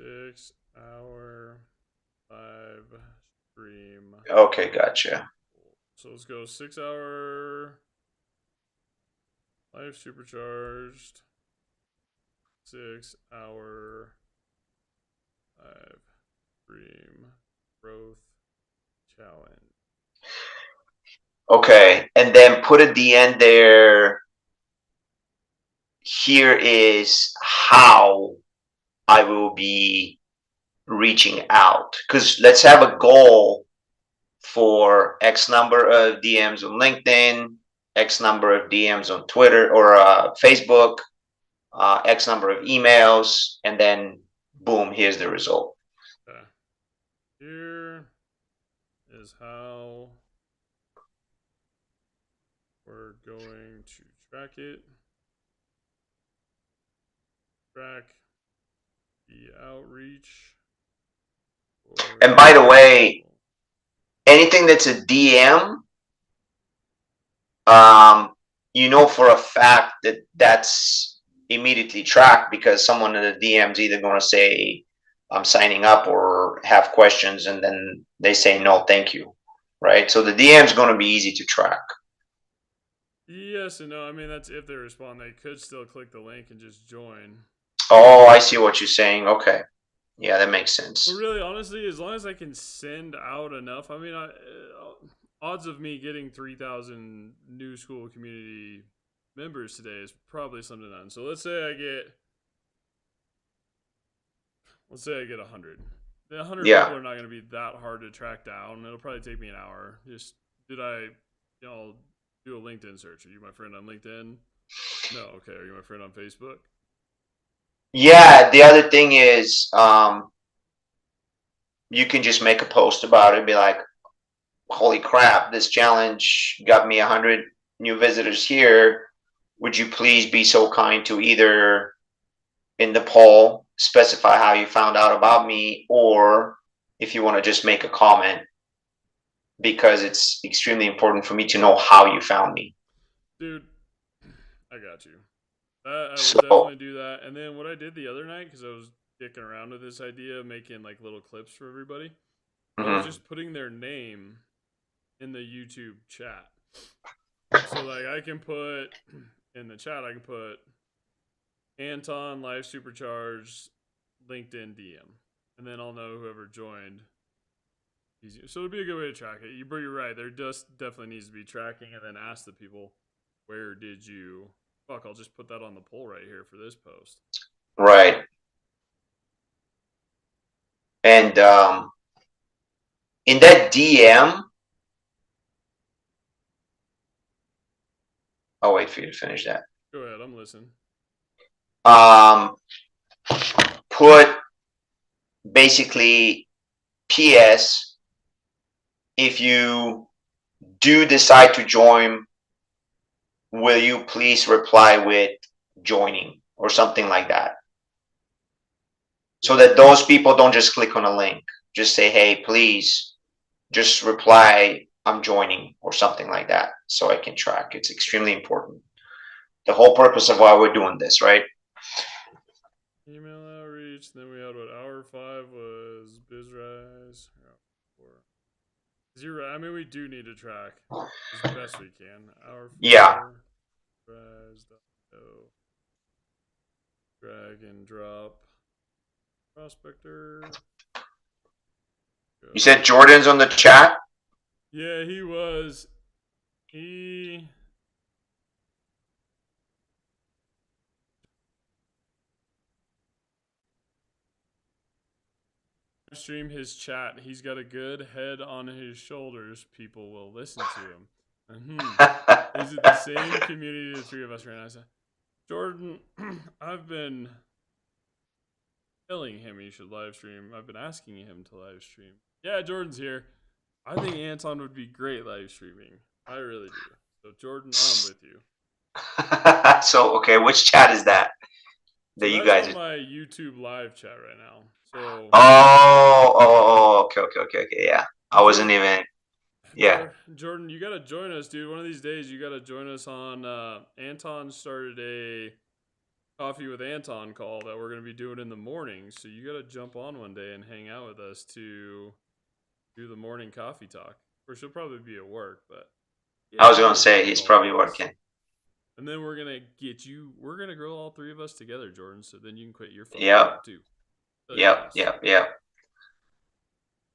6-hour live stream. Okay, gotcha. So let's go 6-hour live supercharged. 6-hour live stream growth challenge. Okay, and then put at the end there, here is how I will be reaching out. Because let's have a goal for X number of DMs on LinkedIn, X number of DMs on Twitter or Facebook, X number of emails, and then boom, here's the result. Okay. Here is how we're going to track it. Track the outreach. And by the way, anything that's a DM, you know for a fact that that's immediately tracked because someone in the DM's either going to say, I'm signing up or have questions, and then they say, no, thank you. Right? So the DM's going to be easy to track. Yes and no. I mean, that's if they respond. They could still click the link and just join. Oh, I see what you're saying. Okay. Yeah, that makes sense. But really, honestly, as long as I can send out enough, I mean, odds of me getting 3,000 new school community members today is probably slim to none. So let's say I get 100. The 100 Yeah. people are not going to be that hard to track down. It'll probably take me an hour. Just did I, do a LinkedIn search? Are you my friend on LinkedIn? No. Okay. Are you my friend on Facebook? Yeah. The other thing is, you can just make a post about it and be like, holy crap, this challenge got me 100 new visitors here. Would you please be so kind to either in the poll specify how you found out about me, or if you want to just make a comment, because it's extremely important for me to know how you found me. Dude, I got you. I will So, definitely do that. And then what I did the other night, because I was dicking around with this idea of making like little clips for everybody, I was mhm. just putting their name in the YouTube chat. So like I can put in the chat, I can put Anton Live Supercharged LinkedIn DM, and then I'll know whoever joined. Easier. So it'd be a good way to track it. But you're right. There just definitely needs to be tracking, and then ask the people, where did you? Fuck, I'll just put that on the poll right here for this post. Right. And in that DM, I'll wait for you to finish that. Go ahead, I'm listening. Put basically PS, if you do decide to join, will you please reply with joining or something like that? So that those people don't just click on a link. Just say, hey, please just reply, I'm joining or something like that, so I can track. It's extremely important. The whole purpose of why we're doing this, right? Email outreach. Then we had what hour 5 was BizRise. You're right. I mean, we do need to track as best we can. Hour 4. Yeah. Rise.io. Drag and drop. Prospector. You said Jordan's on the chat? Yeah, he was. He. Stream his chat. He's got a good head on his shoulders. People will listen to him. Is it the same community the three of us right now? So, Jordan, I've been telling him he should live stream. I've been asking him to live stream. Yeah, Jordan's here. I think Anton would be great live streaming. I really do. So Jordan, I'm with you. So okay, which chat is that? So You that's guys on my YouTube live chat right now. So okay, yeah. I wasn't even. Yeah. Jordan, you gotta join us, dude. One of these days, you gotta join us on. Anton started a coffee with Anton call that we're gonna be doing in the morning. So you gotta jump on one day and hang out with us to do the morning coffee talk. Of course, you'll probably be at work, but I was gonna say he's probably working. And then we're gonna get you. We're gonna grow all three of us together, Jordan. So then you can quit your phone Yep. too. Yep.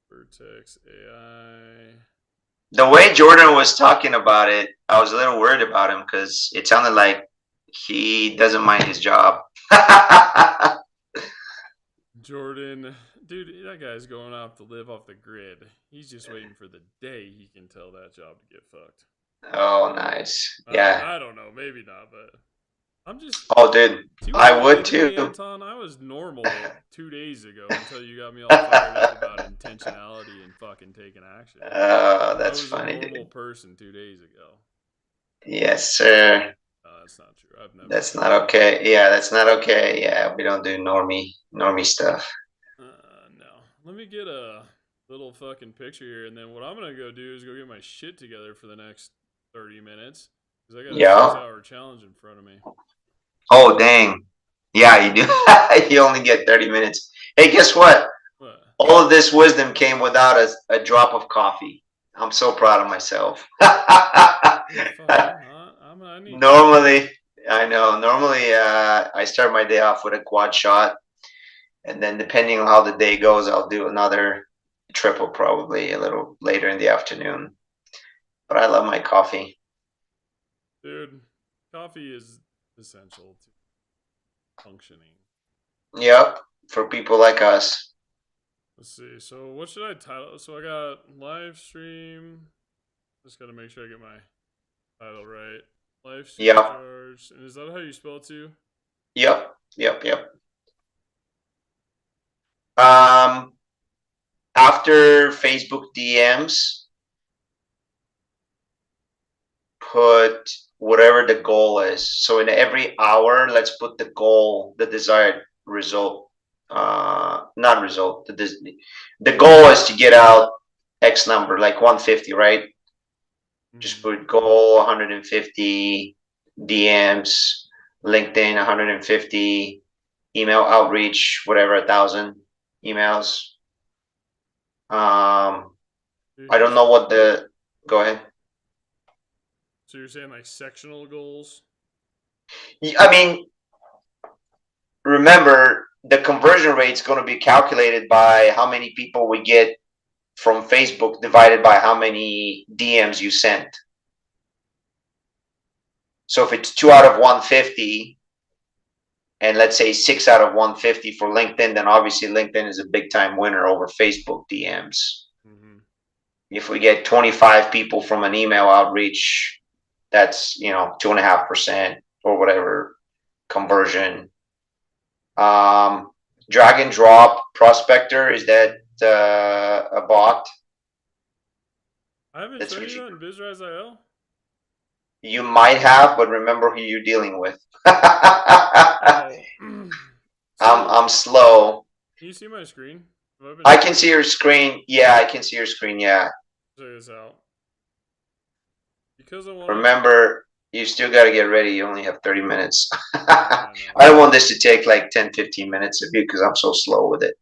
Vertex AI. The way Jordan was talking about it, I was a little worried about him because it sounded like he doesn't mind his job. Jordan, dude, that guy's going off to live off the grid. He's just waiting for the day he can tell that job to get fucked. Oh, nice. Yeah. I don't know, maybe not, but I'm just. Oh, dude, I would too. Anton, I was normal 2 days ago until you got me all fired up about intentionality and fucking taking action. That's funny, dude. I was a normal person 2 days ago. Yes, sir. That's not true. I've never. That's not okay. Yeah, that's not okay. Yeah, we don't do normie stuff. No. Let me get a little fucking picture here, and then what I'm gonna go do is go get my shit together for the next 30 minutes because I got a 6-hour challenge in front of me. Oh dang! Yeah, you do. You only get 30 minutes. Hey, guess what? What? All of this wisdom came without a drop of coffee. I'm so proud of myself. Normally, I start my day off with a quad shot, and then depending on how the day goes, I'll do another triple probably a little later in the afternoon. But I love my coffee. Dude, coffee is essential to functioning. Yep, for people like us. Let's see. So what should I title? So I got live stream. Just gotta make sure I get my title right. Live stream charge. And is that how you spell it too? Yep. After Facebook DMs, put whatever the goal is. So in every hour, let's put the goal, the desired result. Not result. The goal is to get out X number, like 150, right? Just put goal 150 DMs LinkedIn 150, email outreach, whatever, 1,000 emails. I don't know what the. Go ahead. So you're saying like sectional goals? I mean, remember the conversion rate is going to be calculated by how many people we get from Facebook divided by how many DMs you sent. So if it's 2 out of 150, and let's say 6 out of 150 for LinkedIn, then obviously LinkedIn is a big time winner over Facebook DMs. Mm-hmm. If we get 25 people from an email outreach, that's 2.5% or whatever conversion. Drag and drop prospector, is that a bot? I haven't That's shown what you that in BizRise.io. you might have, but remember who you're dealing with. Oh, so I'm slow. can you see my screen? I can see your screen. Yeah, I can see your screen. Yeah. Check this out. Because I want to. Remember, you still got to get ready. You only have 30 minutes. I I don't want this to take like 10, 15 minutes of you because I'm so slow with it.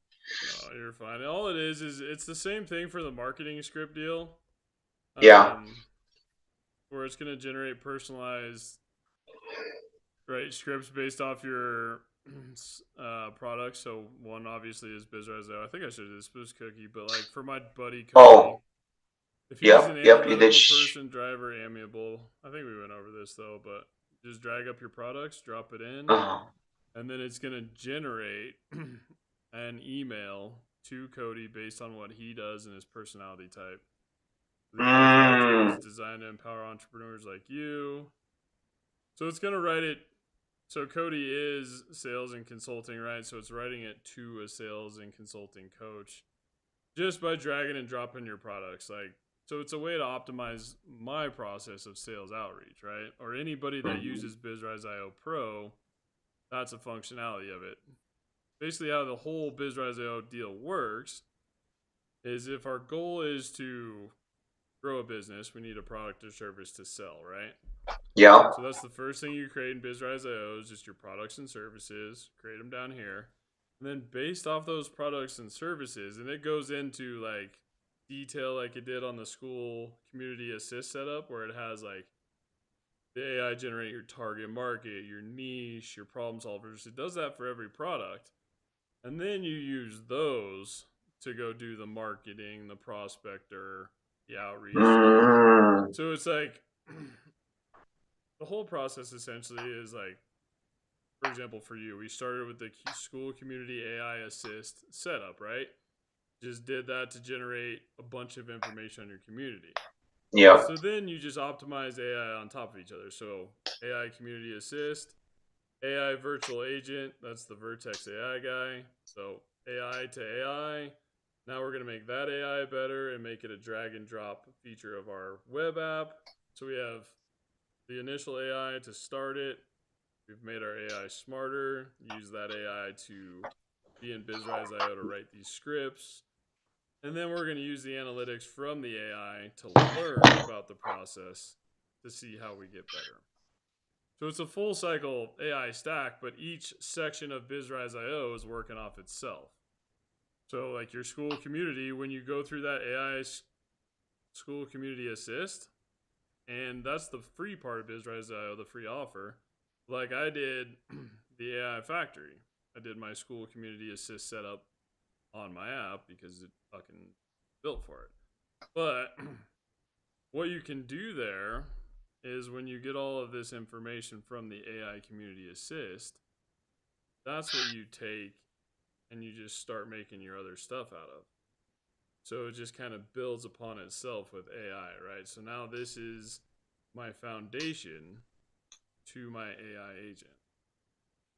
No, you're fine. All it is it's the same thing for the marketing script deal. Yeah. Where it's gonna generate personalized scripts based off your products. So one obviously is BizRise. I think I should do this Boost Cookie, but like for my buddy Cody, Oh, if he's an yep, you did. analytical person, driver, amiable. I think we went over this though, but just drag up your products, drop it in, and then it's gonna generate an email to Cody based on what he does and his personality type. The AI factory is designed to empower entrepreneurs like you. So it's gonna write it. So Cody is sales and consulting, right? So it's writing it to a sales and consulting coach just by dragging and dropping your products. So it's a way to optimize my process of sales outreach, right? Or anybody that uses BizRise.io Pro, that's a functionality of it. Basically, how the whole BizRise.io deal works is if our goal is to grow a business, we need a product or service to sell, right? Yeah. So that's the first thing you create in BizRise.io is just your products and services. Create them down here. And then based off those products and services, and it goes into like detail like it did on the school community assist setup where it has like the AI generate your target market, your niche, your problem solvers. It does that for every product. And then you use those to go do the marketing, the prospector, the outreach. So it's like the whole process essentially is like, for example, for you, we started with the school community AI assist setup, right? Just did that to generate a bunch of information on your community. Yeah. So then you just optimize AI on top of each other. So AI community assist, AI virtual agent, that's the Vertex AI guy. So AI to AI. Now we're going to make that AI better and make it a drag and drop feature of our web app. So we have the initial AI to start it. We've made our AI smarter, use that AI to be in BizRise.io to write these scripts. And then we're going to use the analytics from the AI to learn about the process to see how we get better. So it's a full cycle AI stack, but each section of BizRise.io is working off itself. So like your school community, when you go through that AI school community assist, and that's the free part of BizRise.io, the free offer. Like I did the AI factory. I did my school community assist setup on my app because it fucking built for it. But what you can do there is when you get all of this information from the AI community assist, that's what you take and you just start making your other stuff out of. So it just kind of builds upon itself with AI, right? So now this is my foundation to my AI agent.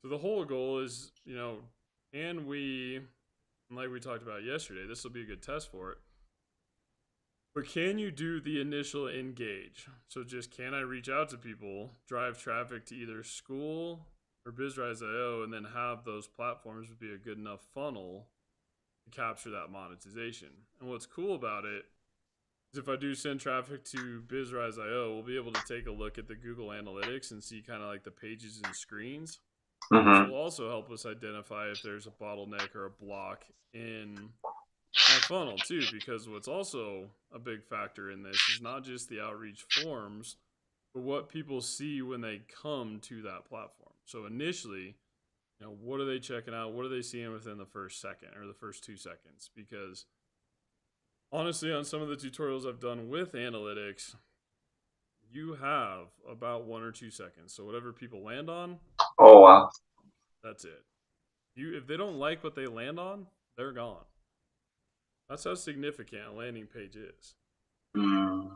So the whole goal is, can we, like we talked about yesterday, this will be a good test for it. But can you do the initial engage? So just can I reach out to people, drive traffic to either school or BizRise.io, and then have those platforms be a good enough funnel to capture that monetization? And what's cool about it If I do send traffic to BizRise.io, we'll be able to take a look at the Google Analytics and see kind of like the pages and screens, which Mm-hmm. will also help us identify if there's a bottleneck or a block in my funnel too. Because what's also a big factor in this is not just the outreach forms, but what people see when they come to that platform. So initially, what are they checking out? What are they seeing within the first second or the first 2 seconds? Because honestly, on some of the tutorials I've done with analytics, you have about 1 or 2 seconds. So whatever people land on, Oh wow. that's it. If they don't like what they land on, they're gone. That's how significant a landing page is. Mm.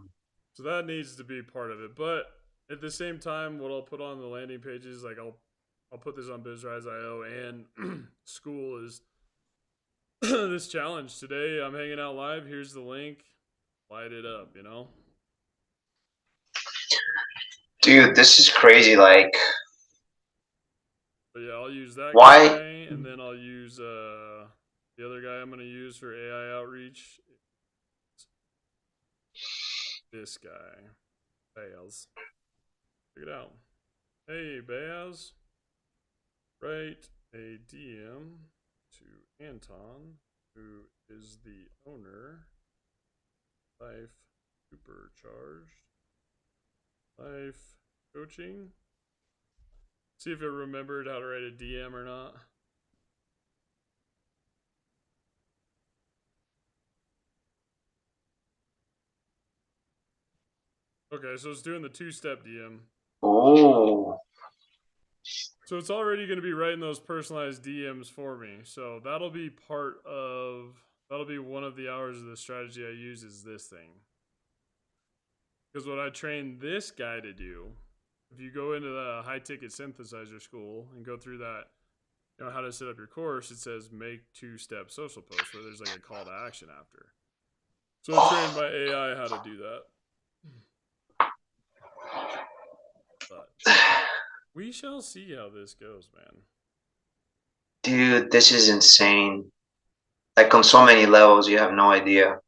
So that needs to be part of it. But at the same time, what I'll put on the landing pages, like I'll put this on BizRise.io and school is this challenge. Today I'm hanging out live. Here's the link. Light it up, Dude, this is crazy. Like, But yeah, I'll use that why? guy, and then I'll use the other guy I'm gonna use for AI outreach. This guy, Baz. Check it out. Hey, Baz, write a DM to Anton, who is the owner. Life Supercharged. Life Coaching. See if it remembered how to write a DM or not. Okay, so it's doing the 2-step DM. Oh. So it's already going to be writing those personalized DMs for me. So that'll be one of the hours of the strategy I use is this thing. Because what I train this guy to do, if you go into the high ticket synthesizer school and go through that, how to set up your course, it says make 2-step social posts where there's like a call to action after. So I trained my AI how to do that. But we shall see how this goes, man. Dude, this is insane. Like on so many levels, you have no idea.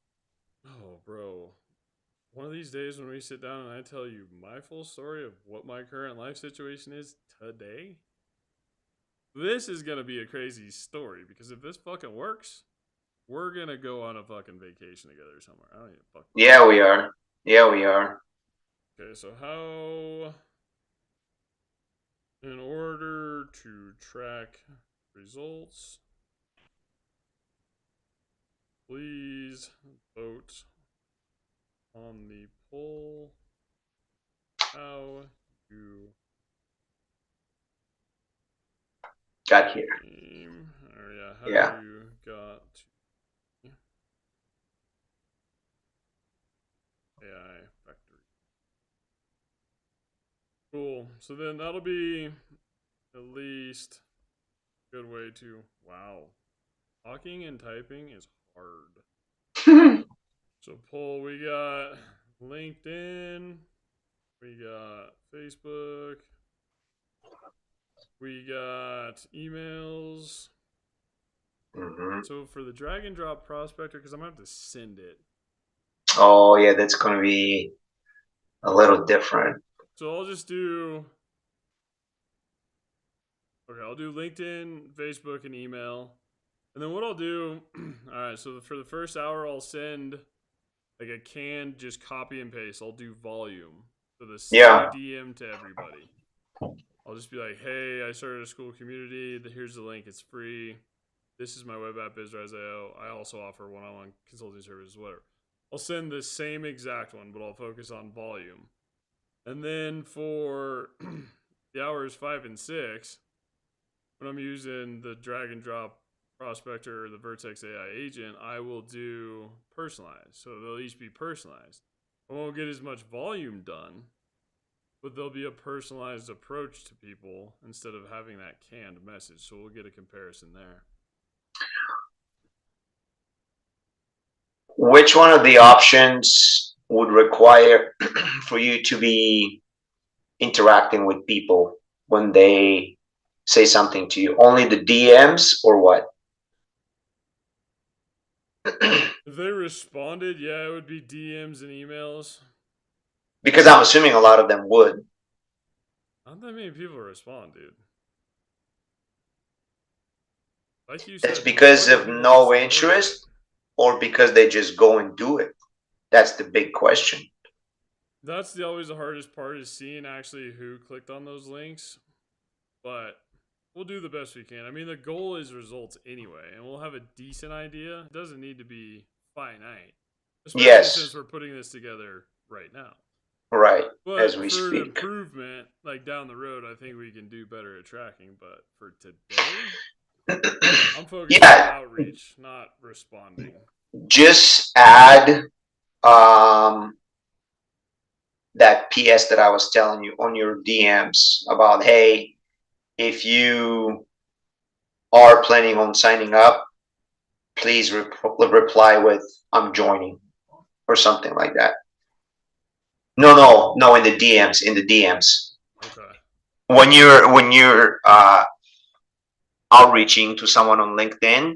Oh, bro. One of these days when we sit down and I tell you my full story of what my current life situation is today, this is going to be a crazy story because if this fucking works, we're going to go on a fucking vacation together somewhere. I don't even fucking know. Yeah, we are. Yeah, we are. Okay, so how in order to track results, please vote on the poll how you Got here. or yeah, how Yeah. you got to AI factory. Cool. So then that'll be at least a good way to wow. Talking and typing is hard. So poll, we got LinkedIn, we got Facebook, we got emails. Mm-hmm. So for the drag and drop prospector, because I'm gonna have to send it. Oh, yeah, that's going to be a little different. So I'll just do. Okay, I'll do LinkedIn, Facebook, and email. And then what I'll do, all right, so for the first hour, I'll send like a canned just copy and paste. I'll do volume. So the same Yeah. DM to everybody. I'll just be like, hey, I started a school community. Here's the link. It's free. This is my web app, BizRise.io. I also offer one-on-one consulting services, whatever. I'll send the same exact one, but I'll focus on volume. And then for the hours 5 and 6, when I'm using the drag and drop prospector or the Vertex AI agent, I will do personalized. So they'll each be personalized. I won't get as much volume done, but there'll be a personalized approach to people instead of having that canned message. So we'll get a comparison there. Which one of the options would require for you to be interacting with people when they say something to you? Only the DMs or what? If they responded, yeah, it would be DMs and emails. Because I'm assuming a lot of them would. Not that many people respond, dude. Like you It's said, because majority of of people just no ignore that shit. interest or because they just go and do it. That's the big question. That's always the hardest part is seeing actually who clicked on those links. But we'll do the best we can. I mean, the goal is results anyway, and we'll have a decent idea. It doesn't need to be finite, especially since Yes, we're putting this together right now. right, as But we for an speak. improvement, like down the road, I think we can do better at tracking. But for today, I'm focused on Yeah, outreach, not responding. just add um, that PS that I was telling you on your DMs about, hey, if you are planning on signing up, please reply with I'm joining or something like that. No, in the DMs, in the DMs. Okay. When you're outreaching to someone on LinkedIn,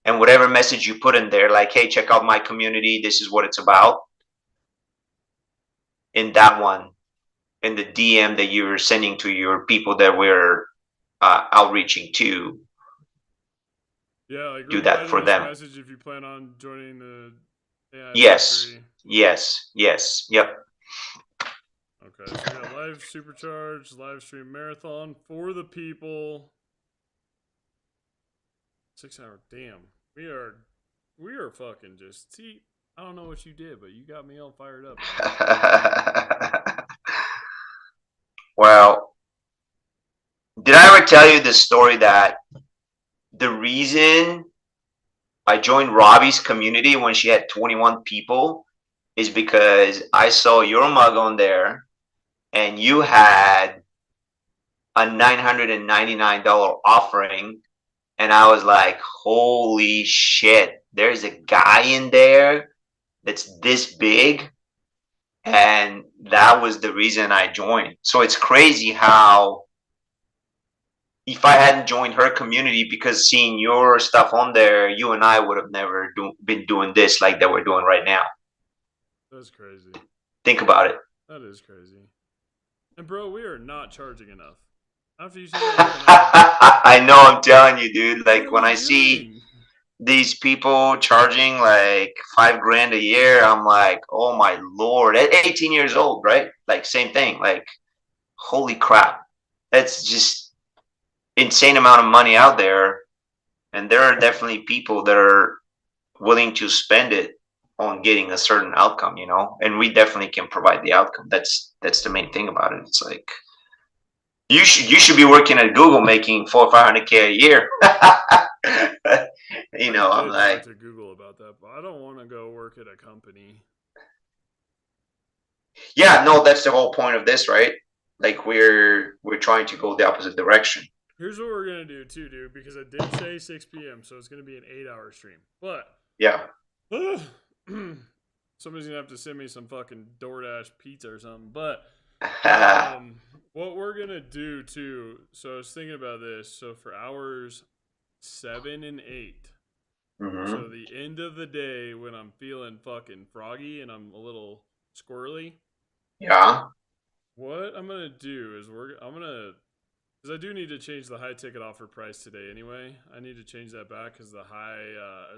and whatever message you put in there, like, hey, check out my community, this is what it's about. In that one, in the DM that you're sending to your people that we're outreaching to, Yeah, like do reply that to for this them. message if you plan on joining the AI Yes, factory. yep. Okay, so we got live supercharge, live stream marathon for the people. 6 hour. Damn, we are fucking just. See, I don't know what you did, but you got me all fired up. Well, did I ever tell you the story that the reason I joined Robbie's community when she had 21 people is because I saw your mug on there and you had a $999 offering, and I was like, holy shit, there's a guy in there that's this big, and that was the reason I joined. So it's crazy how if I hadn't joined her community because seeing your stuff on there, you and I would have never been doing this like that we're doing right now. That's crazy. Think about it. That is crazy. And bro, we are not charging enough. After you said that, I know, I'm telling you, dude. what Like are when we I see doing? these people charging like $5,000 a year, I'm like, oh my lord! At 18 years old, right? Like same thing. Like, holy crap! That's just insane amount of money out there, and there are definitely people that are willing to spend it on getting a certain outcome, and we definitely can provide the outcome. That's the main thing about it. It's like you should be working at Google making 400-500K a year. I I'm did talk like, to Google about that, but I don't want to go work at a company. yeah, no, that's the whole point of this, right? Like we're trying to go the opposite direction. Here's what we're gonna do too, dude, because I did say 6 p.m., so it's gonna be an 8 hour stream. But Yeah. somebody's gonna have to send me some fucking DoorDash pizza or something. But what we're gonna do too. So I was thinking about this. So for hours 7 and 8. So Hmm. the end of the day when I'm feeling fucking froggy and I'm a little squirrely, Yeah. what I'm gonna do is I'm gonna because I do need to change the high ticket offer price today anyway. I need to change that back because the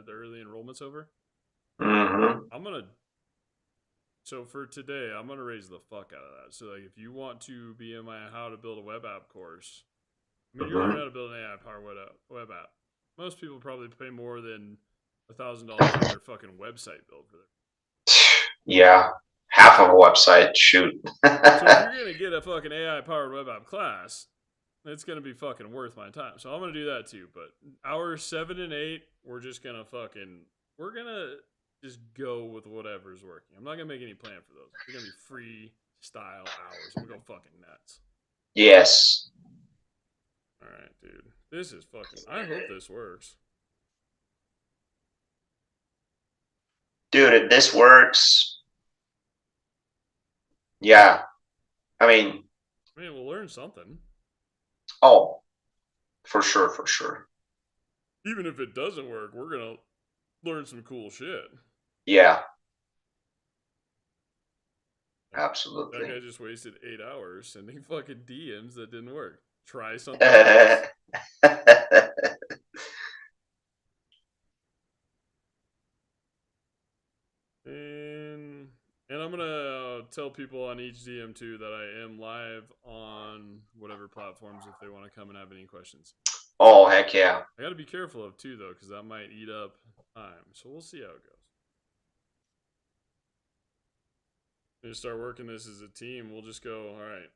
early enrollment's over. Hmm. I'm gonna so for today I'm gonna raise the fuck out of that. So like if you want to be in my how to build a web app course, I mean you're learning Hmm. how to build an AI powered web app. Most people probably pay more than $1,000 on their fucking website build for that. Yeah. Half of a website. Shoot. So if you're gonna get a fucking AI powered web app class, it's gonna be fucking worth my time. So I'm gonna do that too. But hours 7 and 8, we're gonna just go with whatever's working. I'm not gonna make any plan for those. They're gonna be free style hours. I'm gonna go fucking nuts. Yes. All right, dude. This is fucking. I hope this works. Dude, if this works, yeah. I mean, I mean, we'll learn something. oh, for sure, for sure. Even if it doesn't work, we're gonna learn some cool shit. Yeah, Like, that guy absolutely. just wasted 8 hours sending fucking DMs that didn't work. Try something else. And I'm gonna tell people on each DM too that I am live on whatever platforms if they want to come and have any questions. Oh, heck yeah. I got to be careful of too though, because that might eat up time. So we'll see how it goes. When you start working this as a team, we'll just go. All right,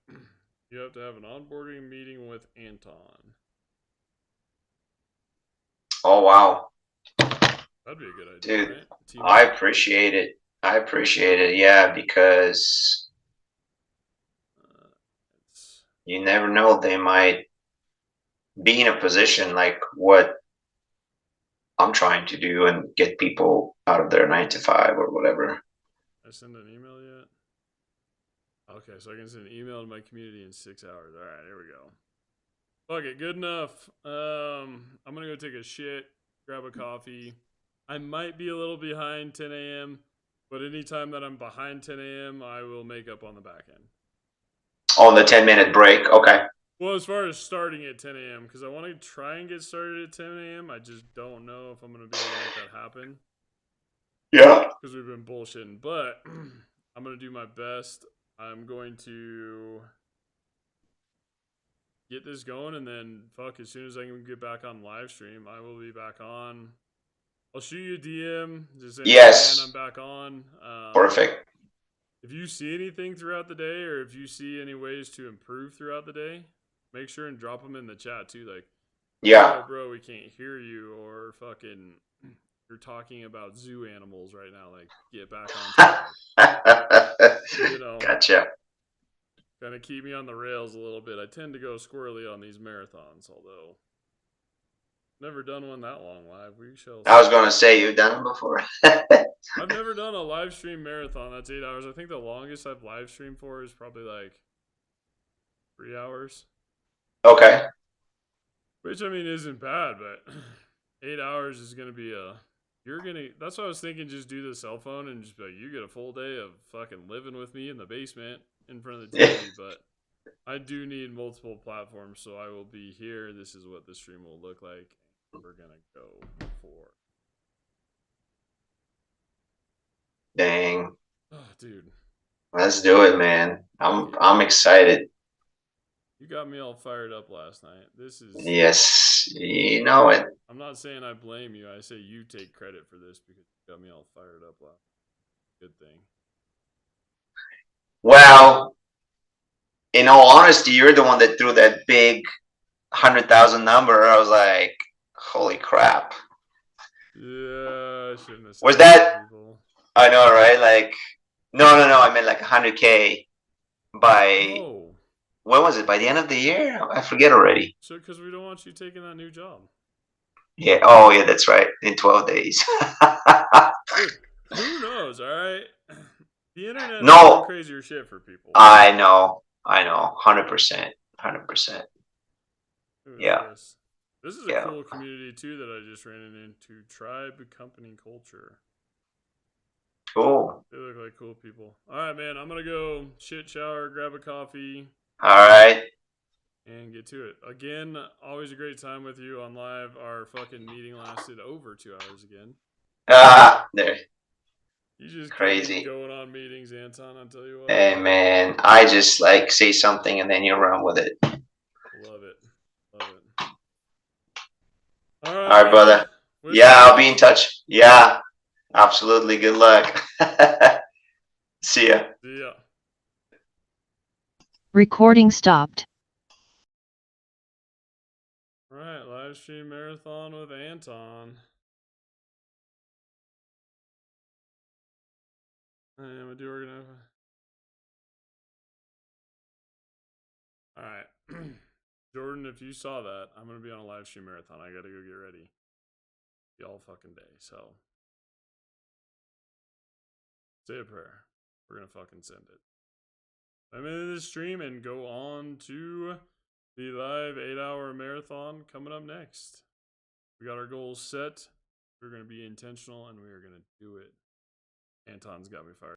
you have to have an onboarding meeting with Anton. Oh, wow. That'd be a good idea, Dude, right? Team I up. appreciate it. I appreciate it. Yeah, because It's you never know. They might be in a position like what I'm trying to do and get people out of their 9 to 5 or whatever. I send an email yet? Okay, so I can send an email to my community in 6 hours. All right, here we go. Fuck it, good enough. I'm gonna go take a shit, grab a coffee. I might be a little behind 10 a.m., but anytime that I'm behind 10 a.m., I will make up on the back end. On the 10-minute break. Okay. Well, as far as starting at 10 a.m., because I want to try and get started at 10 a.m., I just don't know if I'm gonna be able to make that happen Yeah. because we've been bullshitting. But I'm gonna do my best. I'm going to get this going, and then fuck, as soon as I can get back on live stream, I will be back on. I'll shoot you a DM just saying, hey man, I'm Yes. back on. Perfect. If you see anything throughout the day, or if you see any ways to improve throughout the day, make sure and drop them in the chat too. Like, Yeah. yo, bro, we can't hear you, or fucking, you're talking about zoo animals right now. Like, get back on topic. You know, Gotcha. kind of keep me on the rails a little bit. I tend to go squirrely on these marathons, although never done one that long live. We shall. I was going to say, you've done it before. I've never done a live stream marathon that's 8 hours. I think the longest I've live streamed for is probably like 3 hours. Okay. Which I mean isn't bad, but 8 hours is gonna be a that's what I was thinking, just do the cell phone and just be like, you get a full day of fucking living with me in the basement in front of the TV, but I do need multiple platforms, so I will be here. This is what the stream will look like. We're gonna go for Dang. oh dude. Let's do it, man. Fuck it. I'm excited. You got me all fired up last night. This is Yes, you know it. I'm not saying I blame you. I say you take credit for this because you got me all fired up last. Good thing. Well, in all honesty, you're the one that threw that big 100,000 number. I was like, holy crap. Yeah, I shouldn't have said Was that that? to people. I know, right? Like, no. I meant like 100K by, Oh, when was it? By the end of the year? I forget already. so because we don't want you taking that new job. Yeah. Oh, yeah, that's right. In 12 days. Dude, who knows, all right? The internet is doing No, crazier shit for people. I know. 100%. 100%. Who is Yeah. this? This is a Yeah. cool community, too, that I just ran into. Tribe Company Culture. Cool. They look like cool people. All right, man, I'm going to go shit, shower, grab a coffee, All right. and get to it. Again, always a great time with you on live. Our fucking meeting lasted over 2 hours again. There. You just get me Crazy. going on meetings, Anton. I'll tell you what. Hey, man. I just like say something and then you run with it. Love it. Love it. All All right, right, brother. man. Yeah, I'll be in touch. Yeah, absolutely. Good luck. See ya. See ya. Recording stopped. All right, live stream marathon with Anton. I am a do organizer. All right. Jordan, if you saw that, I'm going to be on a live stream marathon. I got to go get ready. Be all fucking day. So say a prayer. We're going to fucking send it. I'm in this stream and go on to the live 8-hour marathon coming up next. We got our goals set. We're going to be intentional and we are going to do it. Anton's got me fired.